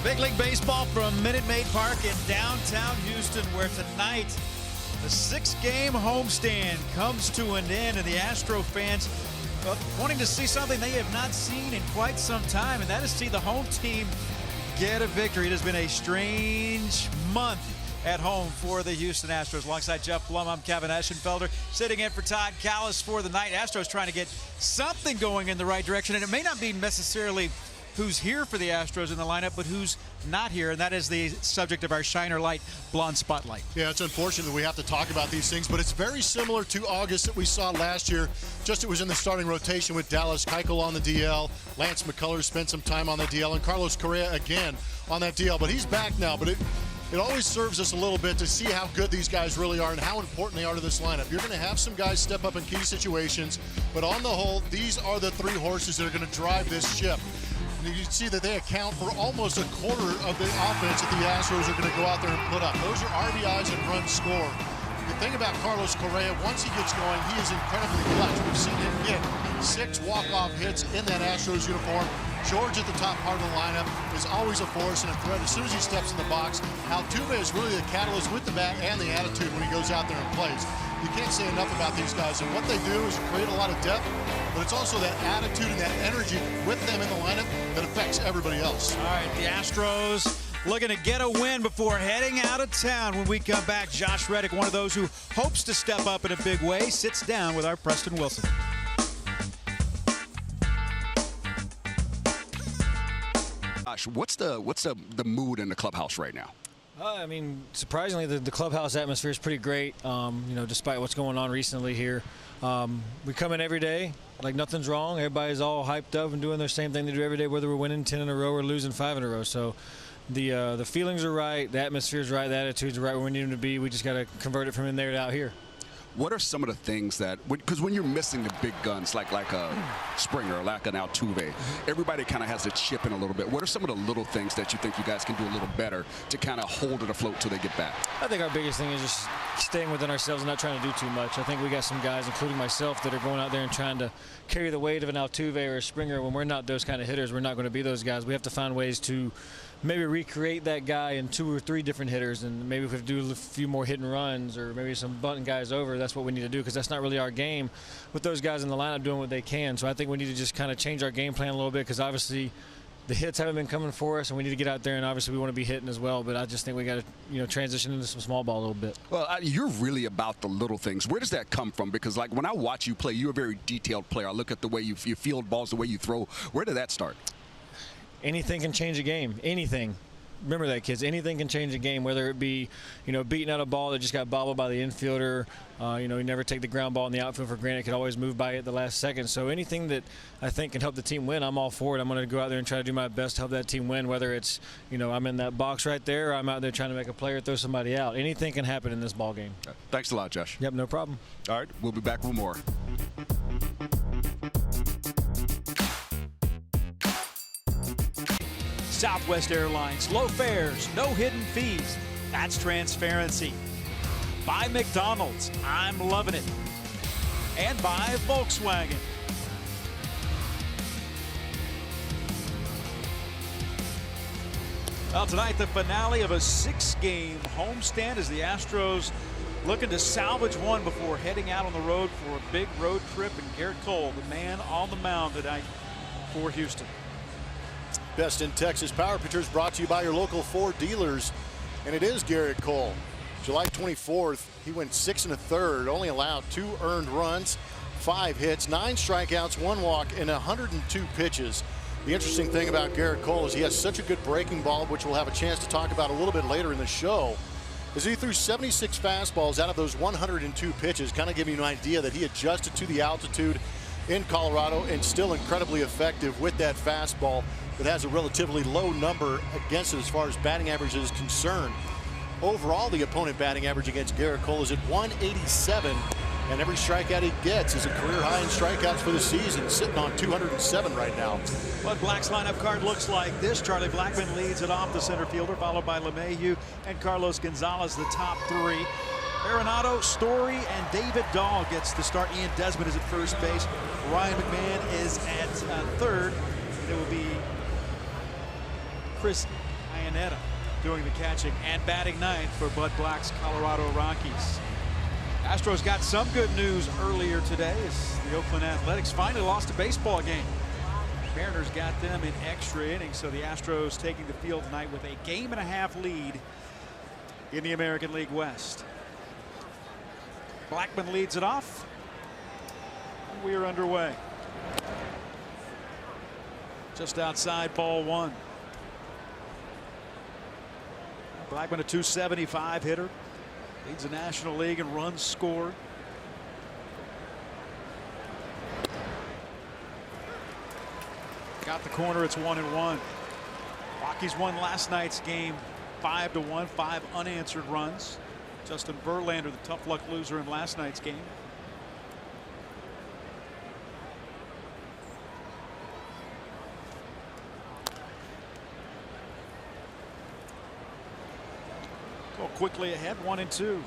Big League Baseball from Minute Maid Park in downtown Houston, where tonight the 6-game homestand comes to an end, and the Astro fans wanting to see something they have not seen in quite some time, and that is see the home team get a victory. It has been a strange month at home for the Houston Astros. Alongside Jeff Blum, I'm Kevin Eschenfelder, sitting in for Todd Callis for the night. Astros trying to get something going in the right direction, and it may not be necessarily who's here for the Astros in the lineup, but who's not here, and that is the subject of our Shiner Light Blonde Spotlight. Yeah, it's unfortunate that we have to talk about these things, but it's very similar to August that we saw last year. Just it was in the starting rotation with Dallas Keuchel on the DL. Lance McCullers spent some time on the DL, and Carlos Correa again on that DL. But he's back now, but it always serves us a little bit to see how good these guys really are and how important they are to this lineup. You're going to have some guys step up in key situations, but on the whole, these are the three horses that are going to drive this ship. You can see that they account for almost a quarter of the offense that the Astros are going to go out there and put up. Those are RBIs and runs scored. The thing about Carlos Correa, once he gets going, he is incredibly clutch. We've seen him get 6 walk-off hits in that Astros uniform. George at the top part of the lineup is always a force and a threat. As soon as he steps in the box, Altuve is really the catalyst with the bat and the attitude when he goes out there and plays. You can't say enough about these guys, and what they do is create a lot of depth, but it's also that attitude and that energy with them in the lineup that affects everybody else. All right, the Astros looking to get a win before heading out of town. When we come back, Josh Reddick, one of those who hopes to step up in a big way, sits down with our Preston Wilson. Josh, what's the mood in the clubhouse right now? I mean, surprisingly, the clubhouse atmosphere is pretty great, despite what's going on recently here. We come in every day like nothing's wrong. Everybody's all hyped up and doing their same thing they do every day, whether we're winning 10 in a row or losing 5 in a row. So the feelings are right, the atmosphere's right, the attitude's right where we need them to be. We just got to convert it from in there to out here. What are some of the things that, because when you're missing the big guns like a Springer, like an Altuve, everybody kind of has a chip in a little bit. What are some of the little things that you think you guys can do a little better to kind of hold it afloat till they get back? I think our biggest thing is just staying within ourselves and not trying to do too much. I think we got some guys, including myself, that are going out there and trying to carry the weight of an Altuve or a Springer. When we're not those kind of hitters, we're not going to be those guys. We have to find ways to maybe recreate that guy in 2 or 3 different hitters, and maybe if we have to do a few more hit and runs or maybe some bunting guys over, that's what we need to do, because that's not really our game with those guys in the lineup doing what they can. So I think we need to just kind of change our game plan a little bit, because obviously the hits haven't been coming for us, and we need to get out there, and obviously we want to be hitting as well. But I just think we got to transition into some small ball a little bit. Well, you're really about the little things. Where does that come from? Because like when I watch you play, you're a very detailed player. I look at the way you field balls, the way you throw. Where did that start? Anything can change a game. Anything. Remember that, kids. Anything can change a game, whether it be, beating out a ball that just got bobbled by the infielder. You never take the ground ball in the outfield for granted. Could always move by it at the last second. So anything that I think can help the team win, I'm all for it. I'm going to go out there and try to do my best to help that team win, whether it's, I'm in that box right there, or I'm out there trying to make a play or throw somebody out. Anything can happen in this ball game. Thanks a lot, Josh. Yep, no problem. All right, we'll be back with more. Southwest Airlines, low fares, no hidden fees. That's transparency. By McDonald's, I'm loving it. And by Volkswagen. Well, tonight the finale of a 6-game homestand as the Astros looking to salvage one before heading out on the road for a big road trip. And Garrett Cole, the man on the mound tonight for Houston. Best in Texas Power Pitchers brought to you by your local Ford dealers, and it is Garrett Cole. July 24th, he went 6 1/3, only allowed 2 earned runs, 5 hits, 9 strikeouts, 1 walk, and 102 pitches. The interesting thing about Garrett Cole is he has such a good breaking ball, which we'll have a chance to talk about a little bit later in the show, is he threw 76 fastballs out of those 102 pitches, kind of giving you an idea that he adjusted to the altitude in Colorado and still incredibly effective with that fastball that has a relatively low number against it as far as batting average is concerned. Overall, the opponent batting average against Garrett Cole is at 187, and every strikeout he gets is a career high in strikeouts for the season, sitting on 207 right now. What Black's lineup card looks like this: Charlie Blackmon leads it off, the center fielder, followed by LeMahieu and Carlos Gonzalez, the top 3. Arenado, Story, and David Dahl gets the start. Ian Desmond is at first base. Ryan McMahon is at third. There will be Chris Iannetta doing the catching and batting ninth for Bud Black's Colorado Rockies. Astros got some good news earlier today as the Oakland Athletics finally lost a baseball game. Mariners got them in extra innings, so the Astros taking the field tonight with a game-and-a-half lead in the American League West. Blackman leads it off. We are underway. Just outside, ball one. Blackman, a .275 hitter, leads the National League in runs scored. Got the corner. It's 1-1. Rockies won last night's game 5-1, 5 unanswered runs. Justin Verlander, the tough luck loser in last night's game. Go quickly ahead, 1-2.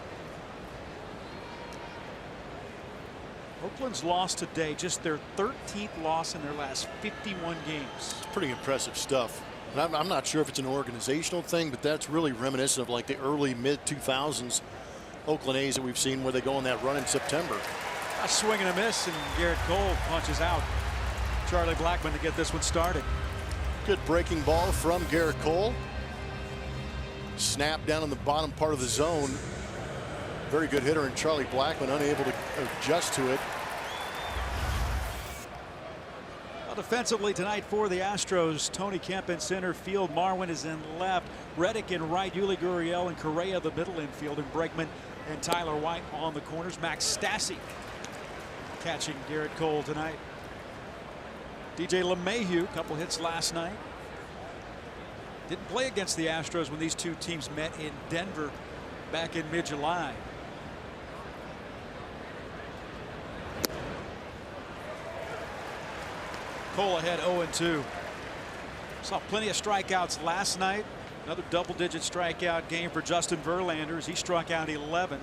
Oakland's lost today, just their 13th loss in their last 51 games. Pretty impressive stuff. And I'm not sure if it's an organizational thing, but that's really reminiscent of like the early mid-2000s Oakland A's that we've seen where they go on that run in September. A swing and a miss, and Garrett Cole punches out Charlie Blackman to get this one started. Good breaking ball from Garrett Cole. Snap down in the bottom part of the zone. Very good hitter, and Charlie Blackman unable to adjust to it. Well, defensively tonight for the Astros, Tony Kemp in center field, Marwin is in left, Reddick in right, Yuli Gurriel and Correa the middle infield, and Bregman and Tyler White on the corners. Max Stassi catching Garrett Cole tonight. DJ LeMahieu, a couple hits last night. Didn't play against the Astros when these two teams met in Denver back in mid-July. Cole ahead 0-2. Saw plenty of strikeouts last night. Another double-digit strikeout game for Justin Verlander as he struck out 11.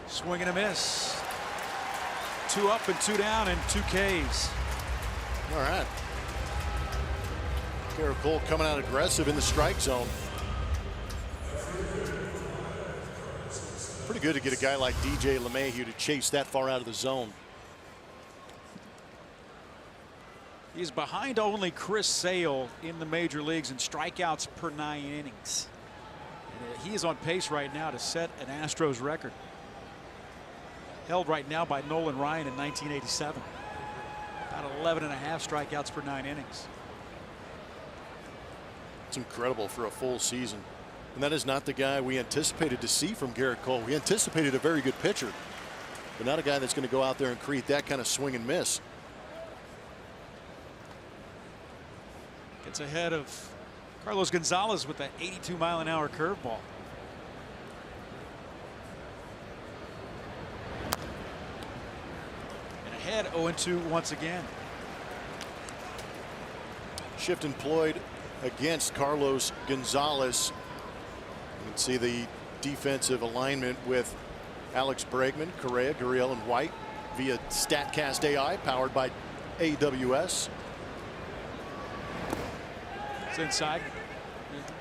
Swing and a miss. 2 up and 2 down and 2 Ks. All right. Garrett Cole coming out aggressive in the strike zone. Pretty good to get a guy like DJ LeMahieu to chase that far out of the zone. He's behind only Chris Sale in the major leagues in strikeouts per 9 innings. And he is on pace right now to set an Astros record, held right now by Nolan Ryan in 1987. About 11.5 strikeouts per 9 innings. It's incredible for a full season. And that is not the guy we anticipated to see from Garrett Cole. We anticipated a very good pitcher, but not a guy that's going to go out there and create that kind of swing and miss. Gets ahead of Carlos Gonzalez with that 82-mile-an-hour curveball. And ahead 0-2 once again. Shift employed against Carlos Gonzalez. You can see the defensive alignment with Alex Bregman, Correa, Gurriel, and White via StatCast AI powered by AWS. It's inside.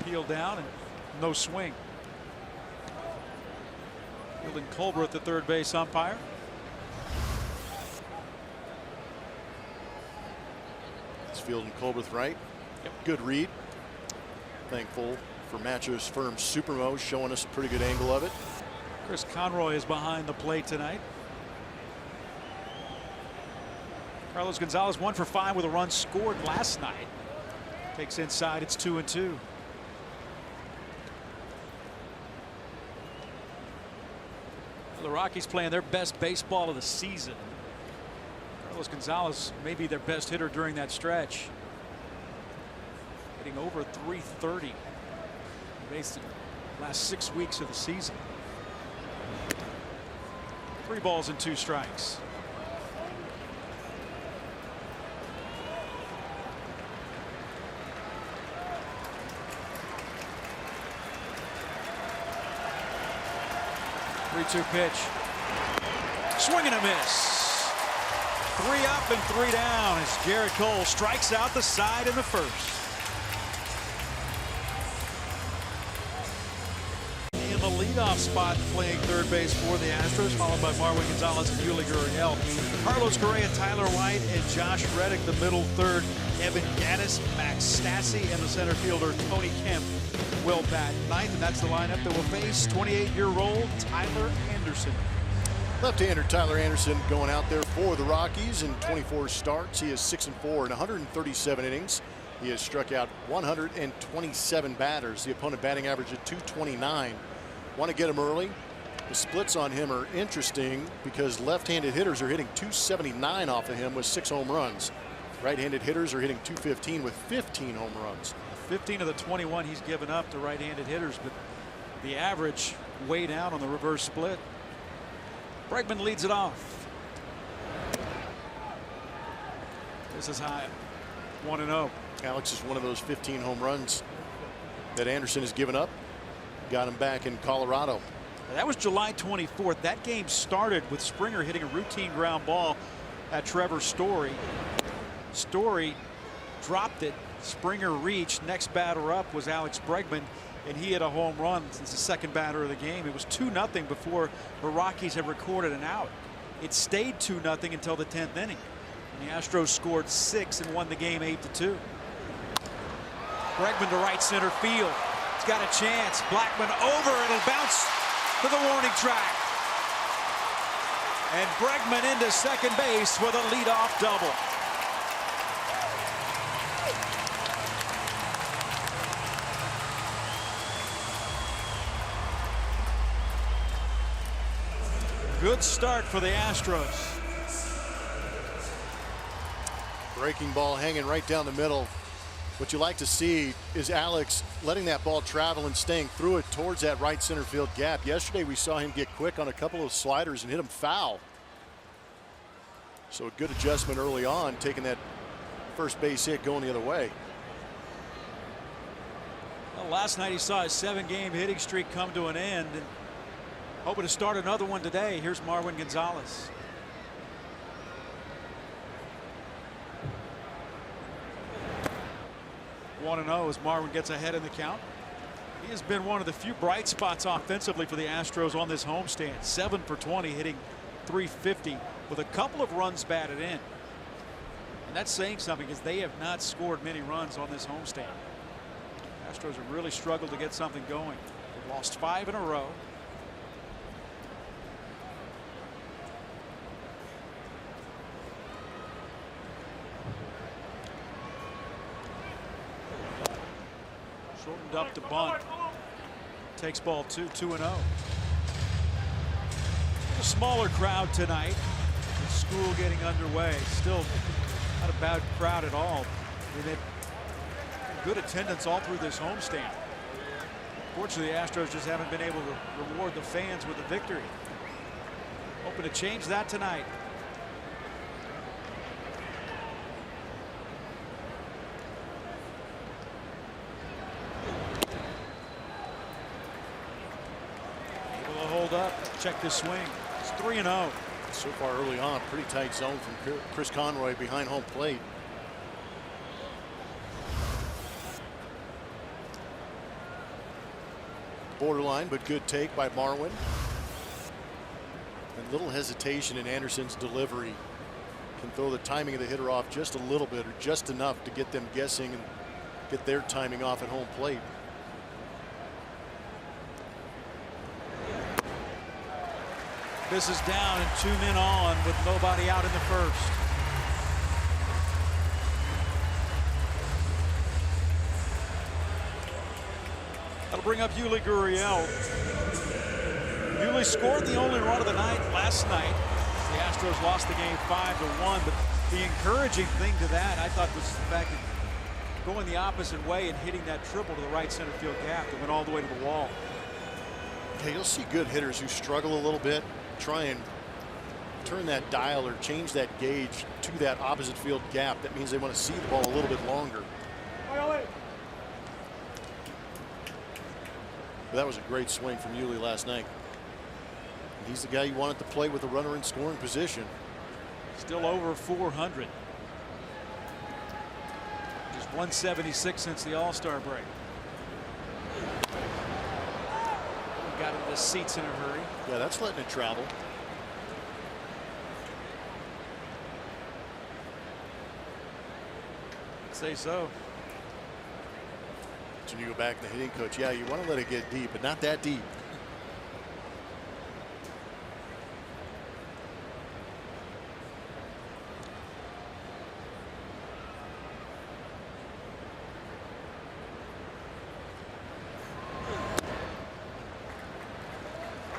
Peel down and no swing. Fielding Colbert, the third base umpire. It's fielding Colbert right. Yep. Good read. Thankful for Mattress Firm Supermo showing us a pretty good angle of it. Chris Conroy is behind the plate tonight. Carlos Gonzalez 1 for 5 with a run scored last night. Takes inside. It's 2-2. The Rockies playing their best baseball of the season. Carlos Gonzalez may be their best hitter during that stretch. Hitting over 330 based in the last 6 weeks of the season. 3 balls and 2 strikes. 3-2 pitch. Swing and a miss. 3 up and 3 down as Garrett Cole strikes out the side in the first. In the leadoff spot, playing third base for the Astros, followed by Marwin Gonzalez and Yuli Gurriel. Carlos Correa, Tyler White, and Josh Reddick, the middle third. Evan Gattis, Max Stassi, and the center fielder Tony Kemp will bat ninth, and that's the lineup that will face 28-year-old Tyler Anderson. Left-hander Tyler Anderson going out there for the Rockies in 24 starts. He is 6-4 in 137 innings. He has struck out 127 batters. The opponent batting average at 229. Want to get him early. The splits on him are interesting because left-handed hitters are hitting 279 off of him with 6 home runs. Right-handed hitters are hitting 215 with 15 home runs. 15 of the 21 he's given up to right-handed hitters, but the average way down on the reverse split. Bregman leads it off. This is high. 1-0. Alex is one of those 15 home runs that Anderson has given up. Got him back in Colorado. That was July 24th. That game started with Springer hitting a routine ground ball at Trevor Story. Story dropped it. Springer reached. Next batter up was Alex Bregman, and he hit a home run since the second batter of the game. It was 2-0 before the Rockies had recorded an out. It stayed 2-0 until the 10th inning. And the Astros scored 6 and won the game 8-2. Bregman to right center field. He's got a chance. Blackman over. It'll bounce to the warning track. And Bregman into second base with a leadoff double. Good start for the Astros. Breaking ball hanging right down the middle. What you like to see is Alex letting that ball travel and staying through it towards that right center field gap. Yesterday we saw him get quick on a couple of sliders and hit him foul. So a good adjustment early on, taking that first base hit going the other way. Well, last night he saw his 7-game hitting streak come to an end, and hoping to start another one today. Here's Marwin Gonzalez. One 1-0 as Marwin gets ahead in the count. He has been one of the few bright spots offensively for the Astros on this homestand. 7 for 20, hitting .350 with a couple of runs batted in. And that's saying something because they have not scored many runs on this homestand. Astros have really struggled to get something going. They've lost 5 in a row. Shortened up to bunt. Takes ball 2, 2-0. A smaller crowd tonight. The school getting underway. Still not a bad crowd at all. They've had good attendance all through this homestand. Fortunately, the Astros just haven't been able to reward the fans with a victory. Hoping to change that tonight. Up, check this swing. It's 3-0. So far early on, pretty tight zone from Chris Conroy behind home plate. Borderline, but good take by Marwin. And little hesitation in Anderson's delivery can throw the timing of the hitter off just a little bit, or just enough to get them guessing and get their timing off at home plate. This is down and 2 men on with nobody out in the first. That'll bring up Yuli Gurriel. Yuli scored the only run of the night last night. The Astros lost the game 5-1, but the encouraging thing to that, I thought, was the fact that going the opposite way and hitting that triple to the right center field gap that went all the way to the wall. Okay, you'll see good hitters who struggle a little bit, try and turn that dial or change that gauge to that opposite field gap. That means they want to see the ball a little bit longer. But that was a great swing from Yuli last night. He's the guy you wanted to play with a runner in scoring position. Still over 400. Just 176 since the All-Star break. Got into the seats in a hurry. Yeah, that's letting it travel. I'd say so. So you go back to the hitting coach. Yeah, you want to let it get deep, but not that deep.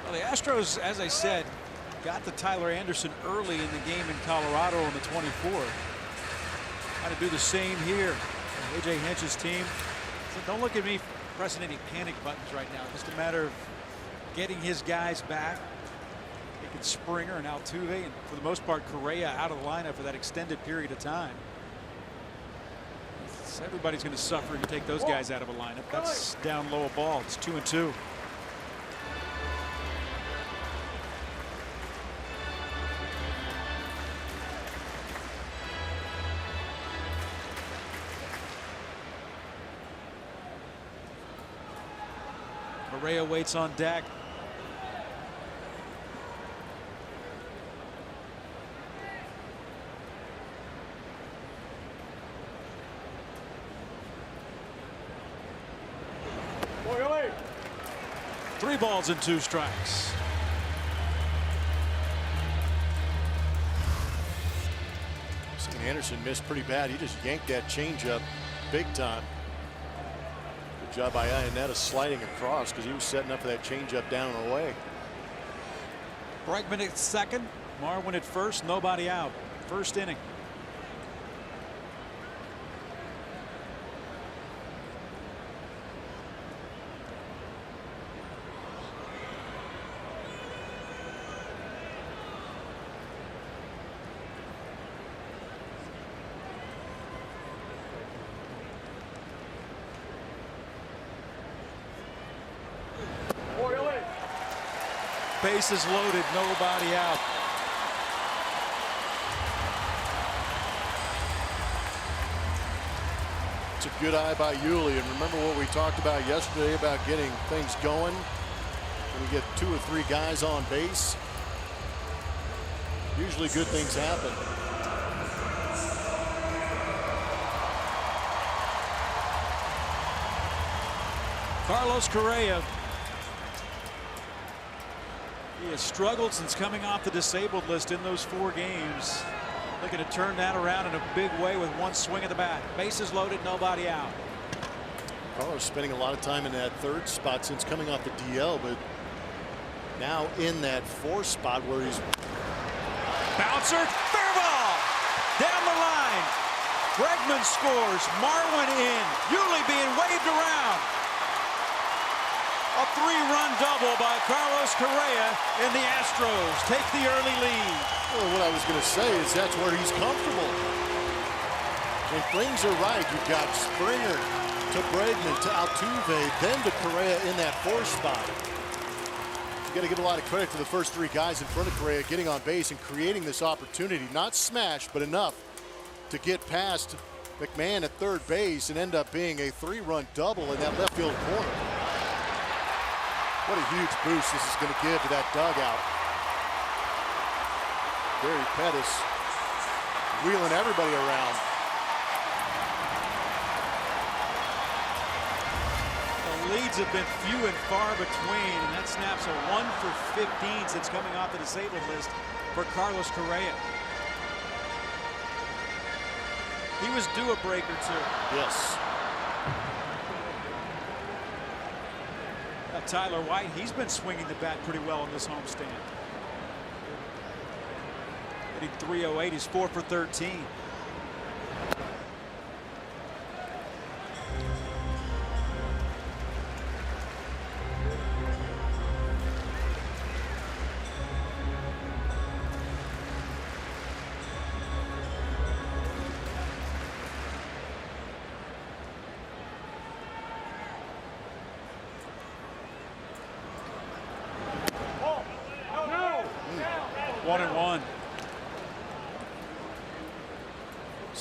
Well, the Astros, as I said, got to Tyler Anderson early in the game in Colorado on the 24th. Trying to do the same here. A.J. Hinch's team. So don't look at me pressing any panic buttons right now. Just a matter of getting his guys back. Taking Springer and Altuve, and for the most part Correa out of the lineup for that extended period of time. So everybody's going to suffer if you take those guys out of a lineup. That's down low a ball. It's 2-2. Correa waits on deck. Three balls and 2 strikes. Anderson missed pretty bad. He just yanked that changeup big time. Good job by Iannetta sliding across because he was setting up for that changeup down and away. Bregman at second. Marwin at first. Nobody out. First inning. Bases loaded, nobody out. It's a good eye by Yuli, and remember what we talked about yesterday about getting things going. When you get 2 or 3 guys on base, usually good things happen. Carlos Correa. He has struggled since coming off the disabled list in those 4 games. Looking to turn that around in a big way with 1 swing of the bat. Bases loaded, nobody out. Carlos spending a lot of time in that 3rd spot since coming off the DL, but now in that 4th spot where he's bouncer, fair ball down the line. Bregman scores. Marwin in. Yuli being waved around. A 3-run double by Carlos Correa, and the Astros take the early lead. Well, what I was going to say is that's where he's comfortable. When things are right, you've got Springer to Bregman to Altuve, then to Correa in that 4th spot. You got to give a lot of credit to the first 3 guys in front of Correa getting on base and creating this opportunity. Not smash, but enough to get past McMahon at 3rd base and end up being a 3-run double in that left field corner. What a huge boost this is going to give to that dugout. Gary Pettis wheeling everybody around. The leads have been few and far between, and that snaps a 1 for 15 since coming off the disabled list for Carlos Correa. He was due a break or 2. Yes. Tyler White, he's been swinging the bat pretty well in this homestand. Hitting .308, he's 4 for 13.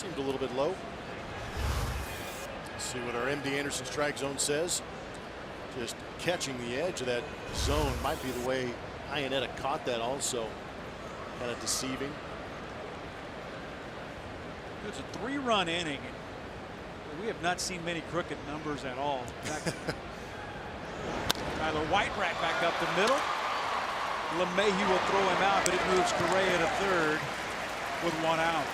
Seemed a little bit low. Let's see what our MD Anderson strike zone says. Just catching the edge of that zone might be the way Iannetta caught that also. Kind of deceiving. It's a 3-run inning. We have not seen many crooked numbers at all. In fact, Tyler White right back up the middle. LeMahieu will throw him out, but it moves Correa to third with 1 out.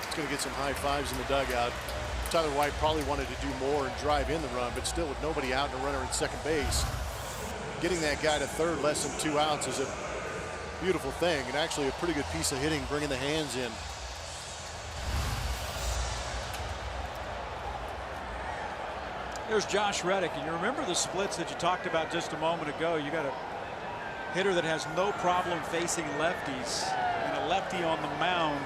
It's going to get some high fives in the dugout. Tyler White probably wanted to do more and drive in the run, but still with nobody out and a runner at second base. Getting that guy to third less than 2 outs is a beautiful thing, and actually a pretty good piece of hitting, bringing the hands in. There's Josh Reddick, and you remember the splits that you talked about just a moment ago. You got a hitter that has no problem facing lefties and a lefty on the mound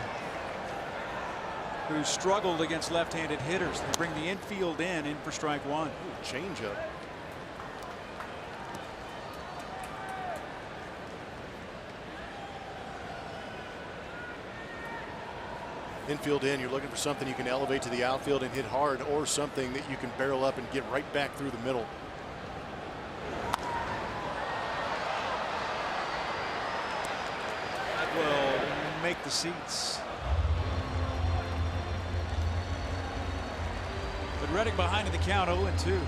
who struggled against left-handed hitters. They bring the infield in for strike 1. Change up. Infield in, you're looking for something you can elevate to the outfield and hit hard, or something that you can barrel up and get right back through the middle. That will make the seats. But Reddick behind in the count, 0-2. You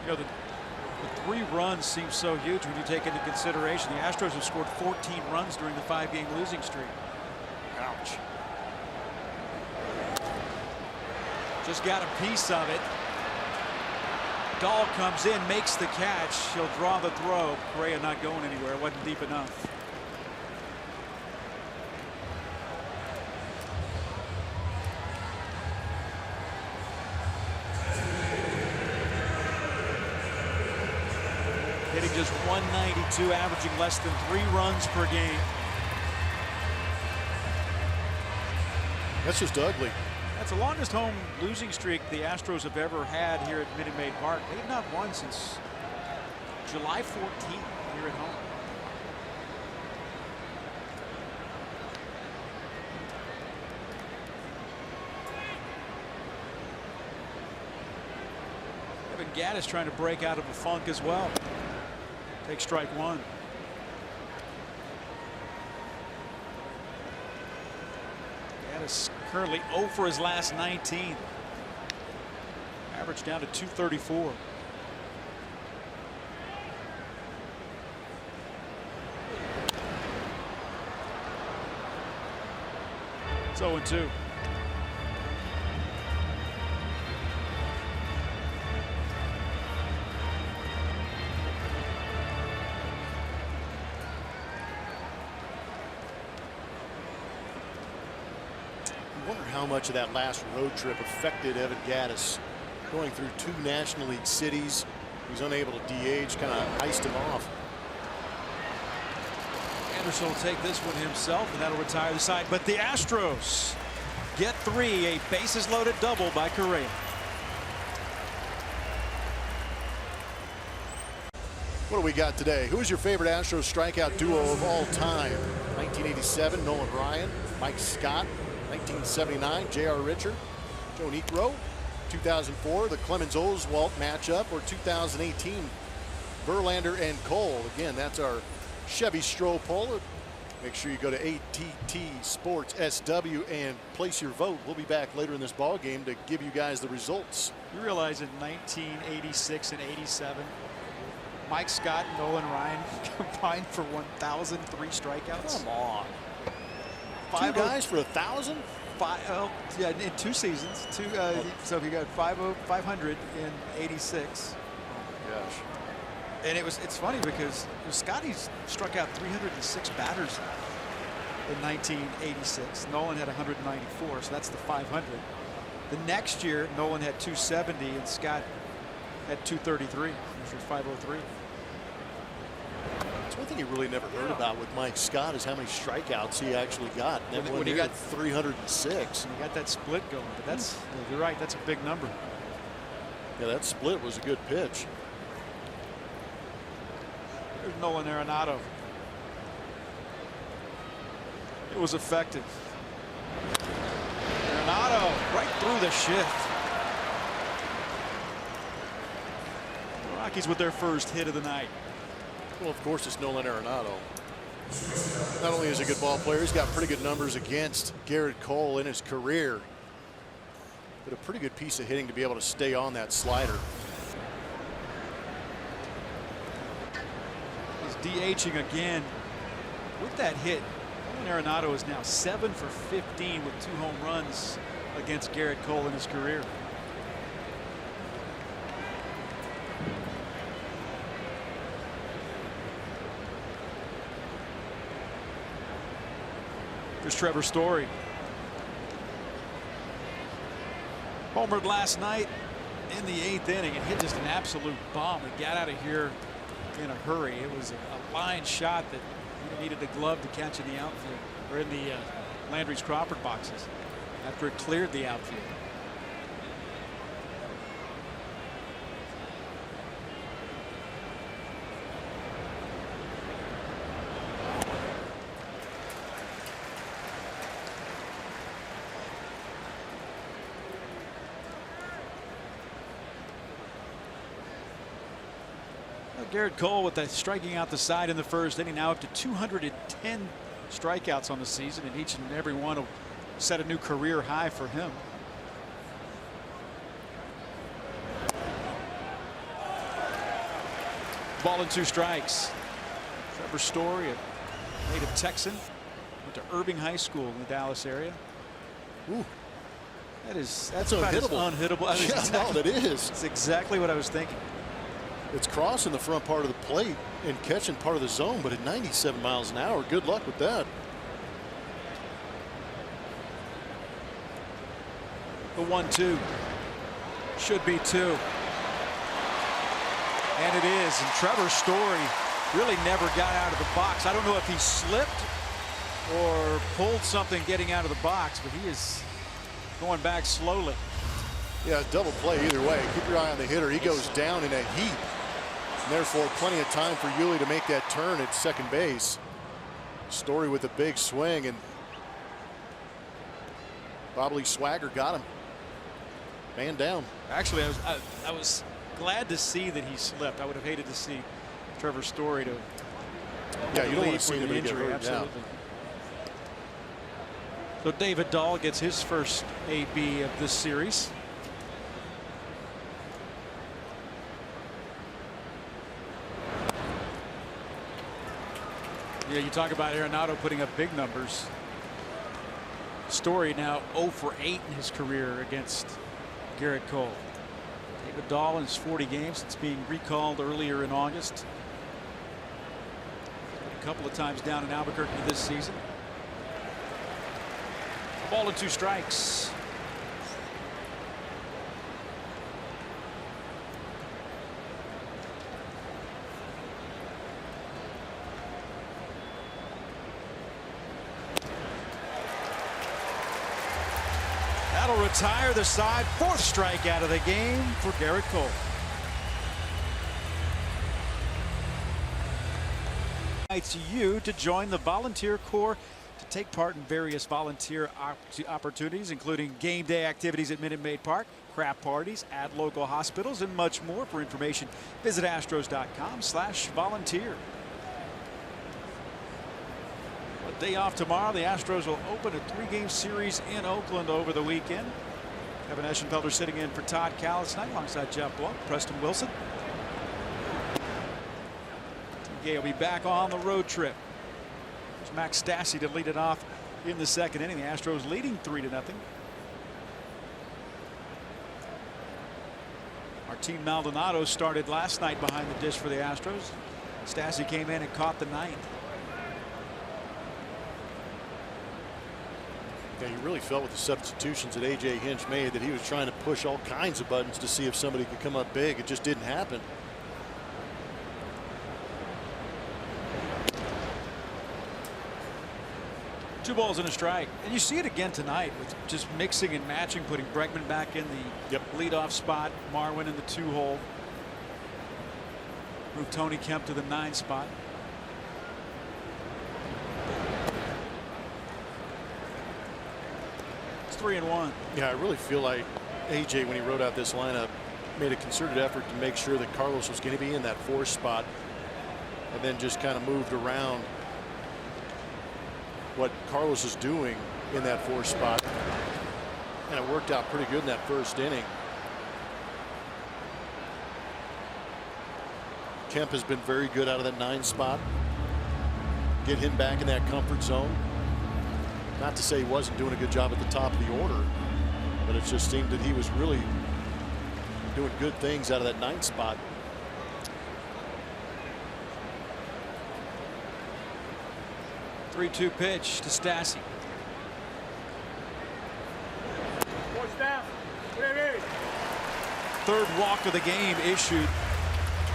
know, the 3 runs seem so huge when you take into consideration the Astros have scored 14 runs during the 5-game losing streak. Ouch. Just got a piece of it. Dahl comes in, makes the catch. He'll draw the throw. Correa not going anywhere. It wasn't deep enough. Hitting just 192, averaging less than 3 runs per game. That's just ugly. That's the longest home losing streak the Astros have ever had here at Minute Maid Park. They have not won since July 14th here at home. Gattis trying to break out of a funk as well. Take strike 1. Gattis currently 0 for his last 19. Average down to 234. It's 0-2. I wonder how much of that last road trip affected Evan Gattis. Going through 2 National League cities, he's unable to DH, kind of iced him off. Anderson will take this one himself, and that'll retire the side. But the Astros get 3, a bases loaded double by Correa. What do we got today? Who is your favorite Astros strikeout duo of all time? 1987, Nolan Ryan, Mike Scott. 1979, J.R. Richard, Joe Niekro. 2004, the Clemens-Oswalt matchup, or 2018, Verlander and Cole. Again, that's our Chevy Stroh poll. Make sure you go to ATT Sports SW and place your vote. We'll be back later in this ball game to give you guys the results. You realize in 1986 and 87, Mike Scott and Nolan Ryan combined for 1,003 strikeouts. Come on. 2 guys for 1,000? Yeah, in 2 seasons. So he got 500 in 86. Oh, gosh. And it's funny because Scotty's struck out 306 batters in 1986. Nolan had 194, so that's the 500. The next year, Nolan had 270 and Scott had 233, which was 503. That's one thing you really never heard about with Mike Scott is how many strikeouts he actually got. When he got 306. He got that split going, but that's, you're right, that's a big number. Yeah, that split was a good pitch. There's Nolan Arenado. It was effective. Arenado right through the shift. The Rockies with their first hit of the night. Well, of course, it's Nolan Arenado. Not only is he a good ball player, he's got pretty good numbers against Garrett Cole in his career. But a pretty good piece of hitting to be able to stay on that slider. He's DHing again with that hit. Nolan Arenado is now 7 for 15 with 2 home runs against Garrett Cole in his career. There's Trevor Story. Homered last night in the 8th inning and hit just an absolute bomb. He got out of here in a hurry. It was a line shot that he needed a glove to catch in the outfield, or in the Landry's Crawford boxes, after it cleared the outfield. Garrett Cole with that striking out the side in the first inning, now up to 210 strikeouts on the season, and each and every one will set a new career high for him. Ball and 2 strikes. Trevor Story, a native Texan, went to Irving High School in the Dallas area. Ooh. That's unhittable. Unhittable. Yeah, that is. That's exactly what I was thinking. It's crossing the front part of the plate and catching part of the zone, but at 97 miles an hour, good luck with that. The 1-2 should be 2. And it is. And Trevor Story really never got out of the box. I don't know if he slipped or pulled something getting out of the box, but he is going back slowly. Yeah, double play either way. Keep your eye on the hitter. He goes down in a heap. And therefore, plenty of time for Yuli to make that turn at second base. Story with a big swing, and Bobbly Swagger got him. Man down. Actually, I was glad to see that he slipped. I would have hated to see Trevor Story to. Yeah, you don't want to see the anybody injury. get hurt. Absolutely. So David Dahl gets his first AB of this series. Yeah, you talk about Arenado putting up big numbers. Story now 0 for 8 in his career against Garrett Cole. David Dahl in his 40 games since being recalled earlier in August. A couple of times down in Albuquerque this season. Ball and 2 strikes. That'll retire the side. 4th strikeout of the game for Garrett Cole. Invites you to join the volunteer corps to take part in various volunteer opportunities, including game day activities at Minute Maid Park, craft parties at local hospitals, and much more. For information, visit astros.com/volunteer. Day off tomorrow. The Astros will open a 3-game series in Oakland over the weekend. Kevin Eschenfelder sitting in for Todd Callis tonight alongside Jeff Blunt, Preston Wilson. TK will be back on the road trip. There's Max Stassi to lead it off in the 2nd inning. The Astros leading 3-0. Martin Maldonado started last night behind the dish for the Astros. Stassi came in and caught the 9th. Yeah, you really felt with the substitutions that A.J. Hinch made that he was trying to push all kinds of buttons to see if somebody could come up big. It just didn't happen. Two balls and a strike. And you see it again tonight with just mixing and matching, putting Bregman back in the leadoff spot, Marwin in the 2-hole. Move Tony Kemp to the 9 spot. It's 3-1. Yeah, I really feel like AJ, when he wrote out this lineup, made a concerted effort to make sure that Carlos was going to be in that 4th spot, and then just kind of moved around what Carlos is doing in that 4th spot, and it worked out pretty good in that 1st inning. Kemp has been very good out of that 9 spot. Get him back in that comfort zone. Not to say he wasn't doing a good job at the top of the order, but it just seemed that he was really doing good things out of that 9th spot. Three-two pitch to Stassi. Third walk of the game issued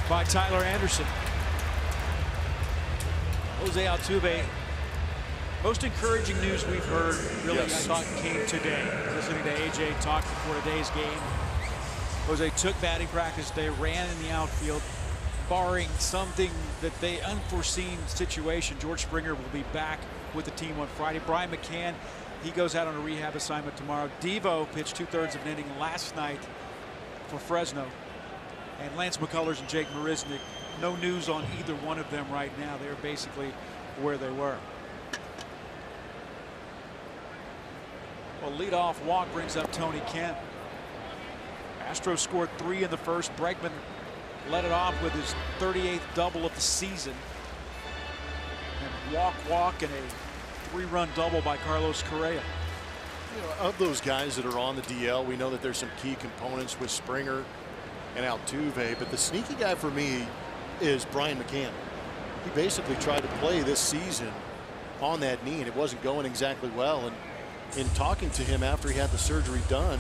by Tyler Anderson. Jose Altuve. Most encouraging news we've heard, really, Yes. I thought, came today. Listening to AJ talk before today's game. Jose took batting practice. They ran in the outfield, barring something that they unforeseen situation. George Springer will be back with the team on Friday. Brian McCann, he goes out on a rehab assignment tomorrow. Devo pitched 2/3 of an inning last night for Fresno. And Lance McCullers and Jake Marisnick, no news on either one of them right now. They're basically where they were. Well, leadoff walk brings up Tony Kemp. Astros scored 3 in the first. Bregman led it off with his 38th double of the season. And walk, and a 3-run double by Carlos Correa. You know, of those guys that are on the DL, we know that there's some key components with Springer and Altuve, but the sneaky guy for me is Brian McCann. He basically tried to play this season on that knee, and it wasn't going exactly well. And in talking to him after he had the surgery done,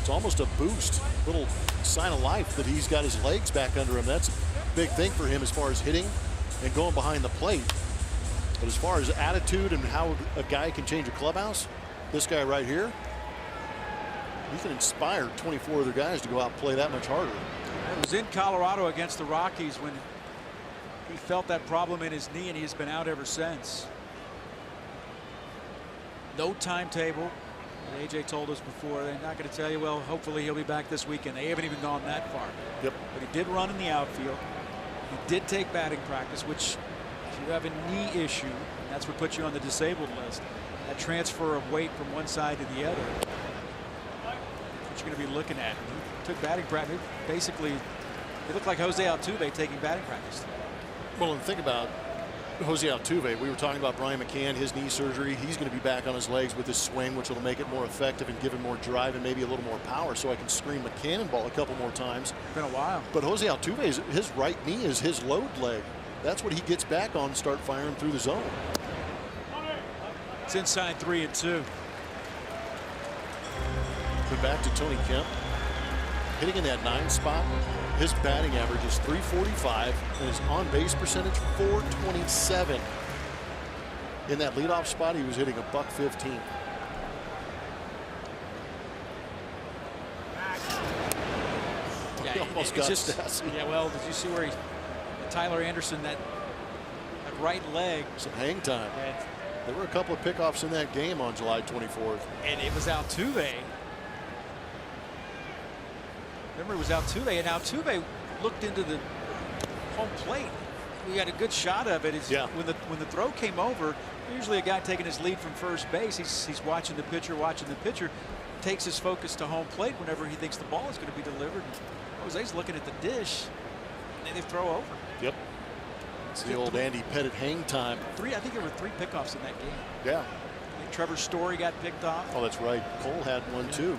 it's almost a boost, little sign of life that he's got his legs back under him. That's a big thing for him as far as hitting and going behind the plate. But as far as attitude and how a guy can change a clubhouse, this guy right here, he can inspire 24 other guys to go out and play that much harder. It was in Colorado against the Rockies when he felt that problem in his knee, and he's been out ever since. No timetable. AJ told us before, they're not going to tell you, well, hopefully he'll be back this weekend. They haven't even gone that far. Yep. But he did run in the outfield. He did take batting practice, which if you have a knee issue, that's what puts you on the disabled list. That transfer of weight from one side to the other, what you're going to be looking at. He took batting practice. Basically, it looked like Jose Altuve taking batting practice. Well, and think about Jose Altuve. We were talking about Brian McCann, his knee surgery. He's going to be back on his legs with his swing, which will make it more effective and give him more drive and maybe a little more power, so I can screen the cannonball a couple more times. Been a while. But Jose Altuve, his right knee is his load leg. That's what he gets back on and start firing through the zone. It's inside 3-2. But back to Tony Kemp. Hitting in that 9 spot. His batting average is .345 and his on-base percentage .427. In that leadoff spot, he was hitting a .115. Yeah, He almost got Stassi. Yeah, well, did you see where Tyler Anderson, that right leg, Some hang time. and There were a couple of pickoffs in that game on July 24th. it was Altuve. Remember, it was Altuve, and Altuve looked into the home plate. We got a good shot of it. When the throw came over, usually a guy taking his lead from first base, he's watching the pitcher, takes his focus to home plate whenever he thinks the ball is going to be delivered. Jose's looking at the dish, and then they throw over. Yep. It's the old Andy Pettit hang time. I think there were 3 pickoffs in that game. Yeah. I think Trevor Story got picked off. Oh, that's right. Cole had one too.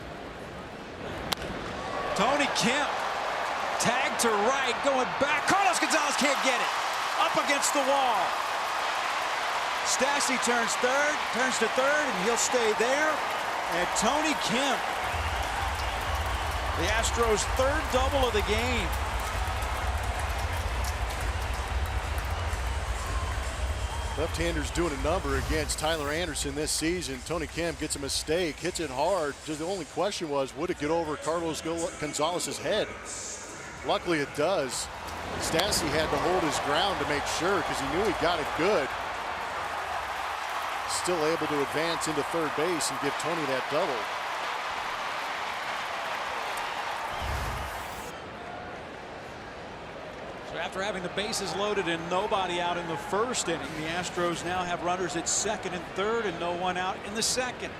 Tony Kemp, tag to right, going back. Carlos Gonzalez can't get it. Up against the wall. Stassi turns to third, and he'll stay there. And Tony Kemp, the Astros' 3rd double of the game. Left-handers doing a number against Tyler Anderson this season. Tony Kemp gets a mistake, hits it hard. Just the only question was, would it get over Carlos Gonzalez's head? Luckily it does. Stassi had to hold his ground to make sure because he knew he got it good. Still able to advance into third base and give Tony that double. So after having the bases loaded and nobody out in the first inning, the Astros now have runners at second and third and no one out in the second.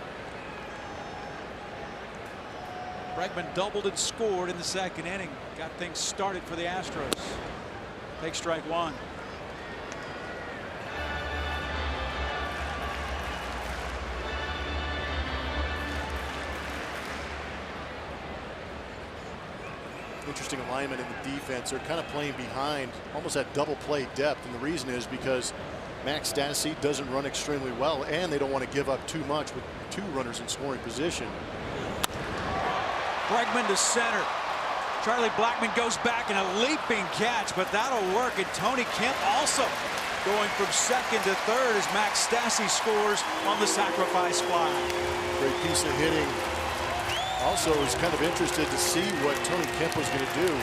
Bregman doubled and scored in the second inning. Got things started for the Astros. Take strike one. Interesting alignment in the defense. They're kind of playing behind, almost at double play depth, and the reason is because Max Stassi doesn't run extremely well, and they don't want to give up too much with two runners in scoring position. Bregman to center. Charlie Blackmon goes back and a leaping catch, but that'll work. And Tony Kemp also going from second to third as Max Stassi scores on the sacrifice fly. Great piece of hitting. Also was kind of interested to see what Tony Kemp was going to do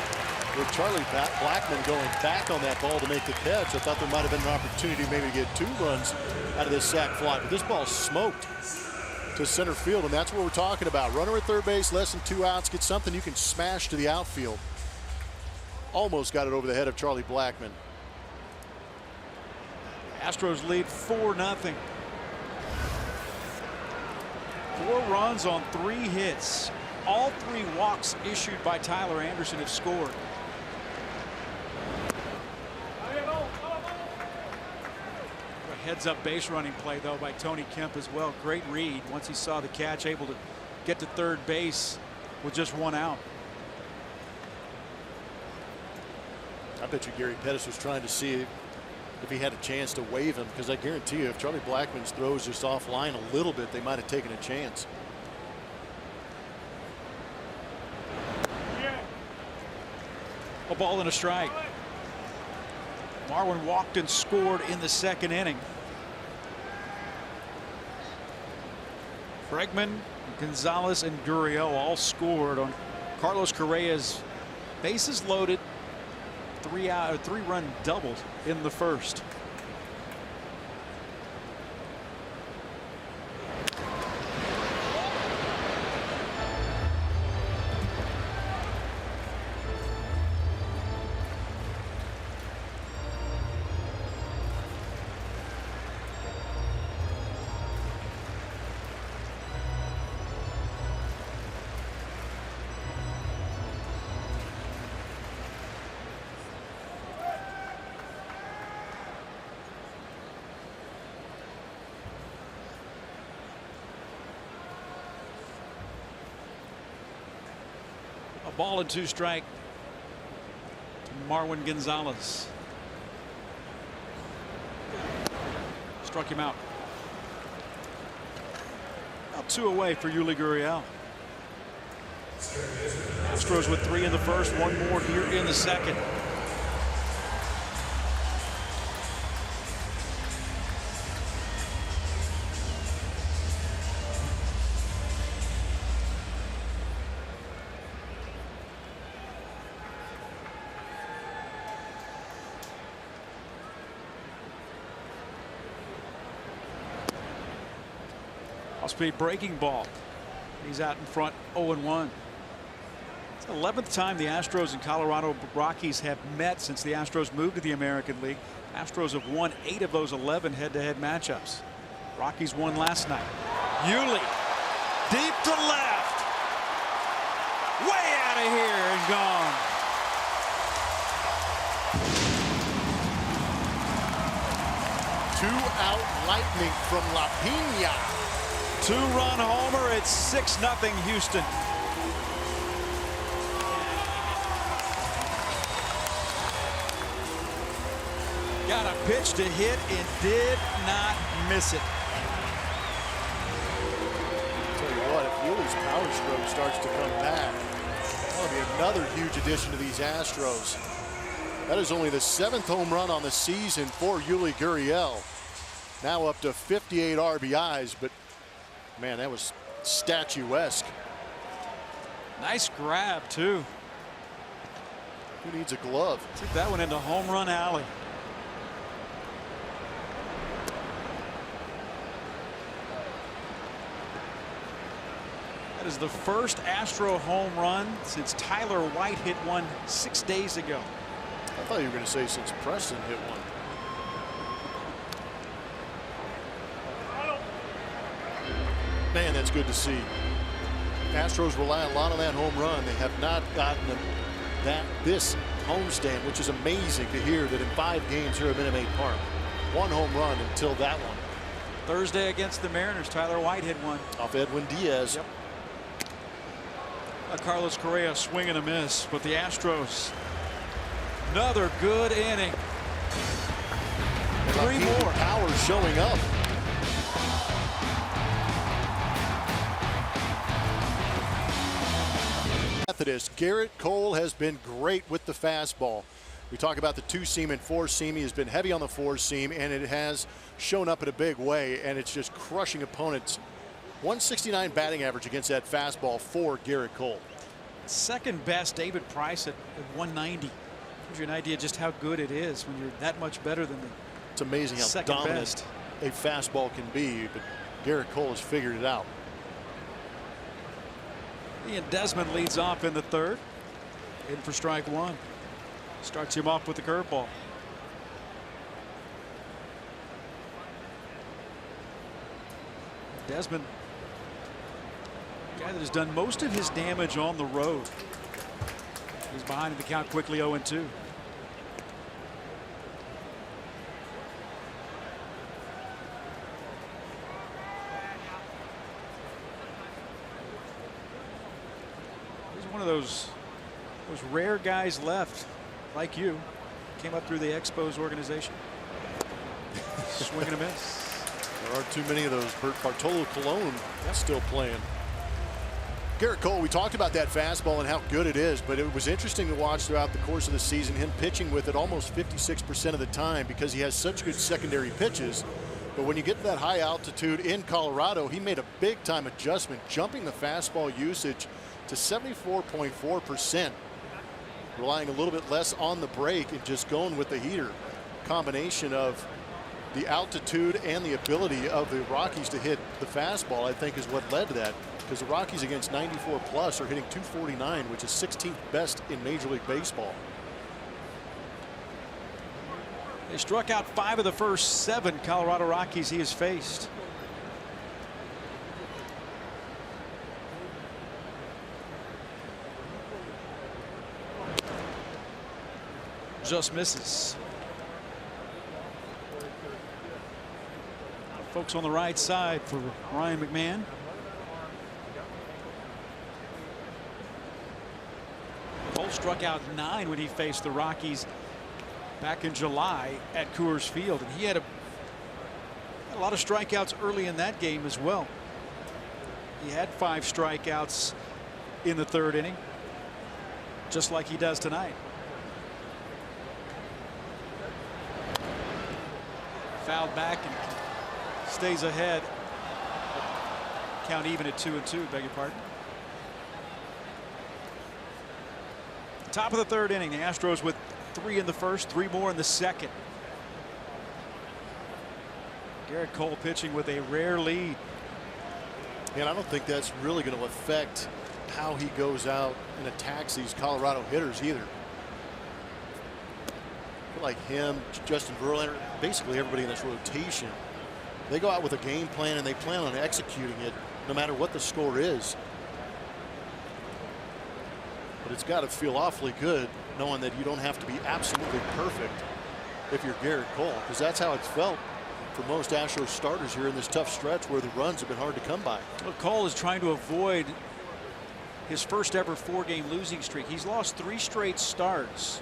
with Charlie Blackmon going back on that ball to make the catch. I thought there might have been an opportunity maybe to get 2 runs out of this sac fly, but this ball smoked to center field, and that's what we're talking about. Runner at third base, less than 2 outs, get something you can smash to the outfield. Almost got it over the head of Charlie Blackmon. Astros lead 4-0. 4 runs on 3 hits. All 3 walks issued by Tyler Anderson have scored. A heads-up base running play, though, by Tony Kemp as well. Great read once he saw the catch, able to get to third base with just 1 out. I bet you Gary Pettis was trying to see if he had a chance to wave him, because I guarantee you if Charlie Blackmon's throws just offline a little bit, they might have taken a chance. A ball and a strike. Marwin walked and scored in the second inning. Bregman, Gonzalez, and Gurriel all scored on Carlos Correa's bases loaded 3-run double in the first. A ball and 2 strike to Marwin Gonzalez. Struck him out. About 2 away for Yuli Gurriel. Astros with 3 in the first, 1 more here in the second. Off-speed breaking ball. He's out in front, 0-1. It's the 11th time the Astros and Colorado Rockies have met since the Astros moved to the American League. Astros have won 8 of those 11 head-to-head matchups. Rockies won last night. Yuli deep to left. Way out of here and gone. Two-out lightning from La Pina. 2-run homer. It's 6-0 Houston. Got a pitch to hit and did not miss it. Tell you what, if Yuli's power stroke starts to come back, that'll be another huge addition to these Astros. That is only the 7th home run on the season for Yuli Gurriel. Now up to 58 RBIs, but man, that was statuesque. Nice grab, too. Who needs a glove? Took that one into home run alley. That is the first Astro home run since Tyler White hit one 6 days ago. I thought you were going to say since Preston hit one. Man, that's good to see. Astros rely a lot on that home run. They have not gotten this homestand, which is amazing to hear that in 5 games here at Minute Maid Park. 1 home run until that one. Thursday against the Mariners, Tyler White hit one. Off Edwin Diaz. Yep. Carlos Correa swing and a miss, but the Astros, another good inning. 3 more. Power showing up. Methodist Garrett Cole has been great with the fastball. We talk about the 2-seam and 4-seam. He has been heavy on the 4-seam, and it has shown up in a big way, and it's just crushing opponents. 169 batting average against that fastball for Garrett Cole. Second best David Price at 190. Gives you an idea just how good it is when you're that much better than the It's amazing how second dominant best a fastball can be, but Garrett Cole has figured it out. Ian Desmond leads off in the 3rd. In for strike 1. Starts him off with the curveball. Desmond, guy that has done most of his damage on the road. He's behind in the count quickly, 0-2. He's one of those rare guys left, like you, came up through the Expos organization. Swing and a miss. There aren't too many of those. Bartolo Colon still playing. Garrett Cole, we talked about that fastball and how good it is, but it was interesting to watch throughout the course of the season, him pitching with it almost 56% of the time because he has such good secondary pitches. But when you get to that high altitude in Colorado, he made a big time adjustment, jumping the fastball usage to 74.4%, relying a little bit less on the break and just going with the heater. Combination of the altitude and the ability of the Rockies to hit the fastball, I think, is what led to that, because the Rockies against 94 plus are hitting 249, which is 16th best in Major League Baseball. They struck out 5 of the first 7 Colorado Rockies he has faced. Just misses. Folks on the right side for Ryan McMahon. Cole struck out 9 when he faced the Rockies back in July at Coors Field, and he had a lot of strikeouts early in that game as well. He had 5 strikeouts in the 3rd inning, just like he does tonight. Fouled back and stays ahead. Count even at 2-2, beg your pardon. Top of the 3rd inning, the Astros with 3 in the 1st, 3 more in the 2nd. Garrett Cole pitching with a rare lead. And I don't think that's really going to affect how he goes out and attacks these Colorado hitters either. Like him, Justin Verlander, basically everybody in this rotation, they go out with a game plan and they plan on executing it no matter what the score is. But it's got to feel awfully good knowing that you don't have to be absolutely perfect if you're Garrett Cole, because that's how it's felt for most Astros starters here in this tough stretch where the runs have been hard to come by. Well, Cole is trying to avoid his first ever 4-game losing streak. He's lost 3 straight starts,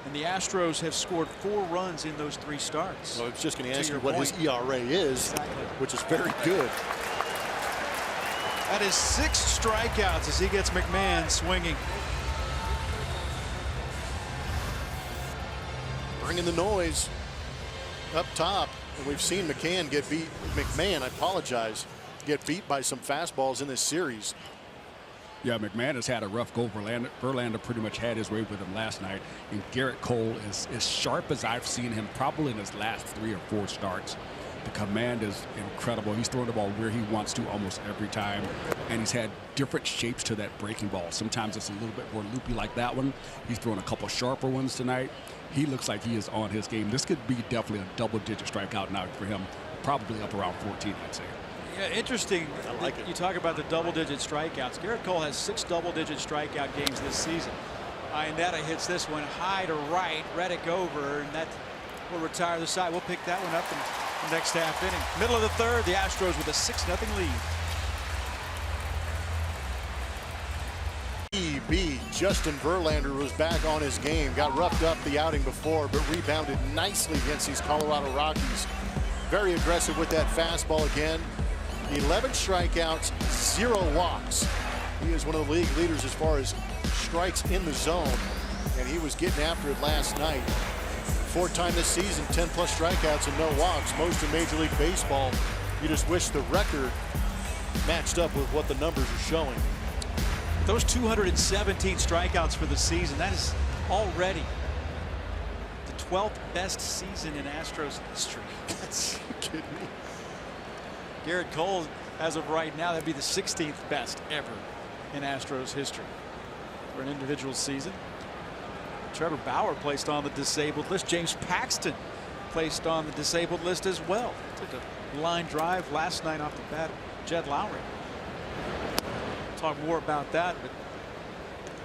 and the Astros have scored 4 runs in those 3 starts. So I was just going to ask you what his ERA is, which is very good. That is 6 strikeouts as he gets McMahon swinging. Bringing the noise up top, and we've seen McMahon get beat by some fastballs in this series. Yeah, McManus had a rough go. Verlander pretty much had his way with him last night. And Garrett Cole is as sharp as I've seen him probably in his last 3 or 4 starts. The command is incredible. He's throwing the ball where he wants to almost every time. And he's had different shapes to that breaking ball. Sometimes it's a little bit more loopy like that one. He's throwing a couple sharper ones tonight. He looks like he is on his game. This could be definitely a double-digit strikeout night for him. Probably up around 14, I'd say. Yeah, interesting. I like it. You talk about the double-digit strikeouts. Garrett Cole has 6 double-digit strikeout games this season. Iannetta hits this one high to right, Reddick over, and that will retire the side. We'll pick that one up in the next half inning. Middle of the third, the Astros with a 6-0 lead. Justin Verlander was back on his game. Got roughed up the outing before, but rebounded nicely against these Colorado Rockies. Very aggressive with that fastball again. 11 strikeouts, 0 walks. He is one of the league leaders as far as strikes in the zone, and he was getting after it last night. 4th time this season, 10-plus strikeouts and no walks, most in Major League Baseball. You just wish the record matched up with what the numbers are showing. Those 217 strikeouts for the season, that is already the 12th best season in Astros history. That's Kidding me? Garrett Cole, as of right now, that'd be the 16th best ever in Astros history for an individual season. Trevor Bauer placed on the disabled list. James Paxton placed on the disabled list as well. Took a line drive last night off the bat of Jed Lowry. Talk more about that, but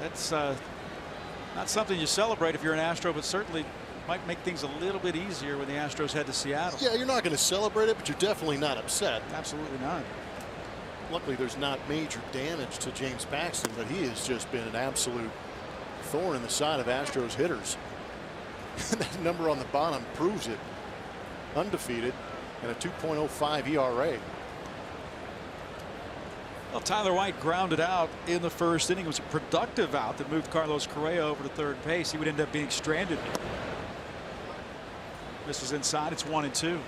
that's not something you celebrate if you're an Astro, but certainly might make things a little bit easier when the Astros head to Seattle. Yeah, you're not going to celebrate it, but you're definitely not upset. Absolutely not. Luckily, there's not major damage to James Paxton, but he has just been an absolute thorn in the side of Astros hitters. That number on the bottom proves it. Undefeated and a 2.05 ERA. Well, Tyler White grounded out in the 1st inning. It was a productive out that moved Carlos Correa over to 3rd base. He would end up being stranded. This is inside. It's 1-2.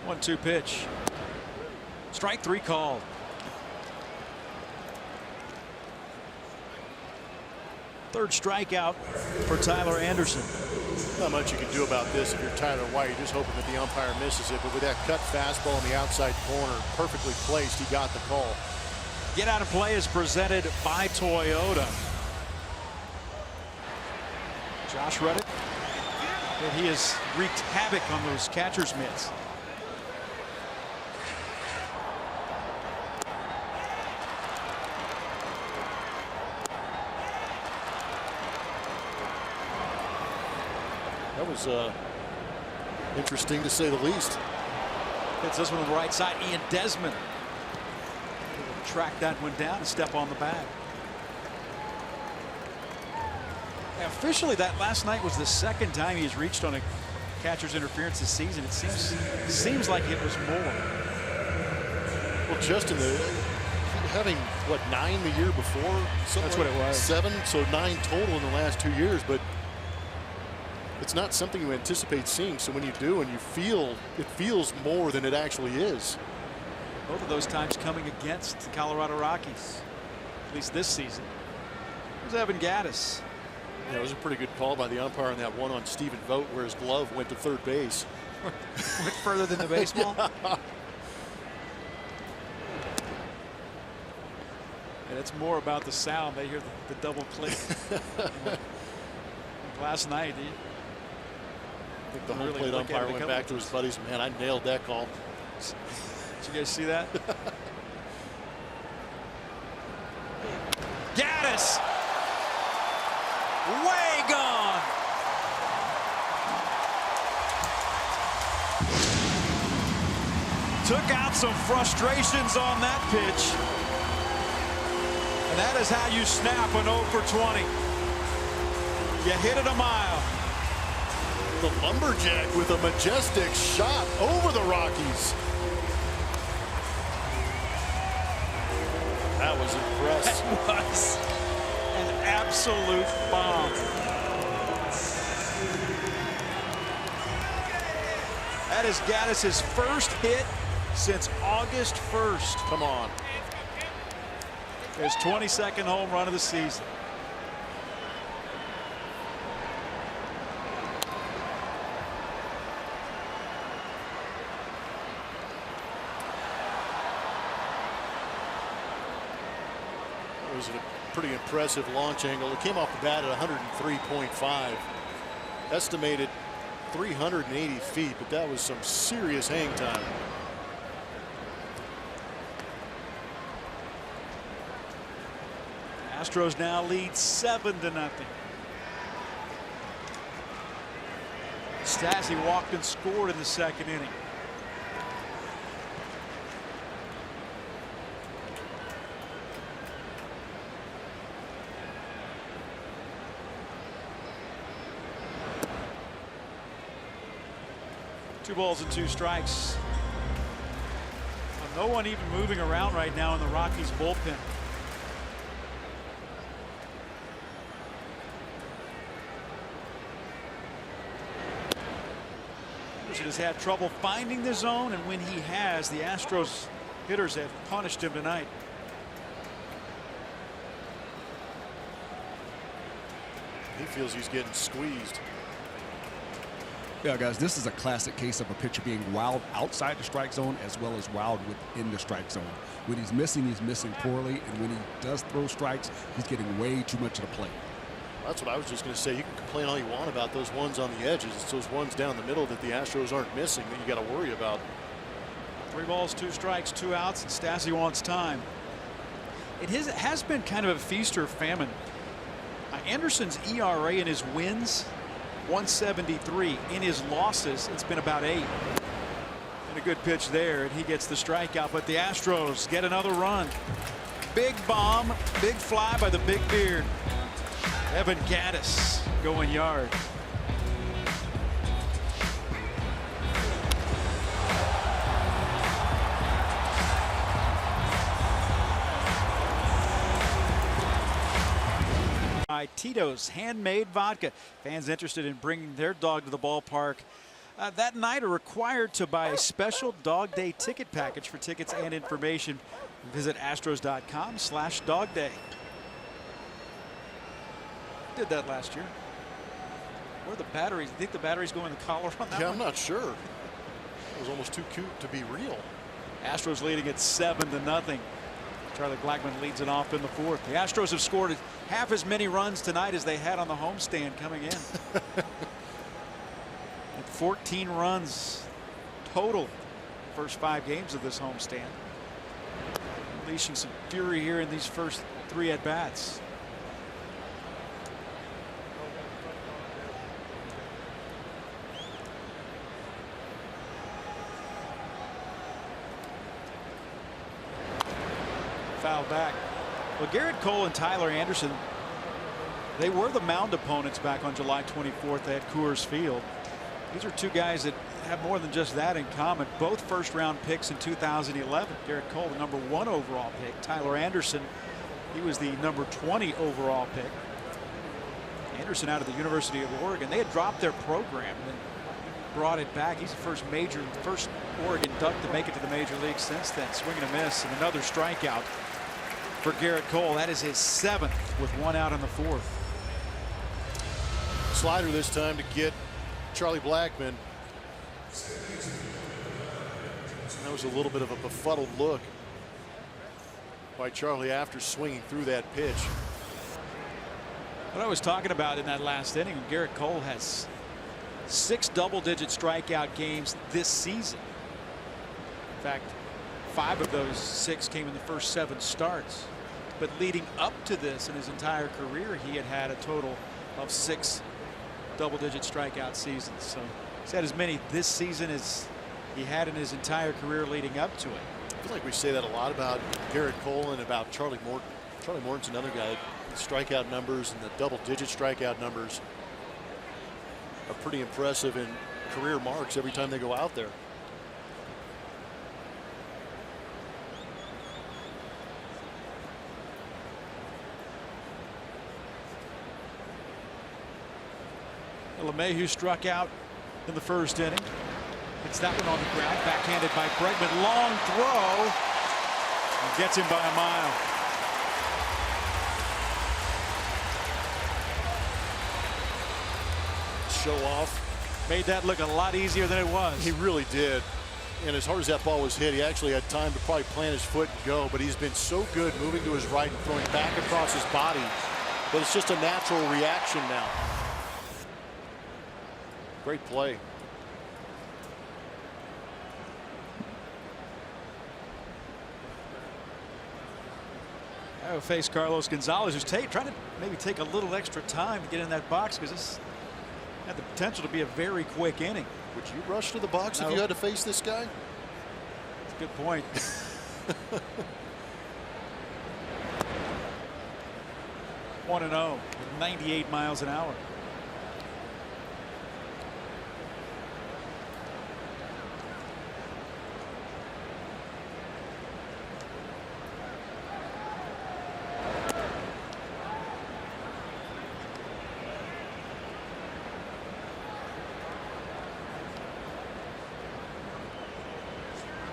One-two pitch. Strike 3 called. Third strikeout for Tyler Anderson. Not much you can do about this if you're Tyler White. You're just hoping that the umpire misses it. But with that cut fastball in the outside corner, perfectly placed, he got the call. Get out of play is presented by Toyota. Josh Reddick. And he has wreaked havoc on those catcher's mitts. That was interesting to say the least. Hits this one on the right side. Ian Desmond will track that one down and step on the bag. Now, officially, that last night was the 2nd time he's reached on a catcher's interference this season. It seems like it was more. Well, just in the having what 9 the year before. That's what it was. 7, so 9 total in the last 2 years, but. It's not something you anticipate seeing, so when you do and you feel it feels more than it actually is. Both of those times coming against the Colorado Rockies, at least this season. Here's Evan Gattis. Yeah, it was a pretty good call by the umpire on that one on Stephen Vogt where his glove went to 3rd base. Went further than the baseball. Yeah. And it's more about the sound. They hear the double click. Last night, I think the home plate umpire went back to his buddies. Man, I nailed that call. Did you guys see that? Gattis! Way gone! Took out some frustrations on that pitch. And that is how you snap an 0 for 20. You hit it a mile. The Lumberjack with a majestic shot over the Rockies. That was impressive. That was an absolute bomb. That is Gattis' first hit since August 1st. Come on. His 22nd home run of the season. It was a pretty impressive launch angle. It came off the bat at 103.5. Estimated 380 feet, but that was some serious hang time. Astros now lead 7-0. Stassi walked and scored in the second inning. Two balls and two strikes. No one even moving around right now in the Rockies bullpen. Anderson has had trouble finding the zone, and when he has, the Astros hitters have punished him tonight. He feels he's getting squeezed. Yeah, guys, this is a classic case of a pitcher being wild outside the strike zone as well as wild within the strike zone. When he's missing poorly, and when he does throw strikes, he's getting way too much of the plate. That's what I was just going to say. You can complain all you want about those ones on the edges. It's those ones down the middle that the Astros aren't missing that you got to worry about. 3 balls, 2 strikes, 2 outs, and Stassi wants time. It has been kind of a feast or famine. Anderson's ERA in his wins, 173. In his losses, it's been about 8. And a good pitch there, and he gets the strikeout. But the Astros get another run. Big bomb, big fly by the big beard. Evan Gattis going yard. Tito's handmade vodka. Fans interested in bringing their dog to the ballpark that night are required to buy a special dog day ticket package. For tickets and information, visit astros.com/dogday. Did that last year. Where are the batteries? You think the batteries go in the collar on that one? I'm not sure. It was almost too cute to be real. Astros leading at 7-0. Charlie Blackmon leads it off in the 4th. The Astros have scored half as many runs tonight as they had on the homestand coming in. 14 runs total first 5 games of this homestand. Unleashing some fury here in these first 3 at-bats. Foul back. Well, Garrett Cole and Tyler Anderson, they were the mound opponents back on July 24th at Coors Field. These are 2 guys that have more than just that in common. Both first-round picks in 2011. Garrett Cole, the number 1 overall pick. Tyler Anderson, he was the number 20 overall pick. Anderson out of the University of Oregon. They had dropped their program and brought it back. He's the first Oregon Duck to make it to the major leagues since then. Swing and a miss, and another strikeout for Garrett Cole. That is his 7th with 1 out in the 4th. Slider this time to get Charlie Blackmon. That was a little bit of a befuddled look by Charlie after swinging through that pitch. What I was talking about in that last inning, Garrett Cole has 6 double-digit strikeout games this season. In fact, 5 of those 6 came in the first 7 starts. But leading up to this in his entire career, he had a total of 6 double-digit strikeout seasons. So he's had as many this season as he had in his entire career leading up to it. I feel like we say that a lot about Garrett Cole and about Charlie Morton. Charlie Morton's another guy. The strikeout numbers and the double-digit strikeout numbers. are pretty impressive in career marks every time they go out there. LeMahieu struck out in the first inning. Hits that one on the ground. Backhanded by Bregman. Long throw. And gets him by a mile. Show off. Made that look a lot easier than it was. He really did. And as hard as that ball was hit, he actually had time to probably plant his foot and go. But he's been so good moving to his right and throwing back across his body. But it's just a natural reaction now. Great play. I will face Carlos Gonzalez, who's trying to maybe take a little extra time to get in that box because this had the potential to be a very quick inning. Would you rush to the box if you had to face this guy? That's a good point. 1-0 with 98 miles an hour.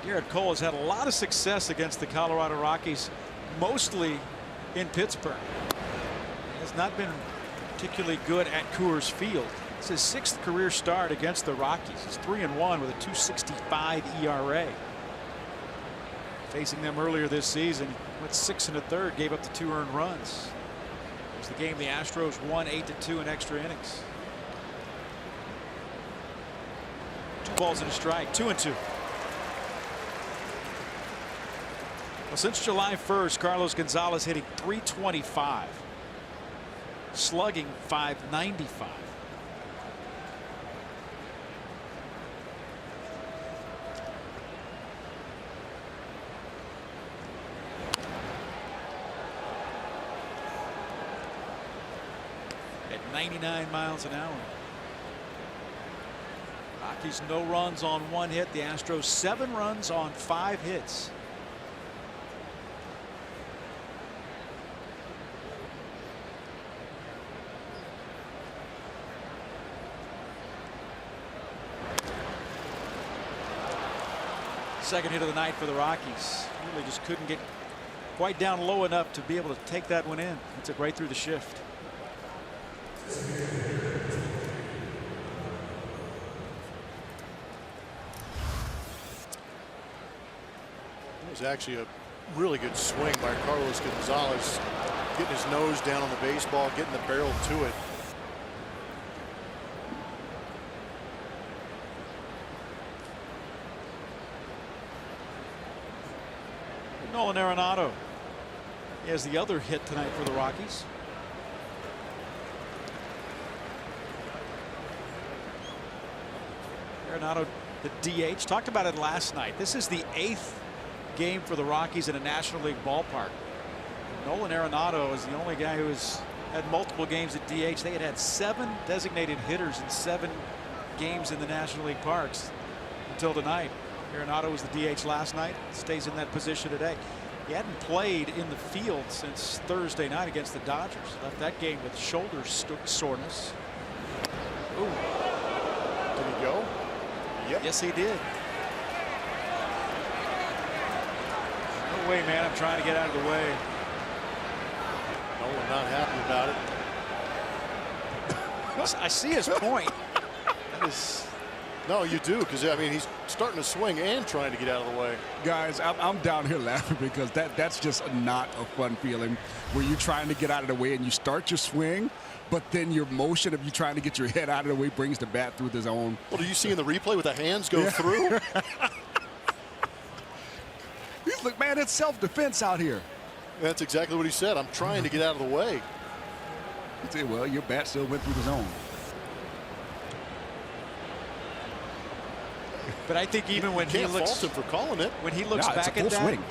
Garrett Cole has had a lot of success against the Colorado Rockies, mostly in Pittsburgh. He has not been particularly good at Coors Field. It's his 6th career start against the Rockies. He's 3-1 with a .265 ERA. Facing them earlier this season, went 6 1/3, gave up the 2 earned runs. It was the game the Astros won 8-2 in extra innings. 2 balls and a strike, 2-2. Well, since July 1st, Carlos Gonzalez hitting .325, slugging .595. At 99 miles an hour. Rockies no runs on 1 hit. The Astros 7 runs on 5 hits. Second hit of the night for the Rockies. Really just couldn't get quite down low enough to be able to take that one in. It's right through the shift. It was actually a really good swing by Carlos Gonzalez, getting his nose down on the baseball, getting the barrel to it. Nolan Arenado. He has the other hit tonight for the Rockies. Arenado, the DH, talked about it last night. This is the 8th game for the Rockies in a National League ballpark. Nolan Arenado is the only guy who has had multiple games at DH. They had 7 designated hitters in 7 games in the National League parks until tonight. Arenado was the DH last night, stays in that position today. He hadn't played in the field since Thursday night against the Dodgers. Left that game with shoulder soreness. Ooh. Did he go? Yep. Yes, he did. No way, man. I'm trying to get out of the way. Nolan not happy about it. I see his point. That is. No, you do, because I mean he's starting to swing and trying to get out of the way. Guys, I'm down here laughing because that's just not a fun feeling where you're trying to get out of the way and you start your swing, but then your motion of you trying to get your head out of the way brings the bat through the zone. Well, do you see in the replay with the hands go through? He's like, man, it's self-defense out here. That's exactly what he said. I'm trying to get out of the way. He'd say, well, your bat still went through the zone. But I think even when he looks, fault him for calling it. When he looks back at that, swing.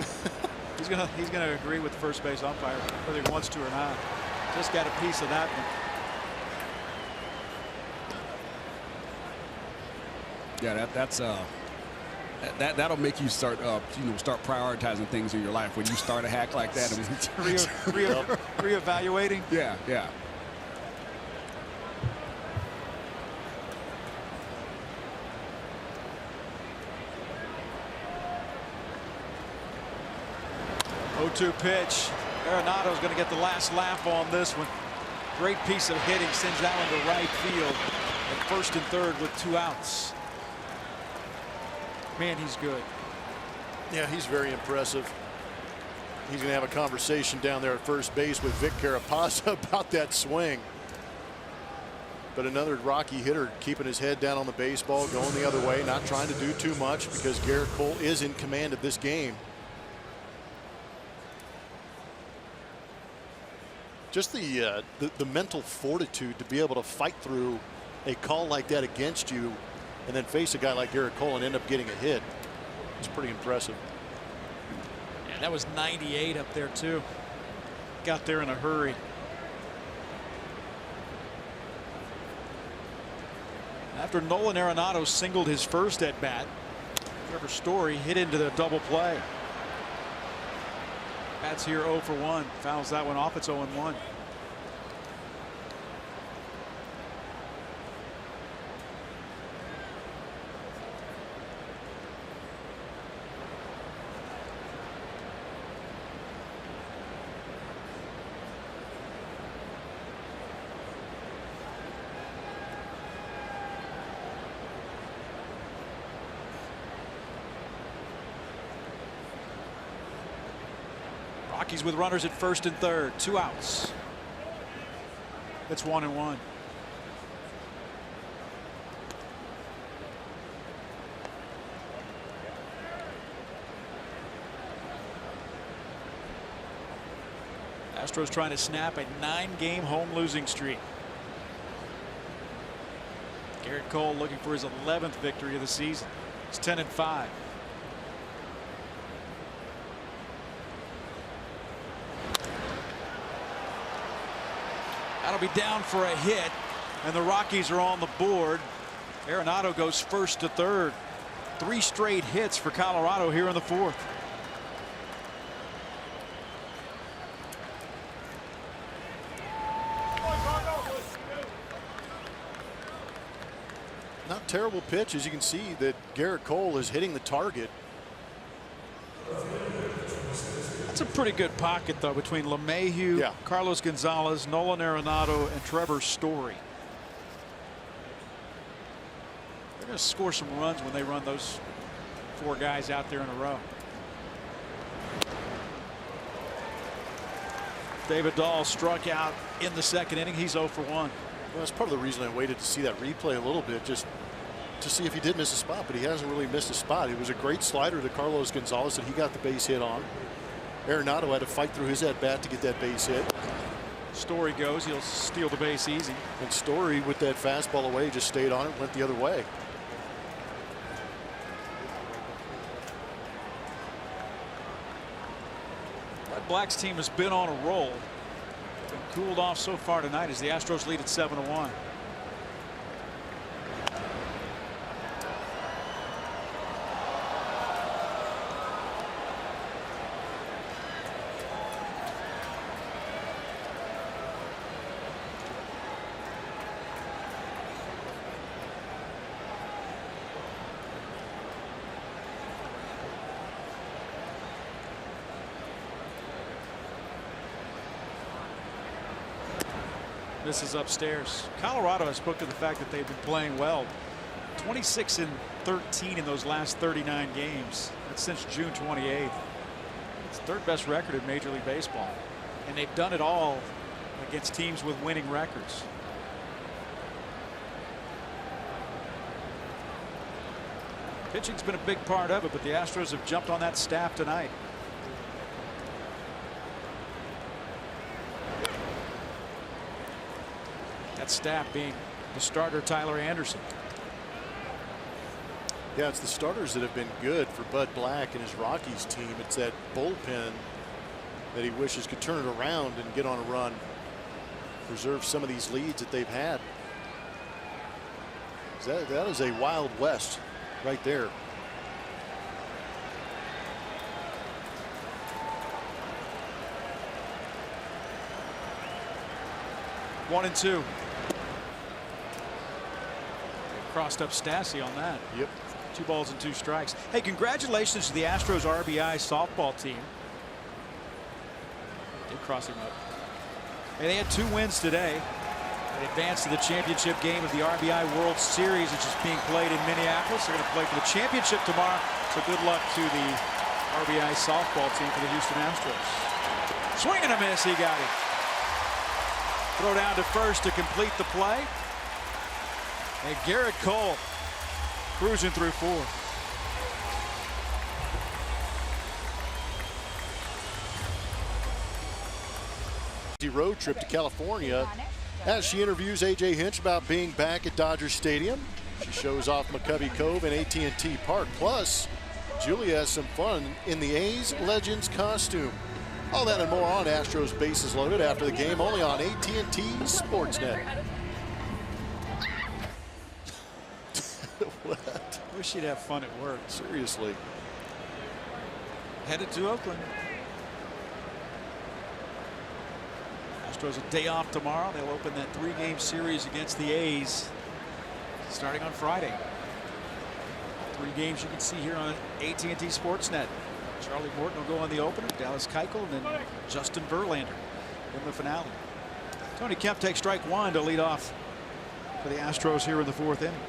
he's gonna agree with the first base umpire whether he wants to or not. Just got a piece of that one. Yeah, that'll make you start start prioritizing things in your life when you start a hack like that. Reevaluating. Yeah. Oh-2 pitch. Arenado's going to get the last laugh on this one. Great piece of hitting, sends that one to right field. At first and third with 2 outs. Man, he's good. Yeah, he's very impressive. He's going to have a conversation down there at first base with Vic Carapazza about that swing. But another Rocky hitter keeping his head down on the baseball, going the other way, not trying to do too much because Gerrit Cole is in command of this game. Just the mental fortitude to be able to fight through a call like that against you and then face a guy like Gerrit Cole and end up getting a hit. It's pretty impressive. And that was 98 up there too. Got there in a hurry. After Nolan Arenado singled his first at bat, Trevor Story hit into the double play. Bats here 0 for 1. Fouls that one off. It's 0-1. Rockies with runners at first and third, 2 outs. It's 1-1. Astros trying to snap a 9-game home losing streak. Gerrit Cole looking for his 11th victory of the season. It's 10-5. That'll be down for a hit, and the Rockies are on the board. Arenado goes first to third. 3 straight hits for Colorado here in the 4th. Not terrible pitch, as you can see that Gerrit Cole is hitting the target. That's a pretty good pocket, though, between LeMahieu, Carlos Gonzalez, Nolan Arenado, and Trevor Story. They're going to score some runs when they run those 4 guys out there in a row. David Dahl struck out in the 2nd inning. He's 0 for 1. Well, that's part of the reason I waited to see that replay a little bit, just to see if he did miss a spot, but he hasn't really missed a spot. It was a great slider to Carlos Gonzalez that he got the base hit on. Arenado had to fight through his at bat to get that base hit. Story goes, he'll steal the base easy. And Story, with that fastball away, just stayed on it, went the other way. Red Black's team has been on a roll. Been cooled off so far tonight as the Astros lead at 7-1. This is upstairs. Colorado has spoken to the fact that they've been playing well. 26-13 in those last 39 games. That's since June 28th. It's the 3rd best record in Major League Baseball. And they've done it all against teams with winning records. Pitching's been a big part of it, but the Astros have jumped on that staff tonight. That staff being the starter Tyler Anderson. Yeah, it's the starters that have been good for Bud Black and his Rockies team. It's that bullpen that he wishes could turn it around and get on a run, preserve some of these leads that they've had. That is a Wild West right there. One and two. Crossed up Stassi on that. Yep. 2 balls and 2 strikes. Hey, congratulations to the Astros RBI softball team. Did cross him up. Hey, they had 2 wins today. They advanced to the championship game of the RBI World Series, which is being played in Minneapolis. They're going to play for the championship tomorrow. So good luck to the RBI softball team for the Houston Astros. Swing and a miss. He got it. Throw down to first to complete the play. And Garrett Cole cruising through 4. Road trip to California as she interviews A.J. Hinch about being back at Dodger Stadium. She shows off McCovey Cove and AT&T Park. Plus, Julia has some fun in the A's Legends costume. All that and more on Astros Bases Loaded after the game, only on AT&T Sportsnet. What? I wish she'd have fun at work. Seriously. Headed to Oakland. Astros a day off tomorrow. They'll open that 3-game series against the A's starting on Friday. 3 games you can see here on AT&T Sportsnet. Charlie Morton will go on the opener, Dallas Keuchel, and then Justin Verlander in the finale. Tony Kemp takes strike 1 to lead off for the Astros here in the 4th inning.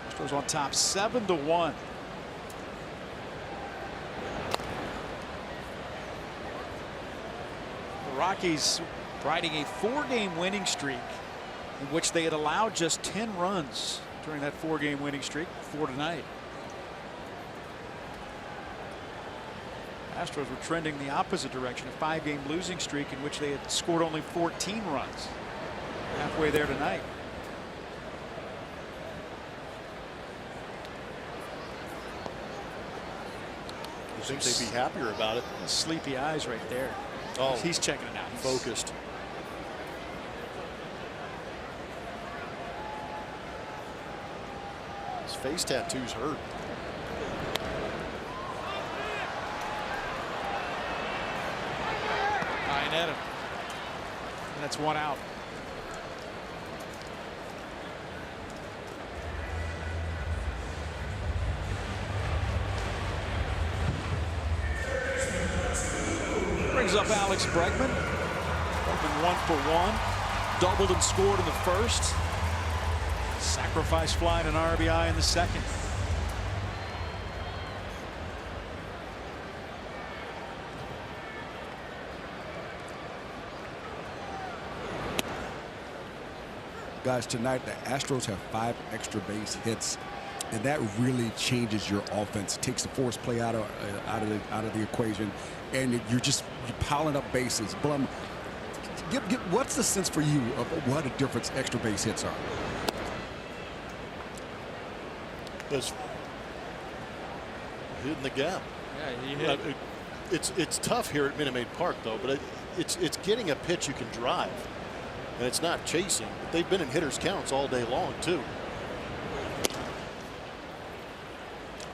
Astros on top 7-1. The Rockies riding a 4-game winning streak in which they had allowed just 10 runs during that 4-game winning streak before tonight. Astros were trending the opposite direction, a 5-game losing streak in which they had scored only 14 runs. Halfway there tonight. You think they'd be happier about it? Sleepy eyes right there. Oh, he's checking it out. He's focused. His face tattoos hurt. At him. And that's 1 out. Brings up Alex Bregman. Open 1 for 1. Doubled and scored in the first. Sacrifice fly and an RBI in the second. Guys, tonight the Astros have 5 extra base hits, and that really changes your offense. It takes the force play out of the equation, and you're piling up bases. Blum, what's the sense for you of what a difference extra base hits are? It's hitting the gap. Yeah, you hit it. It's tough here at Minute Maid Park though, but it's getting a pitch you can drive. And it's not chasing, but they've been in hitters' counts all day long too.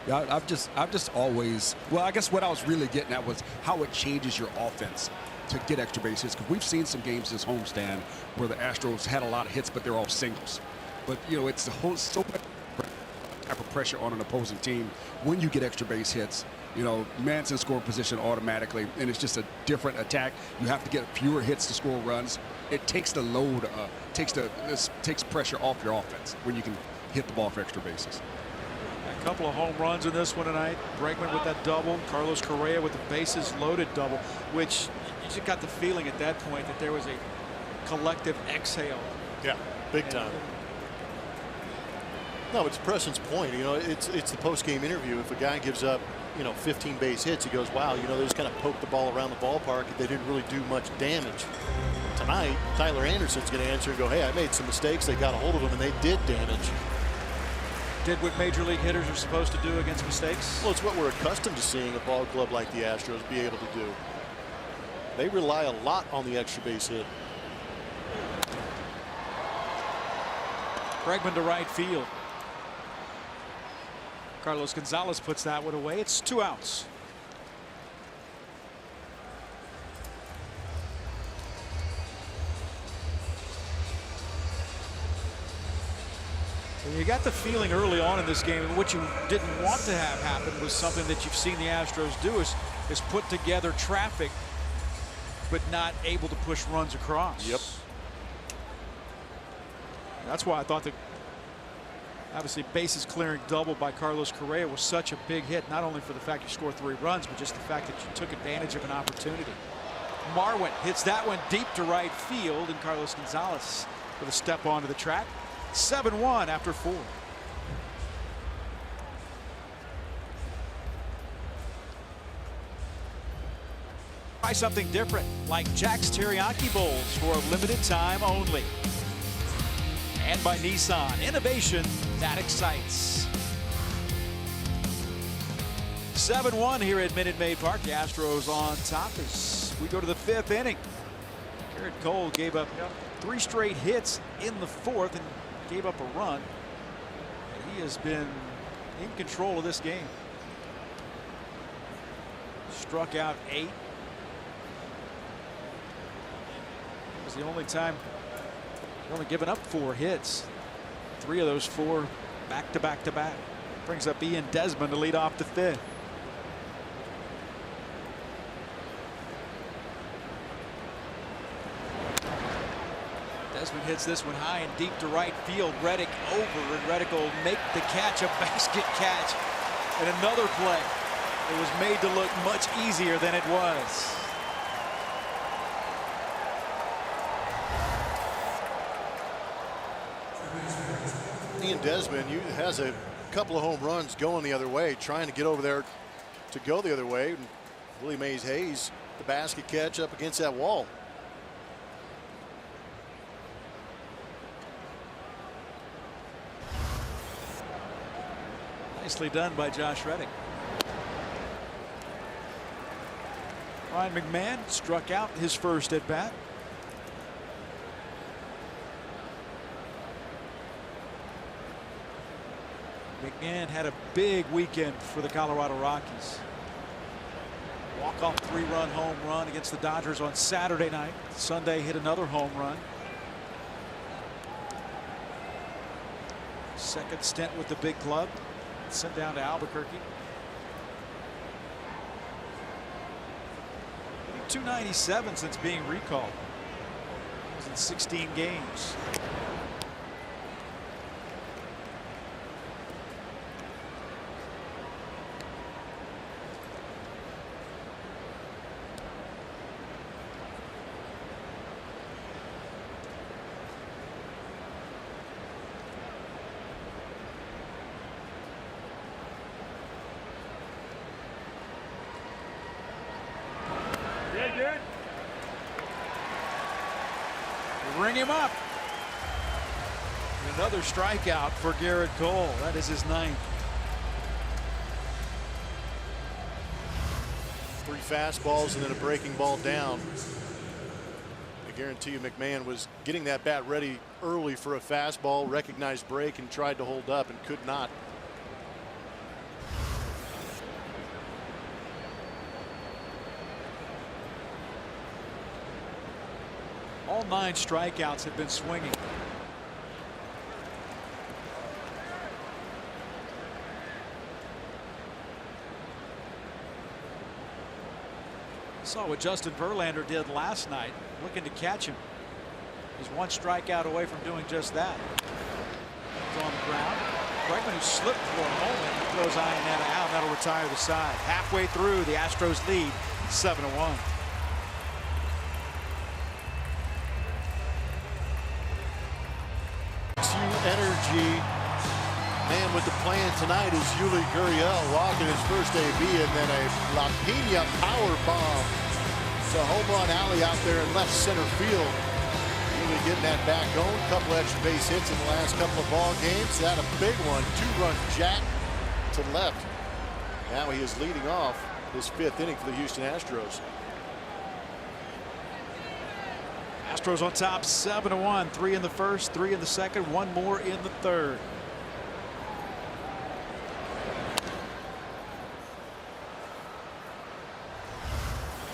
Yeah, I've just always, well, I guess what I was really getting at was how it changes your offense to get extra base hits. Because we've seen some games this homestand where the Astros had a lot of hits, but they're all singles. But you know, it's so much type of pressure on an opposing team when you get extra base hits. You know, man's in scoring position automatically, and it's just a different attack. You have to get fewer hits to score runs. It takes the load, takes pressure off your offense when you can hit the ball for extra bases. A couple of home runs in this one tonight. Bregman with that double. Carlos Correa with the bases loaded double, which you just got the feeling at that point that there was a collective exhale. Yeah, big time. No, it's Preston's point. You know, it's the post-game interview. If a guy gives up, 15 base hits, he goes, wow, they just kind of poked the ball around the ballpark. They didn't really do much damage. Tonight, Tyler Anderson's going to answer and go, hey, I made some mistakes. They got a hold of them, and they did damage. Did what major league hitters are supposed to do against mistakes? Well, it's what we're accustomed to seeing a ball club like the Astros be able to do. They rely a lot on the extra base hit. Bregman to right field. Carlos Gonzalez puts that one away. It's 2 outs. And you got the feeling early on in this game, and what you didn't want to have happen was something that you've seen the Astros do is put together traffic, but not able to push runs across. Yep. That's why I thought that obviously bases clearing double by Carlos Correa was such a big hit, not only for the fact you scored 3 runs, but just the fact that you took advantage of an opportunity. Marwin hits that one deep to right field, and Carlos Gonzalez with a step onto the track. 7-1 after 4. Try something different, like Jack's Teriyaki Bowls for a limited time only. And by Nissan, innovation that excites. 7-1 here at Minute Maid Park. The Astros on top as we go to the 5th inning. Garrett Cole gave up 3 straight hits in the 4th and gave up a run. He has been in control of this game. Struck out 8. It was the only time he's only given up 4 hits. 3 of those 4 back to back to back. Brings up Ian Desmond to lead off the 5th. Desmond hits this one high and deep to right field. Reddick over, and Reddick will make the catch, a basket catch. And another play. It was made to look much easier than it was. Ian Desmond has a couple of home runs going the other way, trying to get over there to go the other way. And Willie Mays Hayes, the basket catch up against that wall. Nicely done by Josh Reddick. Ryan McMahon struck out his first at bat. McMahon had a big weekend for the Colorado Rockies. Walk-off 3-run home run against the Dodgers on Saturday night. Sunday hit another home run. Second stint with the big club. Sent down to Albuquerque. 297 since being recalled. He was in 16 games. Ring him up. Another strikeout for Garrett Cole. That is his 9th. 3 fastballs and then a breaking ball down. I guarantee you McMahon was getting that bat ready early for a fastball, recognized break, and tried to hold up and could not. All 9 strikeouts have been swinging. Saw what Justin Verlander did last night, looking to catch him. He's 1 strikeout away from doing just that. It's on the ground. Bregman, who slipped for a moment, throws Iannetta out. That'll retire the side. Halfway through, the Astros lead 7-1. Energy. Man with the plan tonight is Yuli Gurriel walking his first AB, and then a La Pina power bomb. It's a home run alley out there in left center field. Yuli getting that back going. A couple extra base hits in the last couple of ball games. That a big one. 2-run jack to left. Now he is leading off this 5th inning for the Houston Astros. Astros on top 7-1. 3 in the first, 3 in the second, 1 more in the third.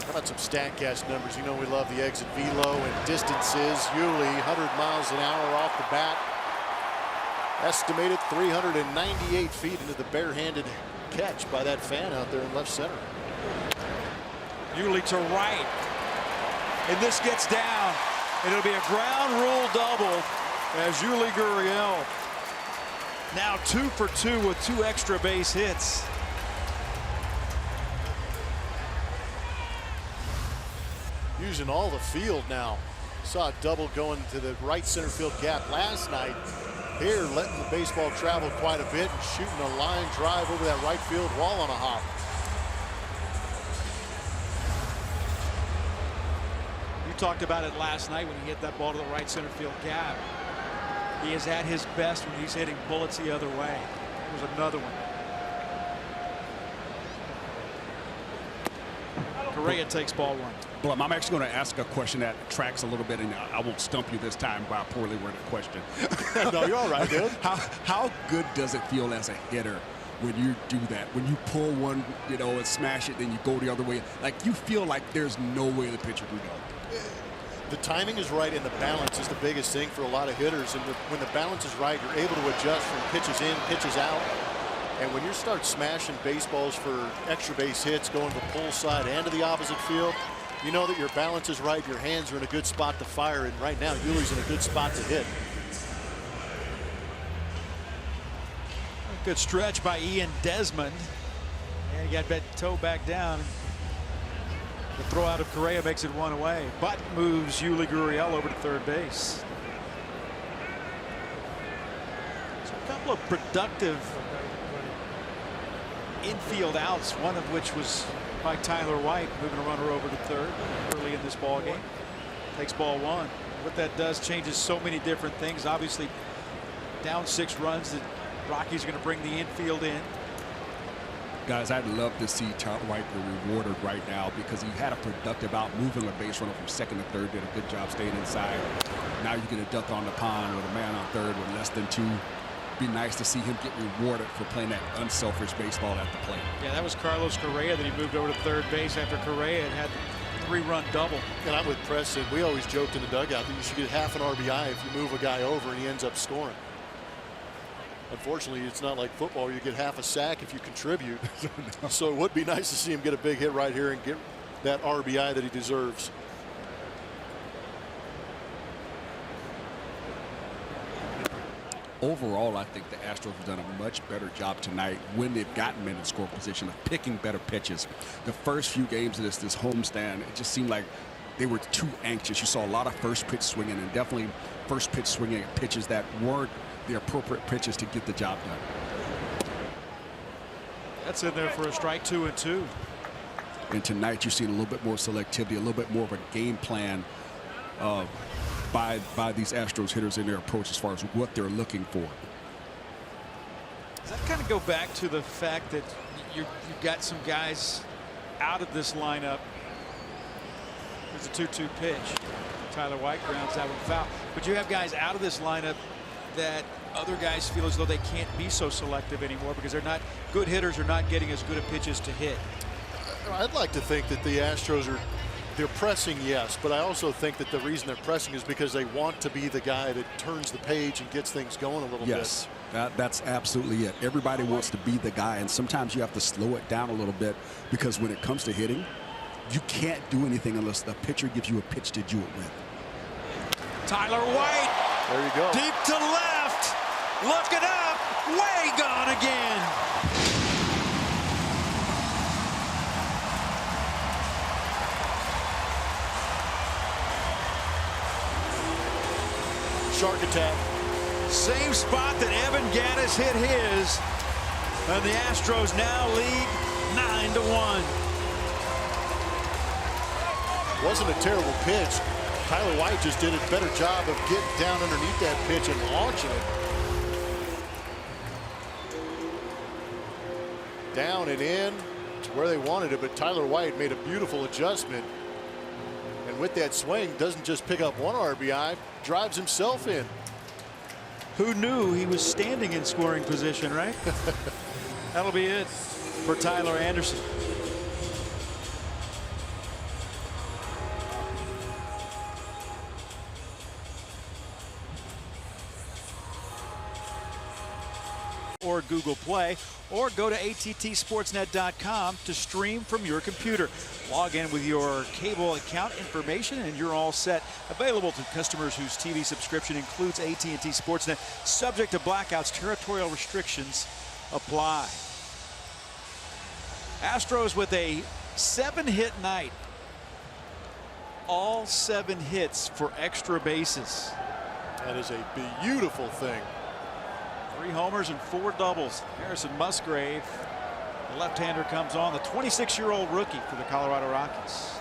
How about some StatCast numbers? You know we love the exit velo and distances. Yuli, 100 miles an hour off the bat. Estimated 398 feet into the barehanded catch by that fan out there in left center. Yuli to right. And this gets down. And it'll be a ground rule double as Yuli Gurriel now 2 for 2 with 2 extra base hits. Using all the field now. Saw a double going to the right center field gap last night. Here letting the baseball travel quite a bit and shooting a line drive over that right field wall on a hop. You talked about it last night when he hit that ball to the right center field gap. He is at his best when he's hitting bullets the other way. There's another one. Correa takes ball 1. Blum, I'm actually going to ask a question that tracks a little bit, and I won't stump you this time by a poorly worded question. No, you're all right, dude. How good does it feel as a hitter when you do that? When you pull one, you know, and smash it, then you go the other way. Like, you feel like there's no way the pitcher can go. The timing is right and the balance is the biggest thing for a lot of hitters. And when the balance is right, you're able to adjust from pitches in, pitches out. And when you start smashing baseballs for extra base hits, going to the pull side and to the opposite field, you know that your balance is right, your hands are in a good spot to fire, and right now Yuli's in a good spot to hit. Good stretch by Ian Desmond. And he got that toe back down. The throw out of Correa makes it 1 away, but moves Yuli Gurriel over to third base. So a couple of productive infield outs, one of which was by Tyler White, moving a runner over to third early in this ball game. Takes ball 1. What that does changes so many different things. Obviously, down 6 runs, the Rockies are going to bring the infield in. Guys, I'd love to see Tyler White be rewarded right now because he had a productive out, moving a base runner from second to third, did a good job staying inside. Now you get a duck on the pond with a man on third with less than 2. Be nice to see him get rewarded for playing that unselfish baseball at the plate. Yeah, that was Carlos Correa that he moved over to third base after Correa had the 3-run double. And I'm with Preston. We always joked in the dugout that you should get half an RBI if you move a guy over and he ends up scoring. Unfortunately, it's not like football. You get half a sack if you contribute. So it would be nice to see him get a big hit right here and get that RBI that he deserves. Overall, I think the Astros have done a much better job tonight when they've gotten men in score position of picking better pitches. The first few games of this homestand, it just seemed like they were too anxious. You saw a lot of first pitch swinging, and definitely first pitch swinging at pitches that weren't the appropriate pitches to get the job done. That's in there for a strike 2-2. And tonight you're seeing a little bit more selectivity, a little bit more of a game plan by these Astros hitters in their approach as far as what they're looking for. Does that kind of go back to the fact that you've got some guys out of this lineup? There's a 2-2 pitch. Tyler White grounds that one foul. But you have guys out of this lineup that other guys feel as though they can't be so selective anymore because they're not good hitters, are not getting as good of pitches to hit. I'd like to think that the Astros they're pressing, yes, but I also think that the reason they're pressing is because they want to be the guy that turns the page and gets things going a little bit. Yes, that's absolutely it. Everybody wants to be the guy, and sometimes you have to slow it down a little bit because when it comes to hitting, you can't do anything unless the pitcher gives you a pitch to do it with. Tyler White. There you go. Deep to left. Looking up. Way gone again. Shark attack. Same spot that Evan Gattis hit his. And the Astros now lead 9-1. Wasn't a terrible pitch. Tyler White just did a better job of getting down underneath that pitch and launching it. Down and in to where they wanted it, but Tyler White made a beautiful adjustment and And with that swing, doesn't just pick up one RBI, drives himself in. Who knew he was standing in scoring position, right? That'll be it for Tyler Anderson. Or Google Play, or go to attsportsnet.com to stream from your computer. Log in with your cable account information and you're all set. Available to customers whose TV subscription includes AT&T Sportsnet. Subject to blackouts, territorial restrictions apply. Astros with a 7-hit night. All 7 hits for extra bases. That is a beautiful thing. 3 homers and 4 doubles. Harrison Musgrave, the left-hander, comes on. The 26-year-old rookie for the Colorado Rockies.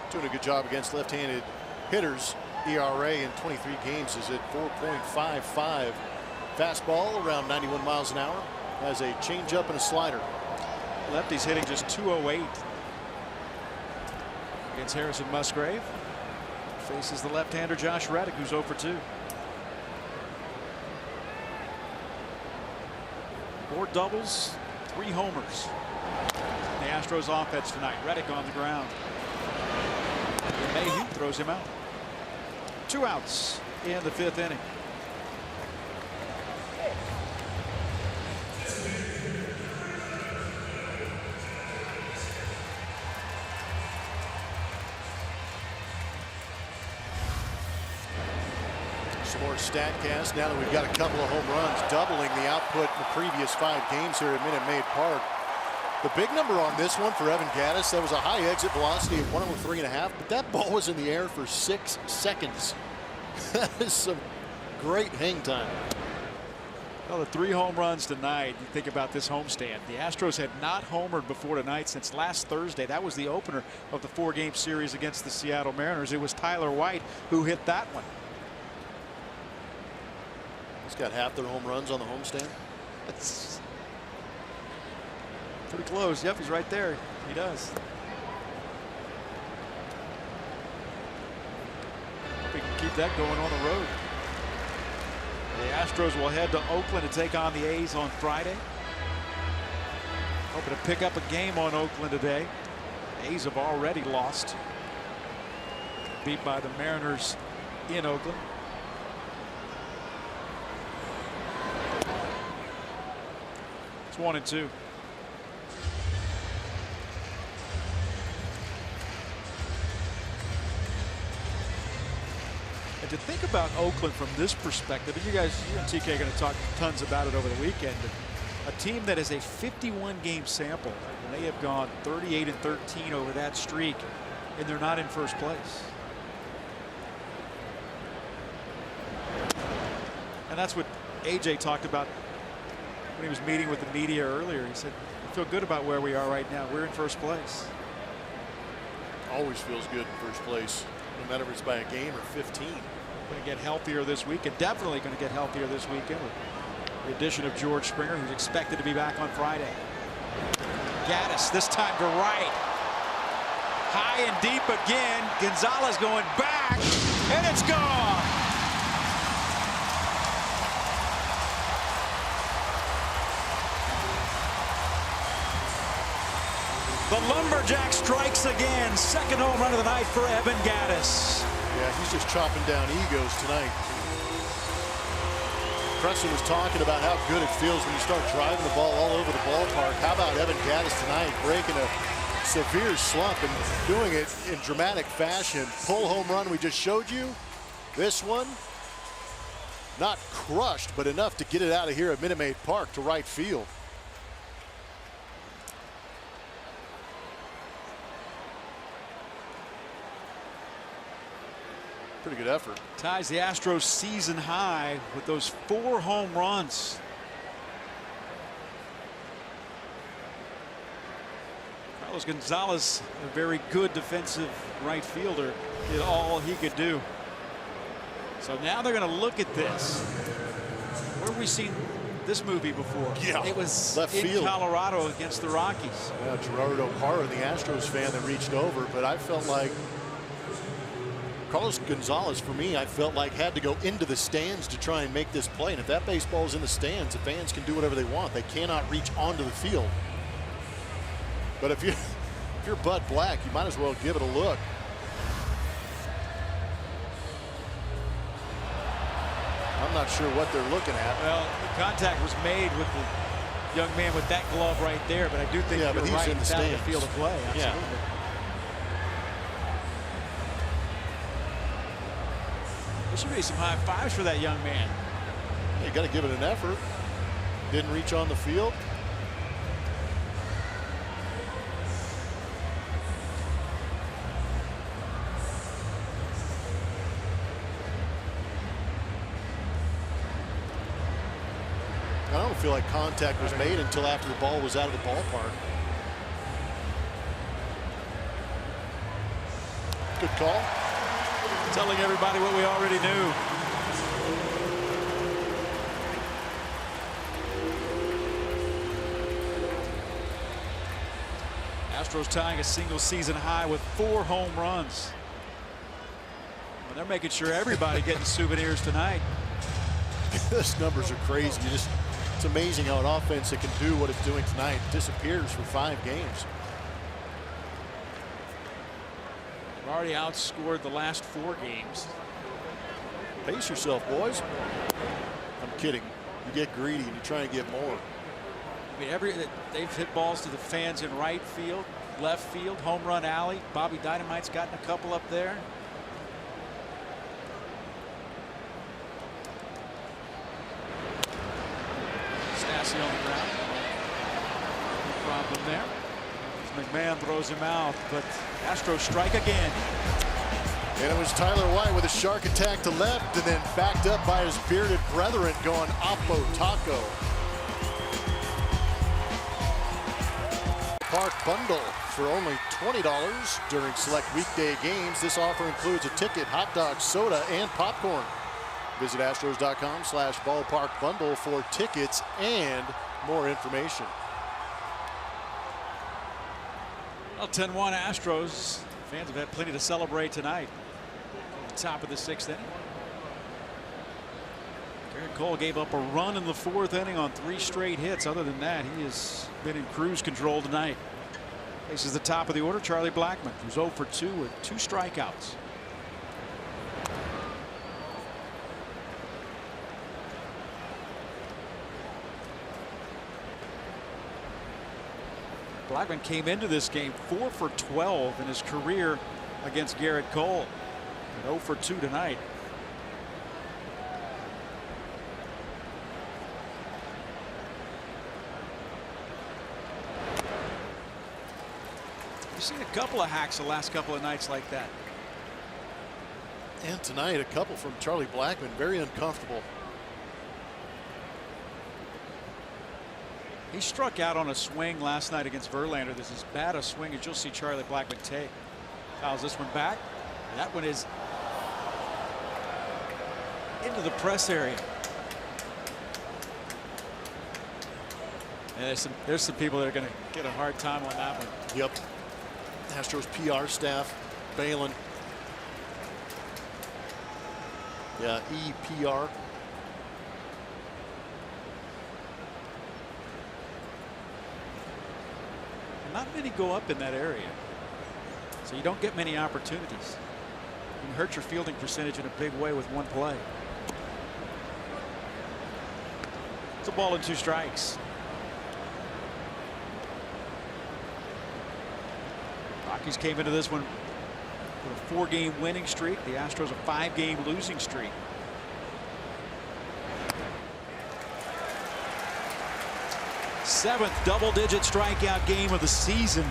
Doing a good job against left-handed hitters. ERA in 23 games is at 4.55. Fastball around 91 miles an hour. Has a changeup and a slider. Lefty's hitting just 208 against Harrison Musgrave. Faces the left-hander Josh Reddick, who's 0 for 2. 4 doubles, 3 homers. The Astros offense tonight. Reddick on the ground. Mayhew throws him out. 2 outs in the 5th inning. Some more StatCast now that we've got a couple of home runs, doubling the output in the previous 5 games here at Minute Maid Park. The big number on this one for Evan Gattis, that was a high exit velocity of 103.5, but that ball was in the air for 6 seconds. That is some great hang time. Well, the 3 home runs tonight. You think about this homestand. The Astros had not homered before tonight since last Thursday. That was the opener of the 4-game series against the Seattle Mariners. It was Tyler White who hit that one. He's got half their home runs on the homestand. That's pretty close. Yep, he's right there. He does. We can keep that going on the road. The Astros will head to Oakland to take on the A's on Friday. Hoping to pick up a game on Oakland today. A's have already lost. Beat by the Mariners in Oakland. It's 1-2. And to think about Oakland from this perspective, and you and TK are going to talk tons about it over the weekend. A team that is a 51-game sample, and they have gone 38-13 over that streak, and they're not in first place. And that's what AJ talked about when he was meeting with the media earlier. He said, I feel good about where we are right now. We're in first place. Always feels good in first place, no matter if it's by a game or 15. Going to get healthier this week, and definitely going to get healthier this weekend with the addition of George Springer, who's expected to be back on Friday. Gattis this time to right. High and deep again. Gonzalez going back, and it's gone. The Lumberjack strikes again. Second home run of the night for Evan Gattis. Yeah, he's just chopping down egos tonight. Preston was talking about how good it feels when you start driving the ball all over the ballpark. How about Evan Gattis tonight breaking a severe slump and doing it in dramatic fashion? Pull home run we just showed you. This one, not crushed, but enough to get it out of here at Minute Maid Park to right field. Pretty good effort. Ties the Astros season high with those 4 home runs. Carlos Gonzalez, a very good defensive right fielder, did all he could do. So now they're going to look at this. Where have we seen this movie before? Yeah, it was left in field. Colorado against the Rockies. Yeah, Gerardo Parra, the Astros fan that reached over, but I felt like Carlos Gonzalez, for me, I felt like had to go into the stands to try and make this play. And if that baseball is in the stands, the fans can do whatever they want. They cannot reach onto the field. But if you're Bud Black, you might as well give it a look. I'm not sure what they're looking at. Well, the contact was made with the young man with that glove right there, but I do think Yeah, you're but he's right. in the It's out of stands. the field of play. Absolutely. Yeah. There should be some high fives for that young man. You got to give it an effort. Didn't reach on the field. I don't feel like contact was made until after the ball was out of the ballpark. Good call. Telling everybody what we already knew. Astros tying a single season high with 4 home runs. And they're making sure everybody getting souvenirs tonight. Those numbers are crazy. It's amazing how an offense that can do what it's doing tonight disappears for 5 games. We've already outscored the last 4 games. Pace yourself, boys. I'm kidding. You get greedy and you try and get more. I mean, they've hit balls to the fans in right field, left field, home run alley. Bobby Dynamite's gotten a couple up there. Stassi on the ground. No problem there. McMahon throws him out, but Astros strike again. And it was Tyler White with a shark attack to left and then backed up by his bearded brethren going Oppo Taco. Park bundle for only $20 during select weekday games. This offer includes a ticket, hot dog, soda, and popcorn. Visit Astros.com/ballpark bundle for tickets and more information. Well, 10-1 Astros. Fans have had plenty to celebrate tonight. Top of the 6th inning. Garrett Cole gave up a run in the 4th inning on 3 straight hits. Other than that, he has been in cruise control tonight. Faces the top of the order, Charlie Blackmon, who's 0 for 2 with 2 strikeouts. Blackmon came into this game 4 for 12 in his career against Garrett Cole. And 0 for 2 tonight. We've seen a couple of hacks the last couple of nights like that. And tonight, a couple from Charlie Blackmon, very uncomfortable. He struck out on a swing last night against Verlander. This is as bad a swing as you'll see Charlie Blackmon take. Fouls this one back. And that one is into the press area. And there's some people that are going to get a hard time on that one. Yep. Astros PR staff bailing. Yeah, EPR. Not many go up in that area, so you don't get many opportunities. You can hurt your fielding percentage in a big way with one play. It's a ball and 2 strikes. Rockies came into this one with a 4-game winning streak. The Astros a 5-game losing streak. Seventh double-digit strikeout game of the season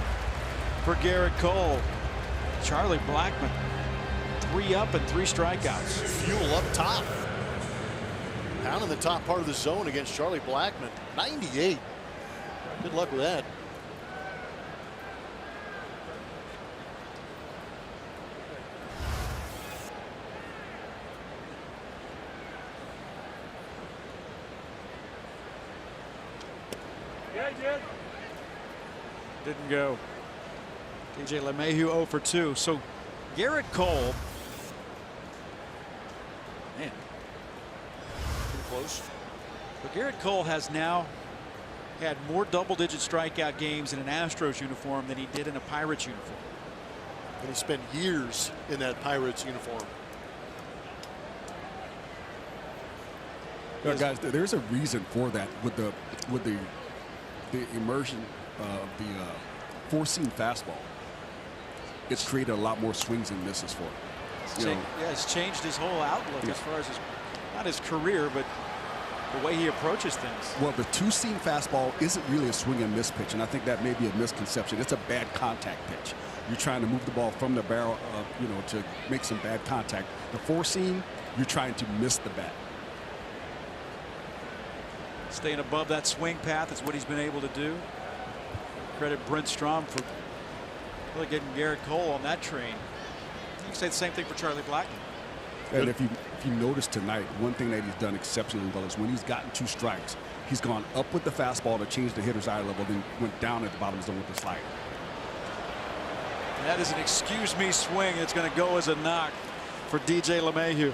for Garrett Cole. Charlie Blackmon, 3 up and 3 strikeouts. Fuel up top. Down in the top part of the zone against Charlie Blackmon. 98. Good luck with that. Didn't go. TJ LeMahieu 0 for 2. So Garrett Cole Astros. But Garrett Cole has now had more double-digit strikeout games in an Astros uniform than he did in a Pirates uniform. And he spent years in that Pirates uniform. Guys, there's a reason for that with the immersion of the four-seam fastball. It's created a lot more swings and misses for him. Yeah, it's changed his whole outlook as far as not his career, but the way he approaches things. Well, the two-seam fastball isn't really a swing and miss pitch, and I think that may be a misconception. It's a bad contact pitch. You're trying to move the ball from the barrel, to make some bad contact. The four-seam, you're trying to miss the bat. Staying above that swing path is what he's been able to do. Credit Brent Strom for really getting Garrett Cole on that train. You can say the same thing for Charlie Blackmon. And if you notice tonight, one thing that he's done exceptionally well is when he's gotten 2 strikes, he's gone up with the fastball to change the hitter's eye level, then went down at the bottom zone with the slider. And that is an excuse me swing. It's going to go as a knock for DJ LeMahieu.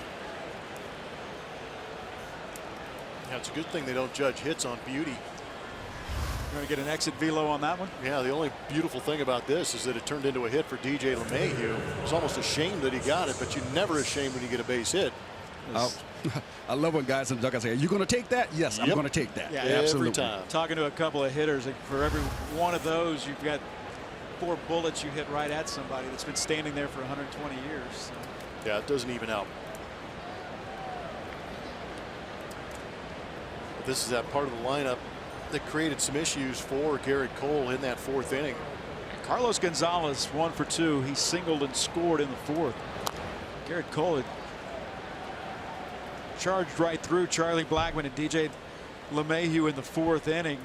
Yeah, it's a good thing they don't judge hits on beauty. You're going to get an exit velo on that one? Yeah, the only beautiful thing about this is that it turned into a hit for DJ LeMahieu. It's almost a shame that he got it, but you're never ashamed when you get a base hit. I love when guys in the dugout say, "Are you going to take that?" Yes, I'm going to take that. Yeah, absolutely. Every time. Talking to a couple of hitters, like for every one of those, you've got 4 bullets you hit right at somebody that's been standing there for 120 years. So. Yeah, it doesn't even out. But this is that part of the lineup that created some issues for Garrett Cole in that 4th inning. Carlos Gonzalez 1 for 2. He singled and scored in the 4th. Garrett Cole had charged right through Charlie Blackmon and DJ LeMahieu in the 4th inning.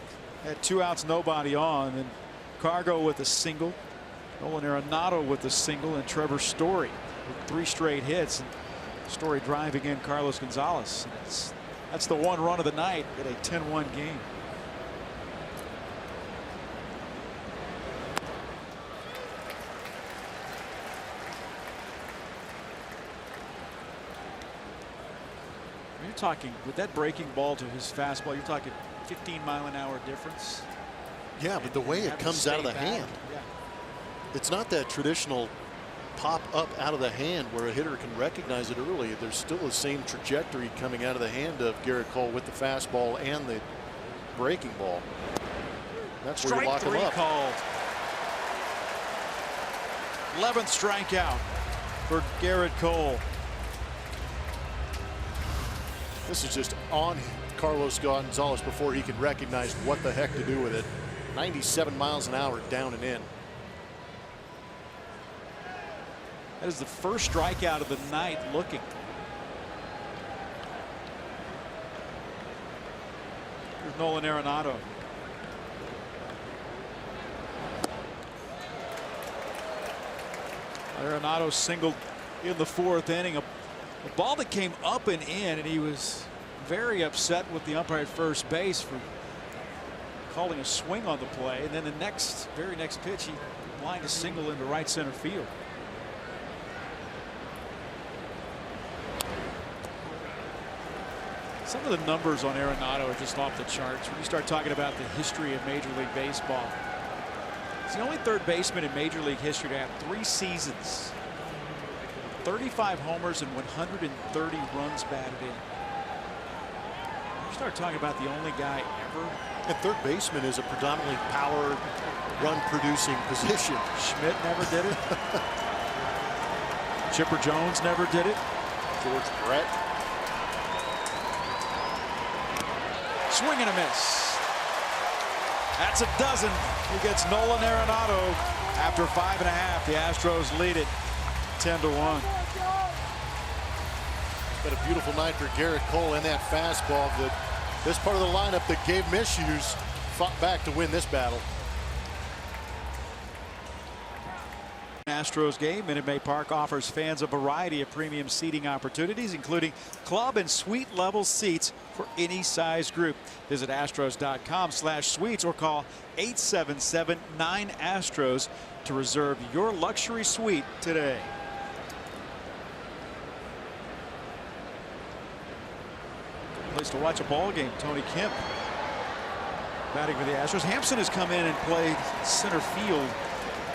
Had 2 outs, nobody on, and Cargo with a single, Nolan Arenado with a single, and Trevor Story with 3 straight hits. And Story driving in Carlos Gonzalez. That's the 1 run of the night in a 10-1 game. You're talking with that breaking ball to his fastball, you're talking 15-mile-an-hour difference. Yeah, but the way it comes out of the hand, it's not that traditional pop up out of the hand where a hitter can recognize it early. There's still the same trajectory coming out of the hand of Garrett Cole with the fastball and the breaking ball. That's where you lock him up. Called. 11th strikeout for Garrett Cole. This is just on Carlos Gonzalez before he can recognize what the heck to do with it. 97 miles an hour down and in. That is the first strikeout of the night looking. Here's Nolan Arenado. Arenado singled in the 4th inning. A ball that came up and in, and he was very upset with the umpire at first base for calling a swing on the play. And then the very next pitch, he lined a single into right center field. Some of the numbers on Arenado are just off the charts when you start talking about the history of Major League Baseball. He's the only third baseman in Major League history to have 3 seasons, 35 homers, and 130 runs batted in. You start talking about the only guy ever. And third baseman is a predominantly power run producing position. Schmidt never did it. Chipper Jones never did it. George Brett. Swing and a miss. That's a dozen. He gets Nolan Arenado after 5.5. The Astros lead it 10-1. But a beautiful night for Garrett Cole and that fastball. This part of the lineup that gave him issues fought back to win this battle. Astros game. Minute Maid Park offers fans a variety of premium seating opportunities, including club and suite level seats for any size group. Visit astros.com/suites or call 877-9-ASTROS to reserve your luxury suite today. place to watch a ball game. Tony Kemp batting for the Astros. Hampson has come in and played center field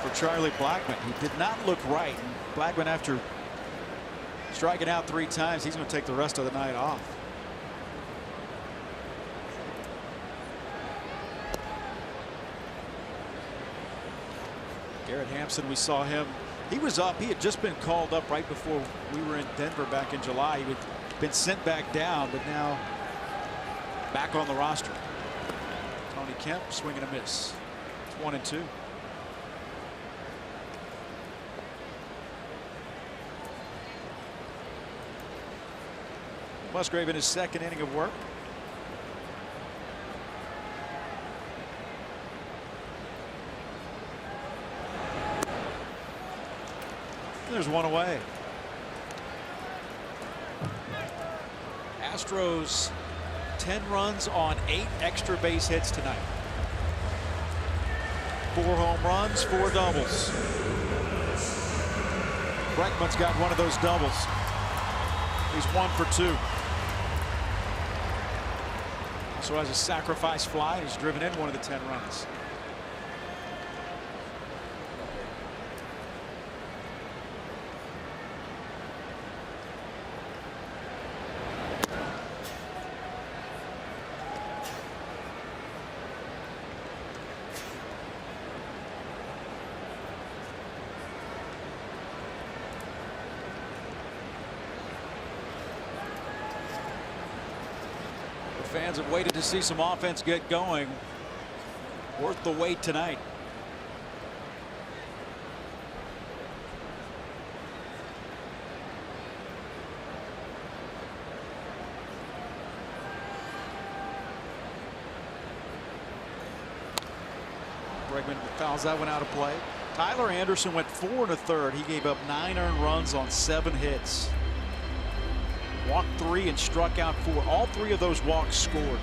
for Charlie Blackmon. He did not look right. And Blackmon, after striking out 3 times, he's going to take the rest of the night off. Garrett Hampson, we saw him. He was up. He had just been called up right before we were in Denver back in July. He had been sent back down, but now back on the roster. Tony Kemp, swing and a miss. It's 1-2. Musgrave in his 2nd inning of work. There's one away. Astros 10 runs on 8 extra base hits tonight. 4 home runs, 4 doubles. Bregman's got one of those doubles. He's 1 for 2. Also has a sacrifice fly. He's driven in one of the 10 runs. Fans have waited to see some offense get going. Worth the wait tonight. Bregman fouls that one out of play. Tyler Anderson went 4 1/3. He gave up 9 earned runs on 7 hits. Walked 3 and struck out 4. All 3 of those walks scored.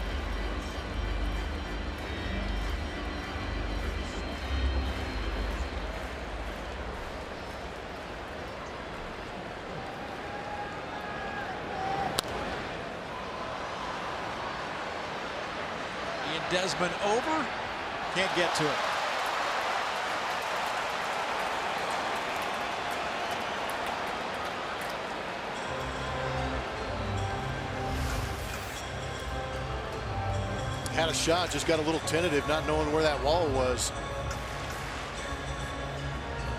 Ian Desmond over. Can't get to it. Had a shot, just got a little tentative, not knowing where that wall was.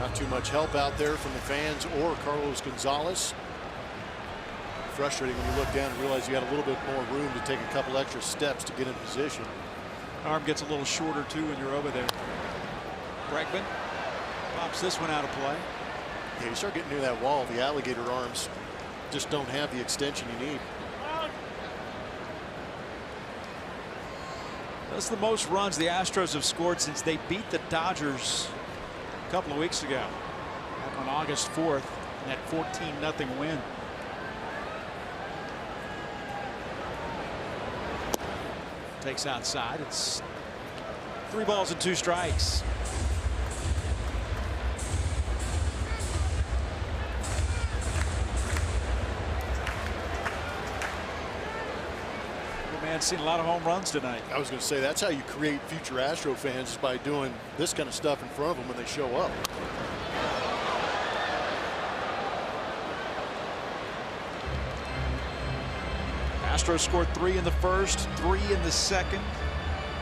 Not too much help out there from the fans or Carlos Gonzalez. Frustrating when you look down and realize you got a little bit more room to take a couple extra steps to get in position. Arm gets a little shorter too when you're over there. Bregman pops this one out of play. Yeah, you start getting near that wall, the alligator arms just don't have the extension you need. That's the most runs the Astros have scored since they beat the Dodgers a couple of weeks ago, back on August 4th, in that 14-0 win. Takes outside. It's 3 balls and 2 strikes. Man's seen a lot of home runs tonight. I was going to say that's how you create future Astro fans, is by doing this kind of stuff in front of them when they show up. Astros scored 3 in the first, 3 in the second,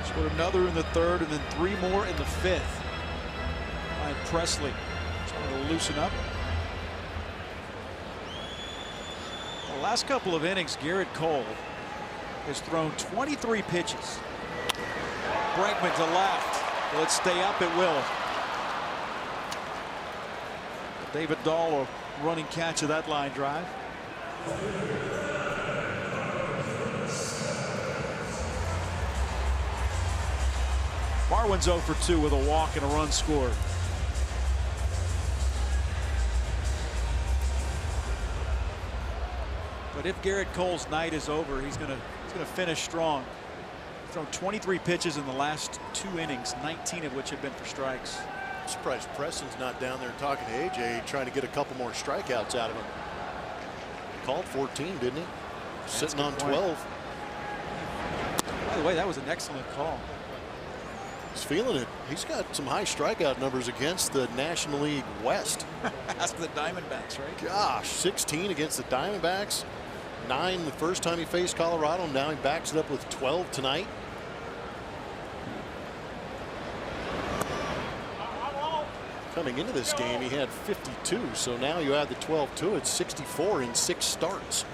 scored another in the third, and then 3 more in the 5th. Ryan Presley trying to loosen up. The last couple of innings, Garrett Cole has thrown 23 pitches. Bregman to left. Will it stay up? It will. David Dahl, a running catch of that line drive. Marwin's 0 for 2 with a walk and a run scored. But if Garrett Cole's night is over, he's going to finish strong. He's thrown 23 pitches in the last 2 innings, 19 of which have been for strikes. I'm surprised Preston's not down there talking to AJ, trying to get a couple more strikeouts out of him. Called 14, didn't he? Sitting on 12. By the way, that was an excellent call. He's feeling it. He's got some high strikeout numbers against the National League West. That's the Diamondbacks, right? Gosh, 16 against the Diamondbacks. 9 the first time he faced Colorado. Now he backs it up with 12 tonight. Coming into this game, he had 52. So now you add the 12 to it. 64 in 6 starts.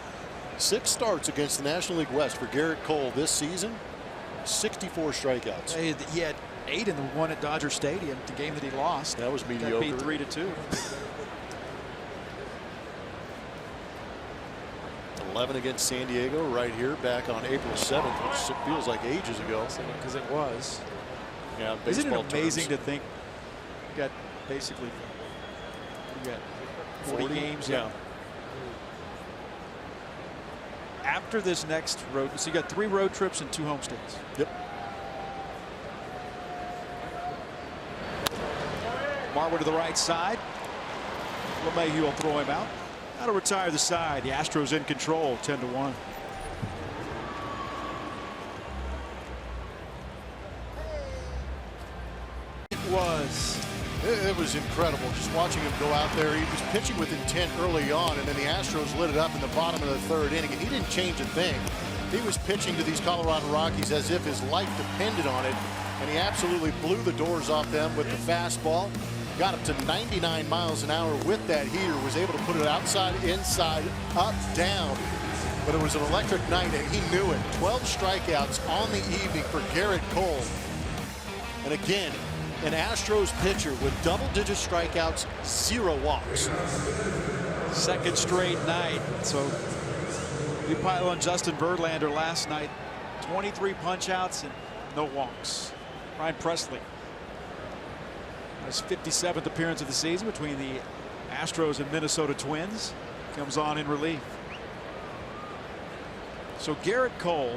6 starts against the National League West for Garrett Cole this season. 64 strikeouts. He had 8 in the one at Dodger Stadium, the game that he lost. That was mediocre. Beat 3-2. 11 against San Diego right here back on April 7th, which feels like ages ago. Because it was. Yeah, isn't it baseball amazing terms. to think you got basically 40 games? Yeah. After this next road, so you got 3 road trips and 2 homestands. Yep. Marwin to the right side. LeMahieu will throw him out. That'll retire the side. The Astros in control, 10-1. It was incredible just watching him go out there. He was pitching with intent early on, and then the Astros lit it up in the bottom of the 3rd inning, and he didn't change a thing. He was pitching to these Colorado Rockies as if his life depended on it, and he absolutely blew the doors off them with the fastball. Got up to 99 miles an hour with that heater, was able to put it outside, inside, up, down. But it was an electric night, and he knew it. 12 strikeouts on the evening for Garrett Cole. And again, an Astros pitcher with double-digit strikeouts, 0 walks. Second straight night. So we pile on Justin Verlander last night. 23 punch-outs and no walks. Ryan Presley. His 57th appearance of the season between the Astros and Minnesota Twins. Comes on in relief. So Garrett Cole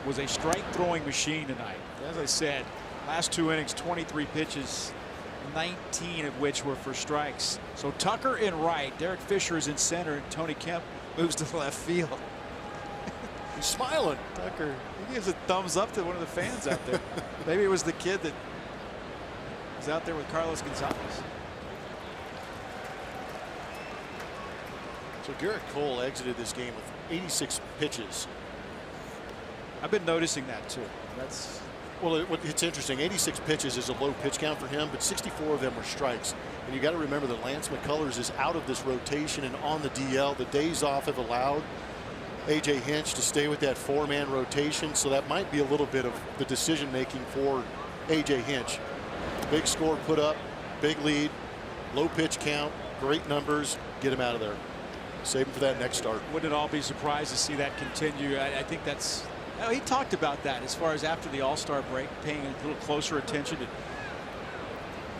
was a strike-throwing machine tonight. As I said, last 2 innings, 23 pitches, 19 of which were for strikes. So Tucker in right, Derek Fisher is in center, and Tony Kemp moves to left field. He's smiling. Tucker, he gives a thumbs up to one of the fans out there. Maybe it was the kid that was out there with Carlos Gonzalez. So Garrett Cole exited this game with 86 pitches. I've been noticing that too. That's well, it's interesting. 86 pitches is a low pitch count for him, but 64 of them were strikes. And you got to remember that Lance McCullers is out of this rotation and on the DL. The days off have allowed A.J. Hinch to stay with that 4-man rotation, so that might be a little bit of the decision making for A.J. Hinch. Big score put up, big lead, low pitch count, great numbers. Get him out of there. Save him for that next start. Wouldn't all be surprised to see that continue. I think that's. He talked about that as far as after the All-Star break, paying a little closer attention to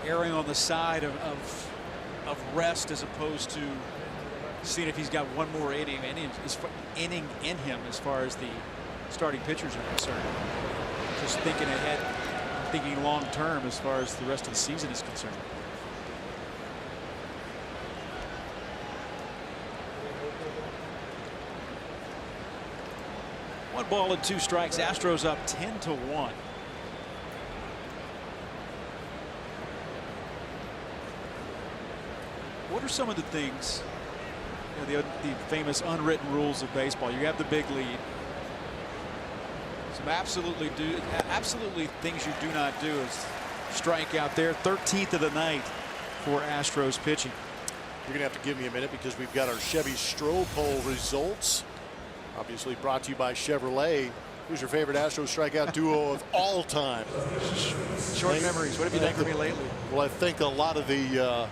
erring on the side of rest as opposed to seeing if he's got one more inning in him as far as the starting pitchers are concerned. Just thinking ahead, thinking long term as far as the rest of the season is concerned. One ball and 2 strikes. Astros up 10-1. What are some of the things, you know, the famous unwritten rules of baseball? You have the big lead. Some absolutely things you do not do is strike out there. 13th of the night for Astros pitching. You're going to have to give me a minute because we've got our Chevy Stroh poll results. Obviously brought to you by Chevrolet. Who's your favorite Astros strikeout duo of all time? Short memories. What have you done for me lately? Well, I think a lot of the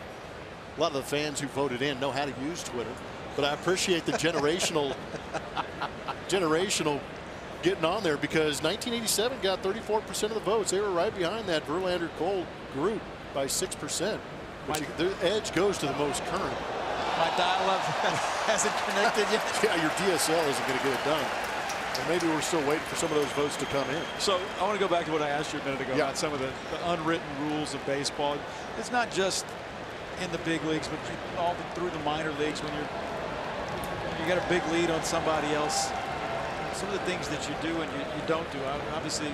fans who voted in know how to use Twitter, but I appreciate the generational getting on there, because 1987 got 34% of the votes. They were right behind that Verlander Cole group by 6%. But the edge goes to the most current. My dial-up hasn't connected yet. Yeah, your DSL isn't going to get it done. And maybe we're still waiting for some of those votes to come in. So I want to go back to what I asked you a minute ago about some of the unwritten rules of baseball. It's not just in the big leagues, but through the minor leagues. When you got a big lead on somebody else, some of the things that you do and you don't do. Obviously,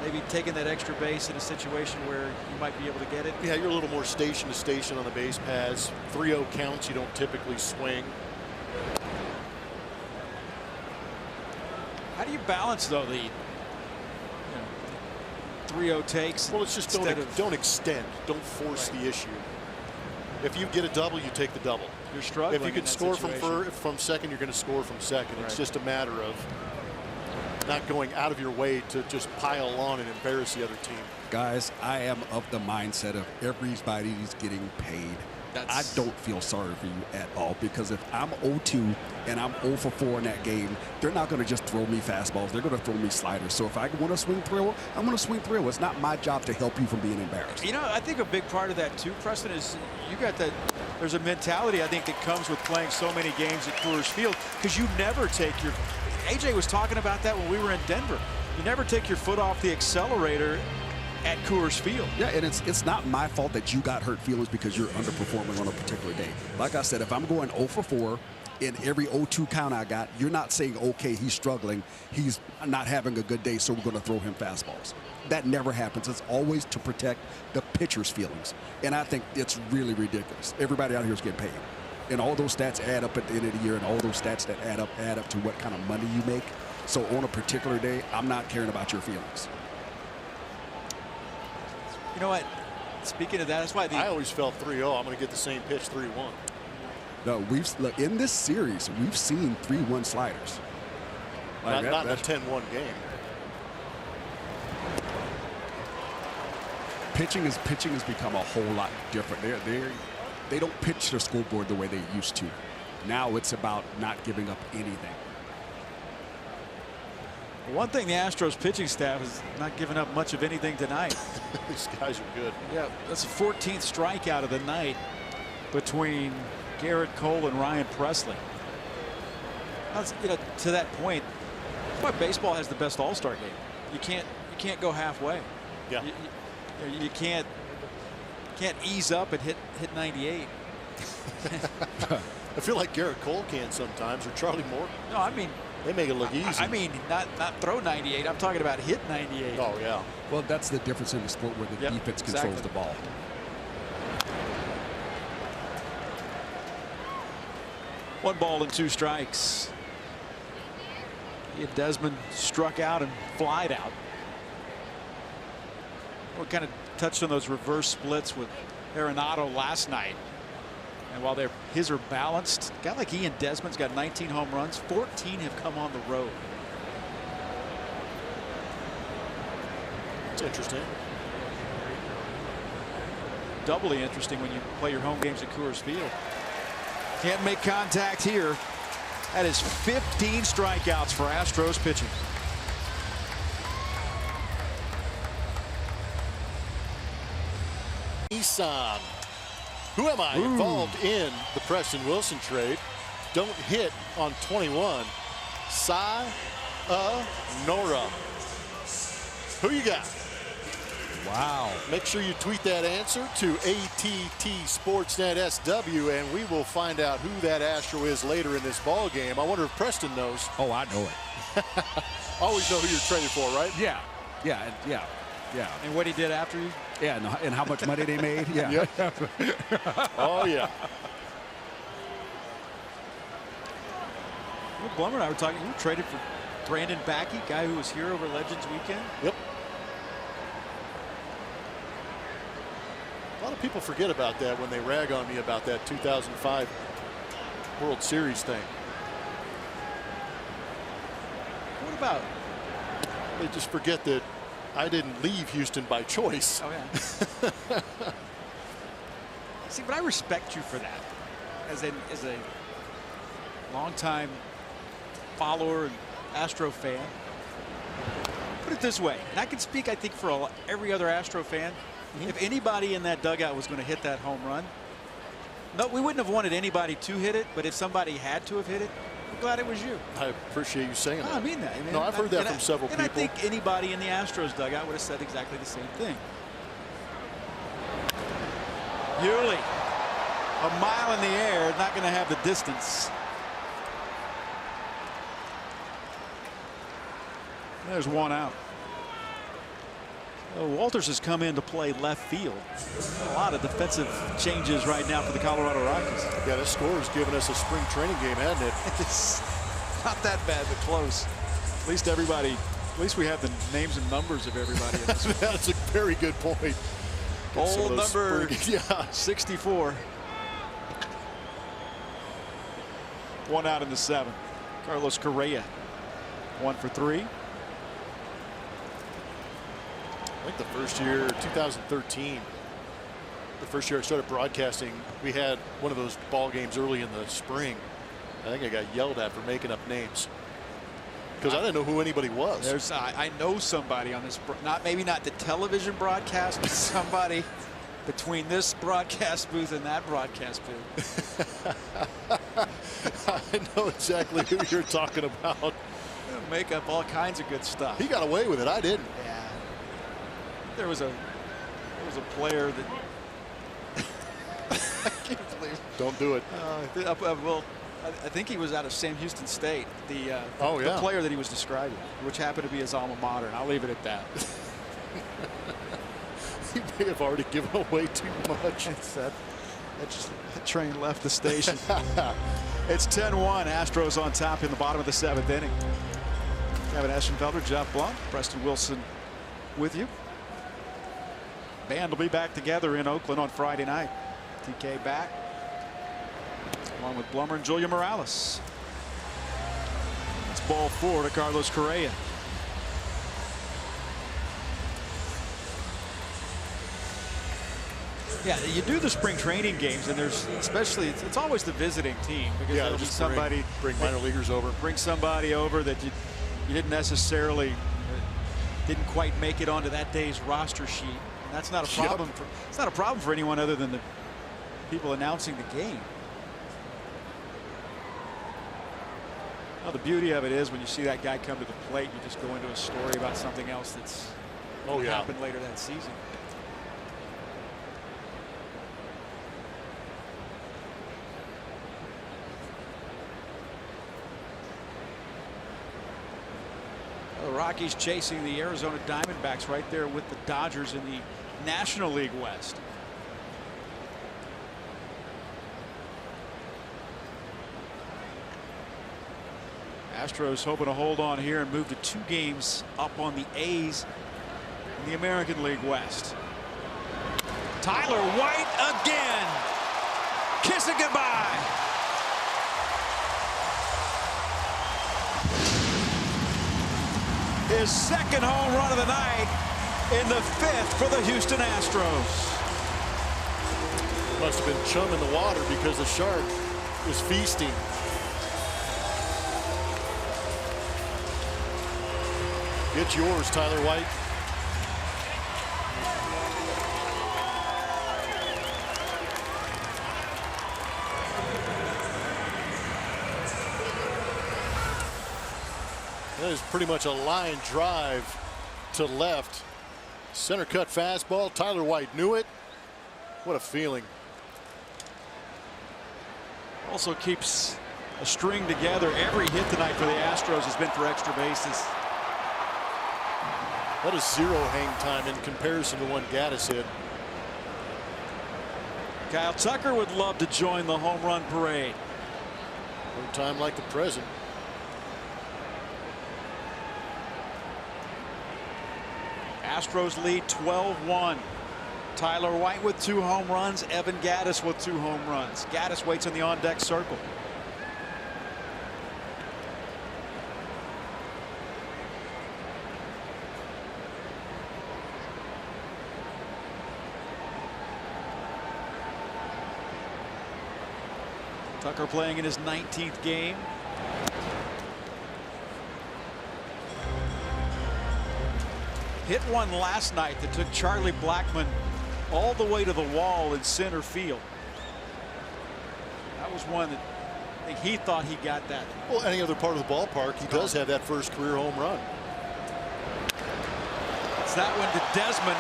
maybe taking that extra base in a situation where you might be able to get it. Yeah, you're a little more station to station on the base paths. 3-0 counts, you don't typically swing. How do you balance, though, the 3-0 takes? Well, it's just don't extend. Don't force the issue. If you get a double, you take the double. You're struggling. If you can score from second, you're going to score from second. It's just a matter of not going out of your way to just pile on and embarrass the other team. Guys, I am of the mindset of everybody's getting paid. I don't feel sorry for you at all, because if I'm 0-2 and I'm 0-for-4 in that game, they're not going to just throw me fastballs. They're going to throw me sliders. So if I want to swing 3-0, I'm going to swing 3-0. It's not my job to help you from being embarrassed. You know, I think a big part of that too, Preston, is you got that. There's a mentality, I think, that comes with playing so many games at Coors Field, because you never take your. AJ was talking about that when we were in Denver. You never take your foot off the accelerator at Coors Field. Yeah, and it's not my fault that you got hurt feelings because you're underperforming on a particular day. Like I said, if I'm going 0-for-4 in every 0-2 count I got, you're not saying, okay, he's struggling, he's not having a good day, so we're going to throw him fastballs. That never happens. It's always to protect the pitcher's feelings. And I think it's really ridiculous. Everybody out here is getting paid. And all those stats add up at the end of the year, and all those stats that add up to what kind of money you make. So on a particular day, I'm not caring about your feelings. You know what? Speaking of that, that's why I always felt 3-0. I'm going to get the same pitch 3-1. No, look, in this series, we've seen 3-1 sliders. Not in a 10-1 game. Pitching has become a whole lot different. They don't pitch the scoreboard the way they used to. Now it's about not giving up anything. One thing, the Astros pitching staff is not giving up much of anything tonight. These guys are good. Yeah, that's the 14th strikeout of the night between Garrett Cole and Ryan Presley. That's, to that point, that's why baseball has the best All-Star game. You can't go halfway. Yeah. You can't ease up and hit 98. I feel like Garrett Cole can sometimes, or Charlie Morton. No, I mean, they make it look easy. I mean, not throw 98. I'm talking about hit 98. Oh, yeah. Well, that's the difference in the sport where the defense controls the ball. One ball and 2 strikes. Desmond struck out and flied out. We kind of touched on those reverse splits with Arenado last night. And while his are balanced, a guy like Ian Desmond's got 19 home runs. 14 have come on the road. It's interesting. Doubly interesting when you play your home games at Coors Field. Can't make contact here. That is 15 strikeouts for Astros pitching. Nissan. Who am I? Involved in the Preston Wilson trade. Don't hit on 21. Nora. Who you got? Wow. Make sure you tweet that answer to ATT Sportsnet SW, and we will find out who that Astro is later in this ball game. I wonder if Preston knows. Oh, I know it. Always know who you're traded for, right? Yeah. And what he did after you? Yeah, and how much money they made. Yeah. Yep. Oh, yeah. Well, Blummer and I were talking. You traded for Brandon Backey, guy who was here over Legends Weekend. Yep. A lot of people forget about that when they rag on me about that 2005 World Series thing. What about? They just forget that I didn't leave Houston by choice. Oh, yeah. See, but I respect you for that. As a longtime follower and Astro fan. Put it this way, and I can speak, I think, for every other Astro fan. If anybody in that dugout was going to hit that home run, no, we wouldn't have wanted anybody to hit it, but if somebody had to have hit it, I'm glad it was you. I appreciate you saying that. I mean that. No, I've heard that from several people. And I think anybody in the Astros dugout would have said exactly the same thing. Yuli, a mile in the air, not going to have the distance. There's one out. Walters has come in to play left field. A lot of defensive changes right now for the Colorado Rockies. Yeah, this score has given us a spring training game, hasn't it? It's not that bad, but close. At least we have the names and numbers of everybody. In this That's a very good point. Old number 64. 1 out in the 7th. Carlos Correa, 1 for 3. I think the first year, 2013, the first year I started broadcasting, we had one of those ball games early in the spring. I think I got yelled at for making up names because I didn't know who anybody was. I know somebody on this, maybe not the television broadcast, but somebody between this broadcast booth and that broadcast booth. I know exactly who you're talking about. Make up all kinds of good stuff. He got away with it. I didn't. Yeah. There was a player that I can't believe. Don't do it. Well, I think he was out of Sam Houston State. The player that he was describing, which happened to be his alma mater. And I'll leave it at that. He may have already given away too much. That train left the station. It's 10-1. Astros on top in the bottom of the 7th inning. Kevin Eschenfelder, Jeff Blunt, Preston Wilson with you. Band will be back together in Oakland on Friday night. TK back, along with Blummer and Julia Morales. It's ball 4 to Carlos Correa. Yeah, you do the spring training games, and there's it's always the visiting team because there'll be somebody bring minor leaguers over, bring somebody over that you didn't necessarily didn't quite make it onto that day's roster sheet. And that's not a problem it's not a problem for anyone other than the people announcing the game. Well, the beauty of it is when you see that guy come to the plate, you just go into a story about something else that's happened later that season. The Rockies chasing the Arizona Diamondbacks right there with the Dodgers in the National League West. Astros hoping to hold on here and move to 2 games up on the A's in the American League West. Tyler White again. Kiss it goodbye. His 2nd home run of the night in the 5th for the Houston Astros. Must have been chum in the water because the shark was feasting. Get yours, Tyler White. That is pretty much a line drive to left. Center cut fastball. Tyler White knew it. What a feeling. Also keeps a string together. Every hit tonight for the Astros has been for extra bases. That is 0 hang time in comparison to one Gattis hit. Kyle Tucker would love to join the home run parade. No time like the present. Astros lead 12-1. Tyler White with 2 home runs. Evan Gattis with 2 home runs. Gattis waits in the on-deck circle. Tucker playing in his 19th game. Hit one last night that took Charlie Blackmon all the way to the wall in center field. That was one that I think he thought he got that. Well, any other part of the ballpark, he does have that first career home run. It's that one to Desmond.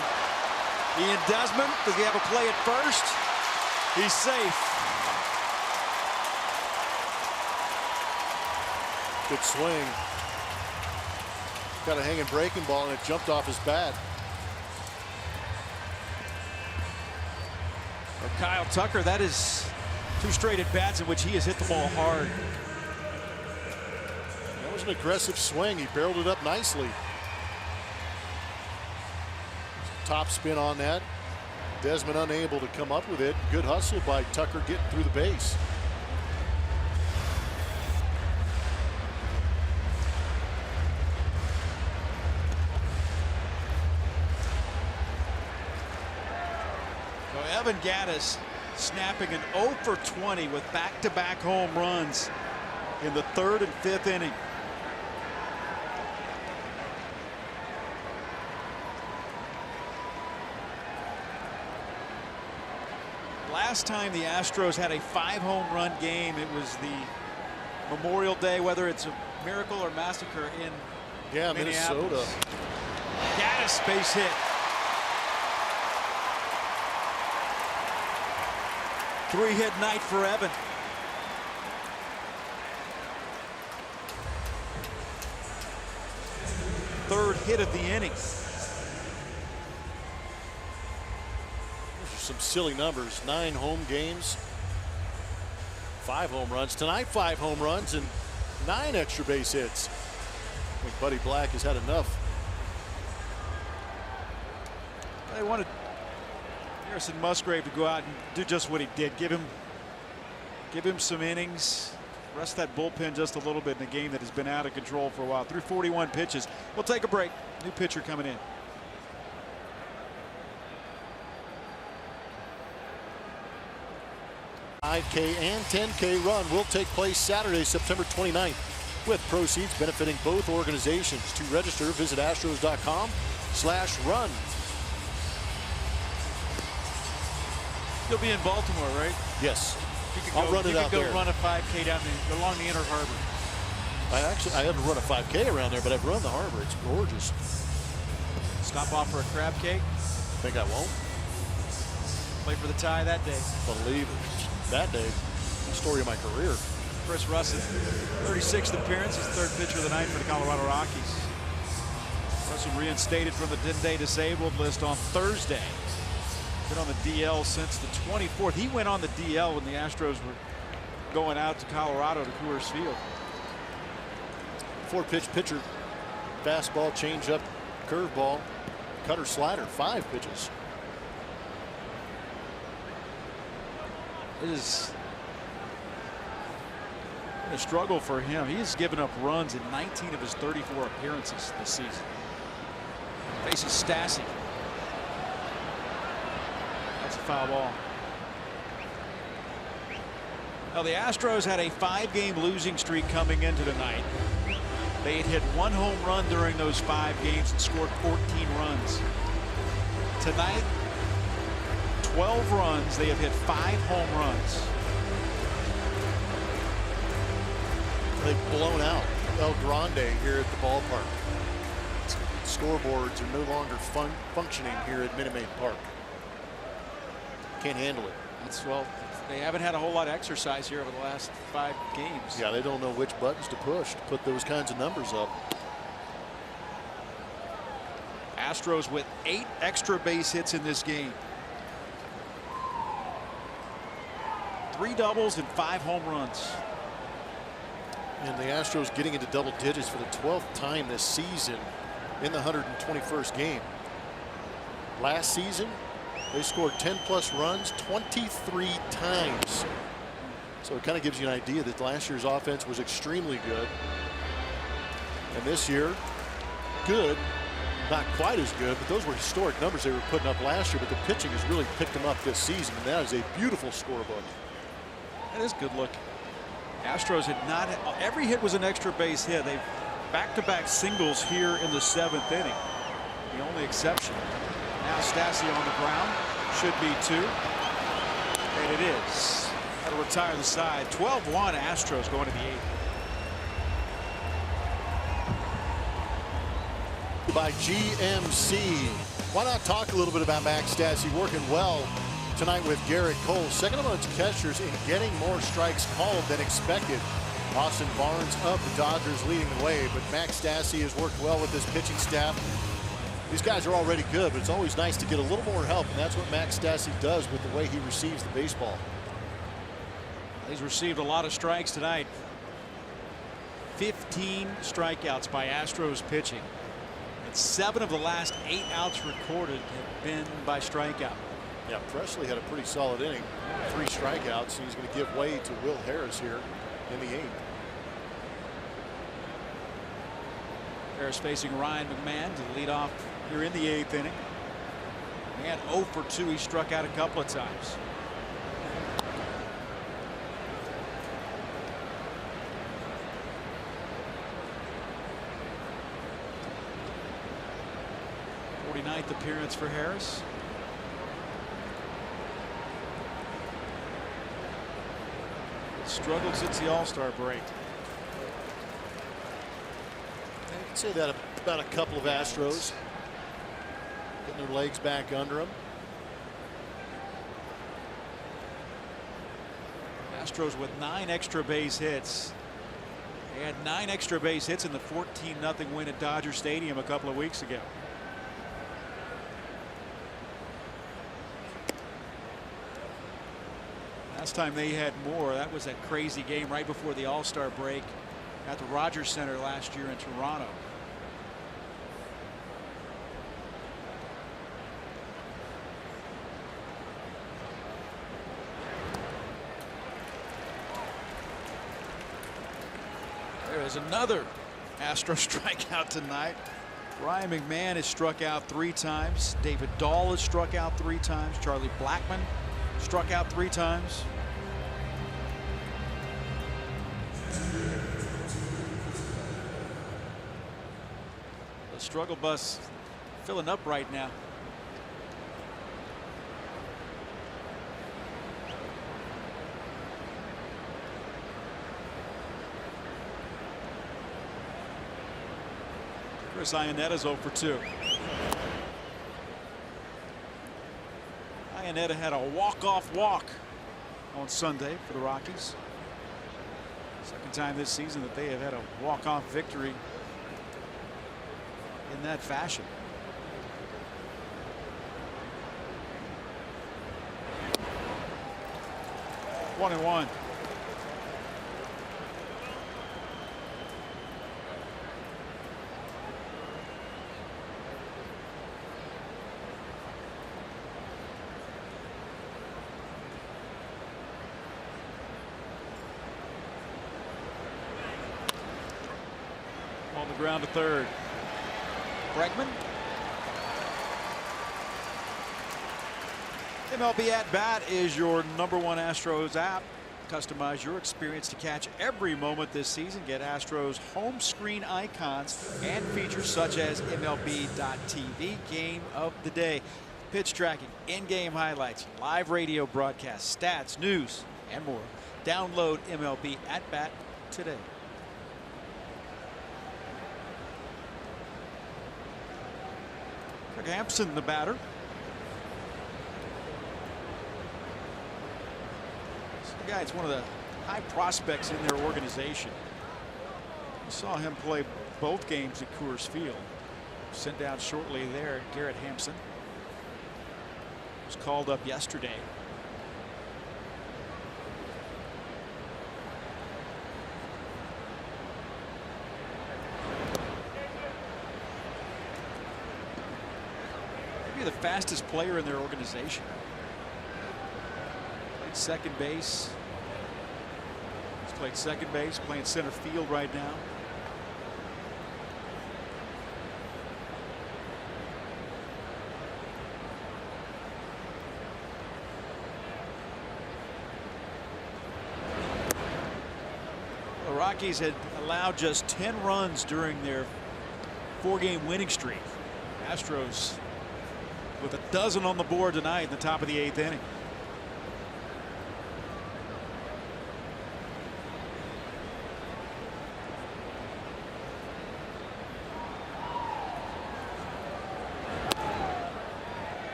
Ian Desmond, does he have a play at first? He's safe. Good swing. Got a hanging breaking ball, and it jumped off his bat. Well, Kyle Tucker, that is 2 straight at bats in which he has hit the ball hard. That was an aggressive swing. He barreled it up nicely. Top spin on that. Desmond unable to come up with it. Good hustle by Tucker getting through the base. So Evan Gattis snapping an 0 for 20 with back-to-back home runs in the 3rd and 5th inning. Last time the Astros had a 5-home run game, it was the Memorial Day, whether it's a miracle or massacre in Minnesota. Gattis base hit. 3-hit night for Evan. Third hit of the inning. Some silly numbers. 9 home games, 5 home runs. Tonight 5 home runs and 9 extra base hits. I think Buddy Black has had enough. They wanted Harrison Musgrave to go out and do just what he did. Give him some innings. Rest that bullpen just a little bit in a game that has been out of control for a while. Through 41 pitches. We'll take a break. New pitcher coming in. $5K and $10K run will take place Saturday, September 29th, with proceeds benefiting both organizations. To register, visit astros.com/run. You'll be in Baltimore, right? Yes. I'll run it out there. You could go run a 5K down along the Inner Harbor. I haven't run a 5K around there, but I've run the harbor. It's gorgeous. Stop off for a crab cake. Think I won't? Play for the tie that day. Believe it. That day, the story of my career. Chris Russell, 36th appearance, his 3rd pitcher of the night for the Colorado Rockies. Russell reinstated from the 10-day disabled list on Thursday. Been on the DL since the 24th. He went on the DL when the Astros were going out to Colorado to Coors Field. 4-pitch pitcher, fastball, changeup, curveball, cutter, slider, 5 pitches. It is a struggle for him. He has given up runs in 19 of his 34 appearances this season. Faces Stassi. That's a foul ball. Now the Astros had a 5-game losing streak coming into tonight. They had hit 1 home run during those 5 games and scored 14 runs. Tonight, 12 runs. They have hit 5 home runs. They've blown out El Grande here at the ballpark. Scoreboards are no longer functioning here at Minute Maid Park. Can't handle it. Well, they haven't had a whole lot of exercise here over the last 5 games. Yeah, they don't know which buttons to push to put those kinds of numbers up. Astros with 8 extra base hits in this game. 3 doubles and 5 home runs. And the Astros getting into double digits for the 12th time this season in the 121st game. Last season, they scored 10+ runs 23 times. So it kind of gives you an idea that last year's offense was extremely good. And this year, good. Not quite as good, but those were historic numbers they were putting up last year. But the pitching has really picked them up this season, and that is a beautiful scorebook. That is good looking. Astros had not, every hit was an extra base hit. They've back-to-back singles here in the 7th inning. The only exception. Now Stassi on the ground. Should be 2. And it is. That'll retire the side. 12-1 Astros going to the 8th. By GMC. Why not talk a little bit about Max Stassi working well tonight with Garrett Cole, second amongst catchers in getting more strikes called than expected. Austin Barnes up, the Dodgers leading the way, but Max Stassi has worked well with this pitching staff. These guys are already good, but it's always nice to get a little more help, and that's what Max Stassi does with the way he receives the baseball. He's received a lot of strikes tonight. 15 strikeouts by Astros pitching. And 7 of the last 8 outs recorded have been by strikeout. Yeah, Presley had a pretty solid inning. 3 strikeouts. He's going to give way to Will Harris here in the 8th. Harris facing Ryan McMahon to lead off here in the 8th inning. And 0 for 2. He struck out a couple of times. Ninth appearance for Harris. Struggled since the All-Star break. I can say that about a couple of Astros. Getting their legs back under them. Astros with 9 extra base hits. They had 9 extra base hits in the 14-0 win at Dodger Stadium a couple of weeks ago. Last time they had more, that was that crazy game right before the All-Star break at the Rogers Center last year in Toronto. There is another Astro strikeout tonight. Ryan McMahon has struck out 3 times. David Dahl has struck out 3 times. Charlie Blackmon struck out 3 times. The struggle bus filling up right now. Chris Ionetta's 0 for 2. Ionetta had a walk-off walk on Sunday for the Rockies. Second time this season that they have had a walk-off victory in that fashion. One and one. On the ground to third. Bregman. MLB At Bat is your #1 Astros app. Customize your experience to catch every moment this season. Get Astros home screen icons and features such as MLB.TV Game of the Day, pitch tracking, in-game highlights, live radio broadcasts, stats, news, and more. Download MLB At Bat today. Hampson, the batter. This guy's one of the high prospects in their organization. We saw him play both games at Coors Field. Sent down shortly there. Garrett Hampson was called up yesterday. The fastest player in their organization. Played second base. He's played second base, playing center field right now. The Rockies had allowed just 10 runs during their 4-game winning streak. Astros with a dozen on the board tonight in the top of the 8th inning.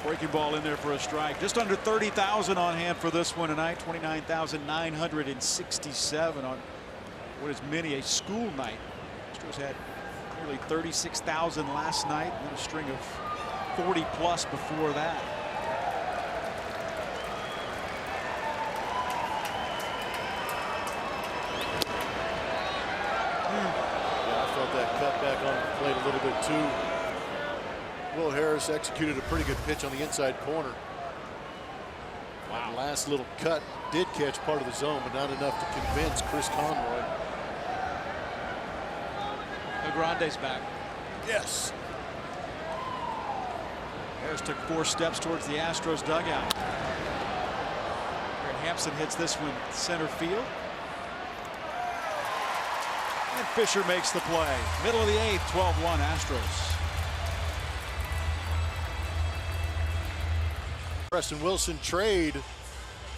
Breaking ball in there for a strike. Just under 30,000 on hand for this one tonight. 29,967 on what is many a school night. Astros had nearly 36,000 last night, and then a string of 40 plus before that. Yeah, I felt that cut back on the plate a little bit too. Will Harris executed a pretty good pitch on the inside corner. Wow. Last little cut did catch part of the zone, but not enough to convince Chris Conroy. Grande's back. Yes. Harris took 4 steps towards the Astros dugout. Hampson hits this one center field. And Fisher makes the play. Middle of the 8th, 12-1 Astros. Preston Wilson trade. I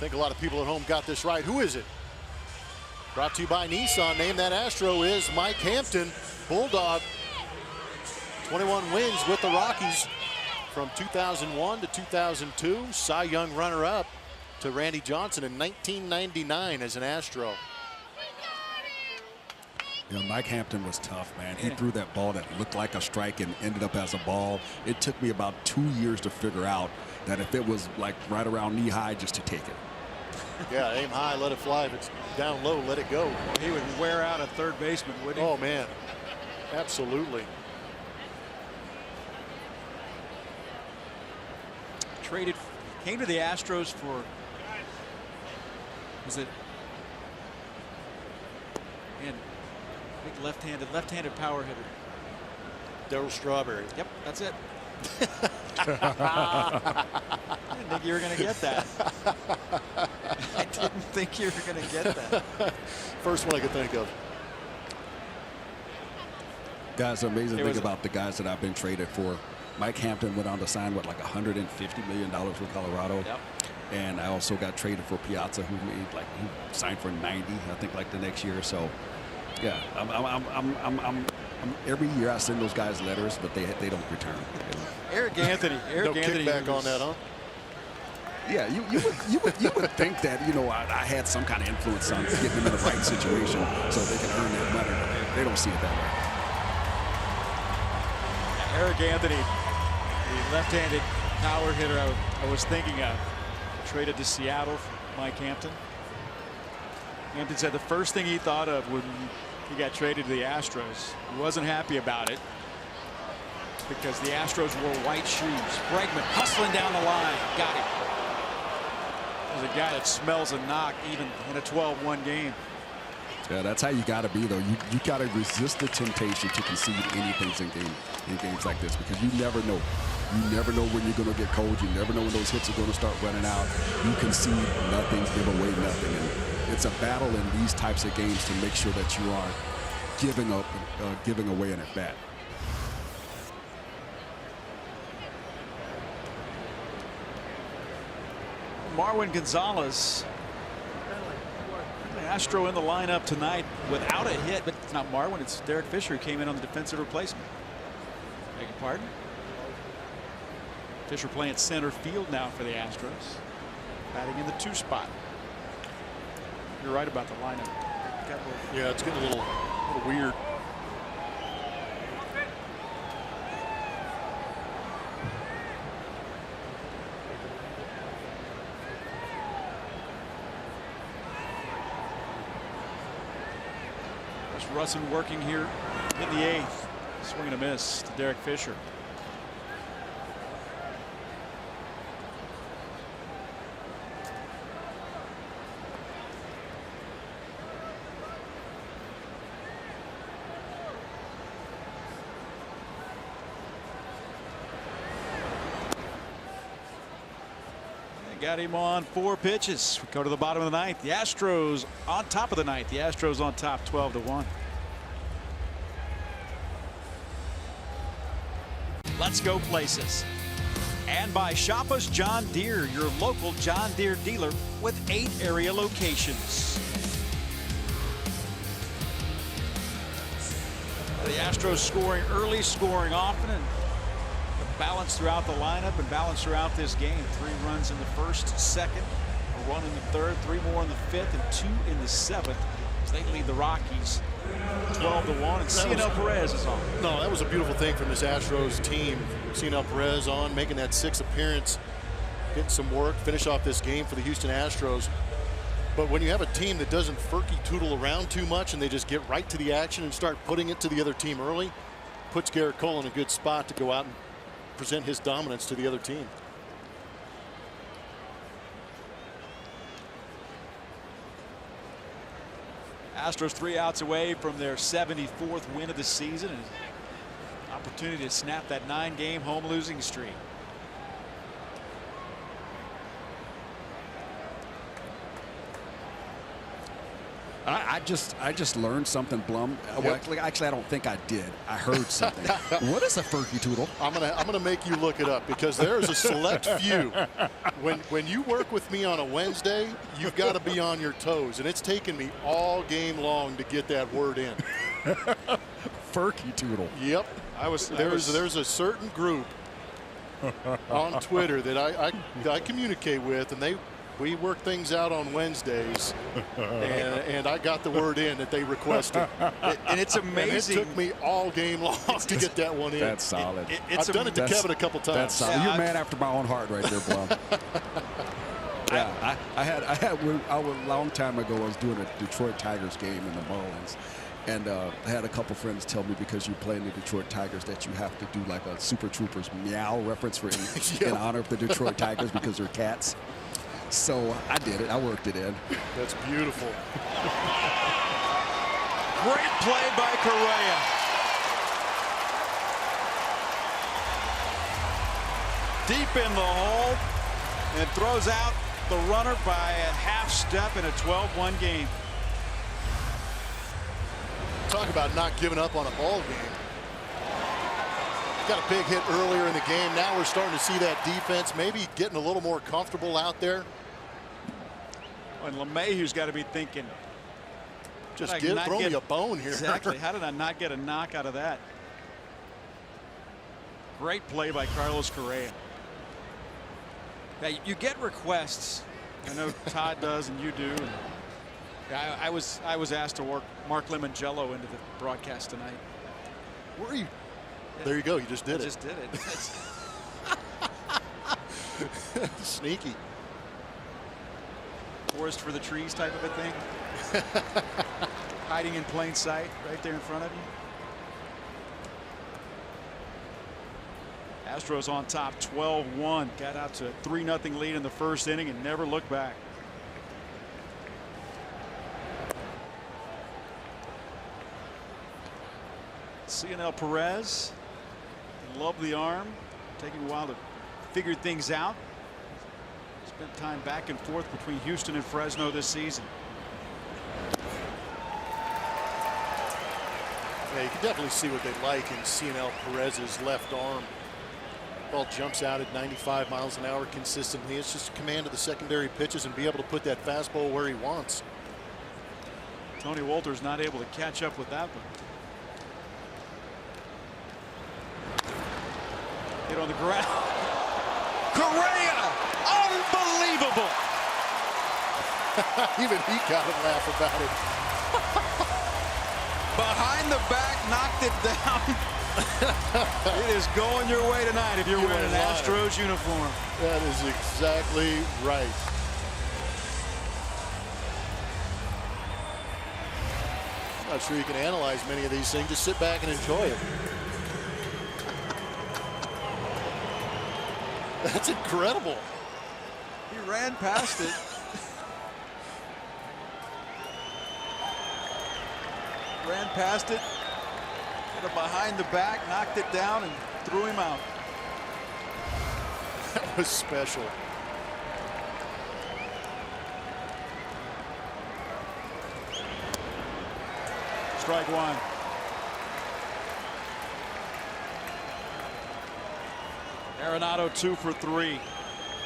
think a lot of people at home got this right. Who is it? Brought to you by Nissan. Name that Astro is Mike Hampton. Bulldog. 21 wins with the Rockies from 2001 to 2002. Cy Young runner-up to Randy Johnson in 1999 as an Astro. You know, Mike Hampton was tough, man. He threw that ball that looked like a strike and ended up as a ball. It took me about 2 years to figure out that if it was like right around knee high, just to take it. Yeah, aim high, let it fly. If it's down low, let it go. Well, he would wear out a third baseman, wouldn't he? Oh, man. Absolutely. Traded, came to the Astros for, was it, and big left-handed power hitter. Darryl Strawberry. Yep, that's it. I didn't think you were going to get that. I didn't think you were going to get that. First one I could think of. Guys, the amazing thing about the guys that I've been traded for. Mike Hampton went on to sign what, like $150 million with Colorado. Yep. And I also got traded for Piazza, who signed for 90, I think, like the next year or so. Yeah, every year I send those guys letters, but they don't return. Eric Anthony. No kickback on that, huh? Yeah, you would think that, you know, I had some kind of influence on getting them in the right situation so they can earn their money. But they don't see it that way. Eric Anthony, the left-handed power hitter I was thinking of, traded to Seattle for Mike Hampton. Hampton said the first thing he thought of when he got traded to the Astros, he wasn't happy about it because the Astros wore white shoes. Bregman hustling down the line, got him. There's a guy that smells a knock even in a 12-1 game. Yeah, that's how you got to be, though. You got to resist the temptation to concede anything in games like this, because you never know. You never know when you're going to get cold. You never know when those hits are going to start running out. You concede nothing, give away nothing. And it's a battle in these types of games to make sure that you are giving away an at-bat. Marwin Gonzalez, Astro in the lineup tonight without a hit, but it's not Marwin, it's Derek Fisher, who came in on the defensive replacement. Beg your pardon? Fisher playing center field now for the Astros, batting in the 2 spot. You're right about the lineup. Yeah, it's getting a little weird. Russin working here in the 8th. Swing and a miss to Derek Fisher. Got him on 4 pitches. We go to the bottom of the 9th. The Astros on top of the 9th. The Astros on top 12-1. Let's go places. And by Shop Us John Deere, your local John Deere dealer with 8 area locations. The Astros scoring early, scoring often, and balance throughout the lineup and balance throughout this game. 3 runs in the 1st, 2nd, a run in the 3rd, 3 more in the 5th, and 2 in the 7th. As They lead the Rockies 12-1, and COL Perez is on. No, that was a beautiful thing from this Astros team. COL Perez on, making that 6th appearance, getting some work, finish off this game for the Houston Astros. But when you have a team that doesn't tootle around too much and they just get right to the action and start putting it to the other team early, puts Gerrit Cole in a good spot to go out and present his dominance to the other team. Astros 3 outs away from their 74th win of the season, and an opportunity to snap that 9-game home losing streak. I just learned something, Blum. Well, actually, I don't think I did. I heard something. What is a Furky Toodle? I'm gonna make you look it up, because there is a select few. When you work with me on a Wednesday, you've got to be on your toes, and it's taken me all game long to get that word in. Furky Toodle. Yep. There's a certain group on Twitter that I communicate with, and we work things out on Wednesdays, and I got the word in that they requested. And it's amazing. And it took me all game long to get that one in. That's solid. I've done it to Kevin a couple times. That's solid. You're a man after my own heart right there, Blum. Yeah, a long time ago, I was doing a Detroit Tigers game in the Marlins. And I had a couple friends tell me, because you play in the Detroit Tigers, that you have to do like a Super Troopers meow reference for in honor of the Detroit Tigers, because they're cats. So I did it. I worked it in. That's beautiful. Great play by Correa. Deep in the hole, and throws out the runner by a half step in a 12-1 game. Talk about not giving up on a ball game. Got a big hit earlier in the game. Now we're starting to see that defense maybe getting a little more comfortable out there. And LeMahieu's got to be thinking, just throw me a bone here. Exactly. How did I not get a knock out of that? Great play by Carlos Correa. Now, you get requests. I know Todd does and you do. And I was asked to work Mark Lemongello into the broadcast tonight. Were you? Yeah. There you go. You just did it. Just did it. Sneaky. Forest for the trees type of a thing. Hiding in plain sight right there in front of you. Astros on top 12-1. Got out to a 3-0 lead in the first inning and never looked back. COL Perez. Love the arm. Taking a while to figure things out. Spent time back and forth between Houston and Fresno this season. Yeah, you can definitely see what they like in COL Perez's left arm. Ball jumps out at 95 miles an hour consistently. It's just command of the secondary pitches and be able to put that fastball where he wants. Tony Wolters not able to catch up with that one. Hit on the ground. Correa! Unbelievable! Even he got a laugh about it. Behind the back, knocked it down. It is going your way tonight if you're wearing an Astros uniform. That is exactly right. Not sure you can analyze many of these things. Just sit back and enjoy it. That's incredible. He ran past it. Ran past it. Hit it behind the back, knocked it down, and threw him out. That was special. Strike one. Arenado 2 for 3.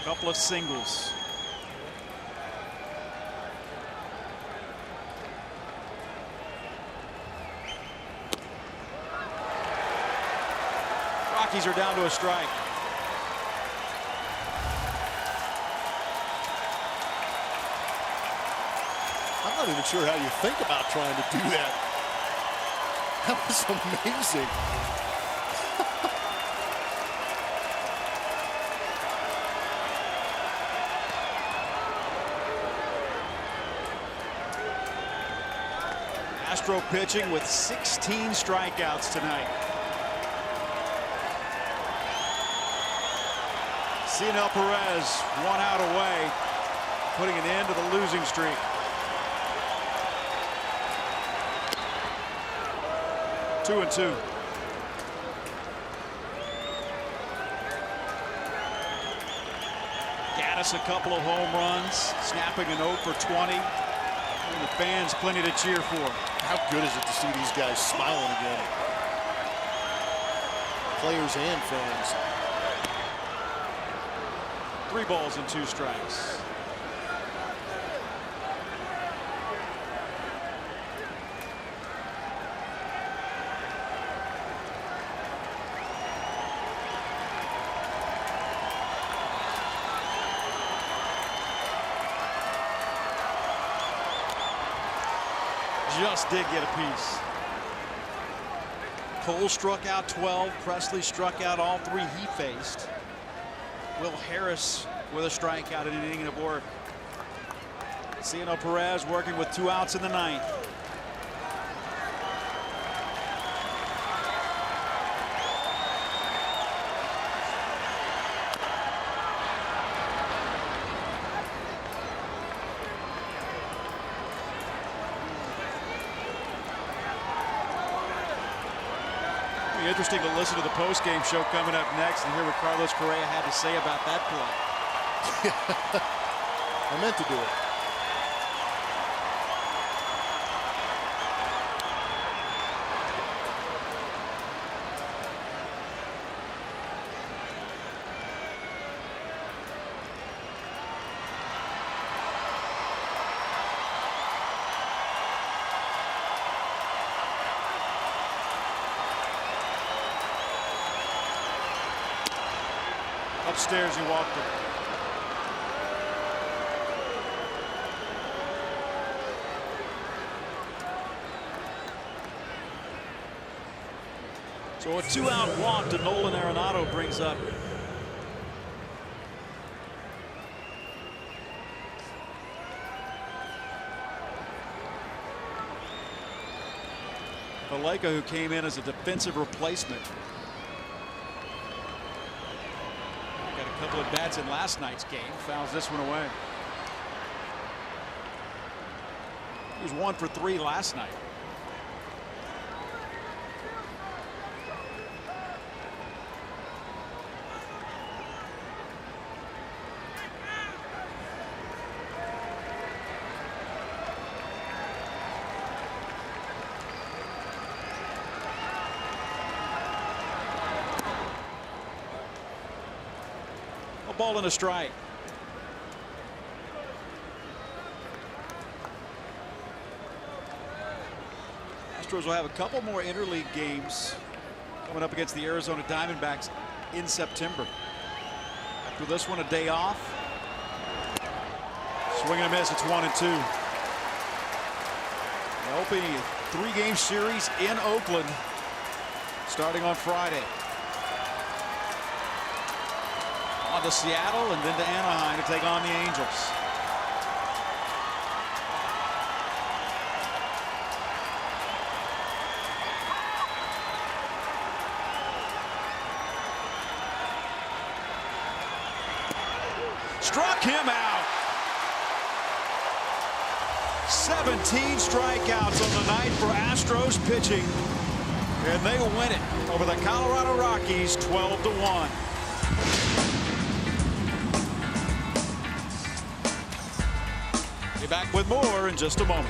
Couple of singles. Rockies are down to a strike. I'm not even sure how you think about trying to do that. That was amazing. Astro pitching with 16 strikeouts tonight. Cionel Perez 1 out away, putting an end to the losing streak. Two and two. Gattis a couple of home runs, snapping an 0 for 20. And the fans plenty to cheer for. How good is it to see these guys smiling again? Players and fans. 3 balls and 2 strikes. Just did get a piece. Cole struck out 12. Presley struck out all 3 he faced. Will Harris with a strikeout in an inning of work. Cionel Perez working with 2 outs in the 9th. Interesting to listen to the post-game show coming up next and hear what Carlos Correa had to say about that play. I meant to do it. Upstairs he walked it. So a 2-out walk to Nolan Arenado brings up Valleca, who came in as a defensive replacement. A couple of bats in last night's game. Fouls this one away. He was 1 for 3 last night. Ball and a strike. Astros will have a couple more interleague games coming up against the Arizona Diamondbacks in September. After this one, a day off. Swing and a miss. It's 1-2. The opening 3-game series in Oakland starting on Friday. On to Seattle and then to Anaheim to take on the Angels. Struck him out. 17 strikeouts on the night for Astros pitching, and they win it over the Colorado Rockies 12-1. Be back with more in just a moment.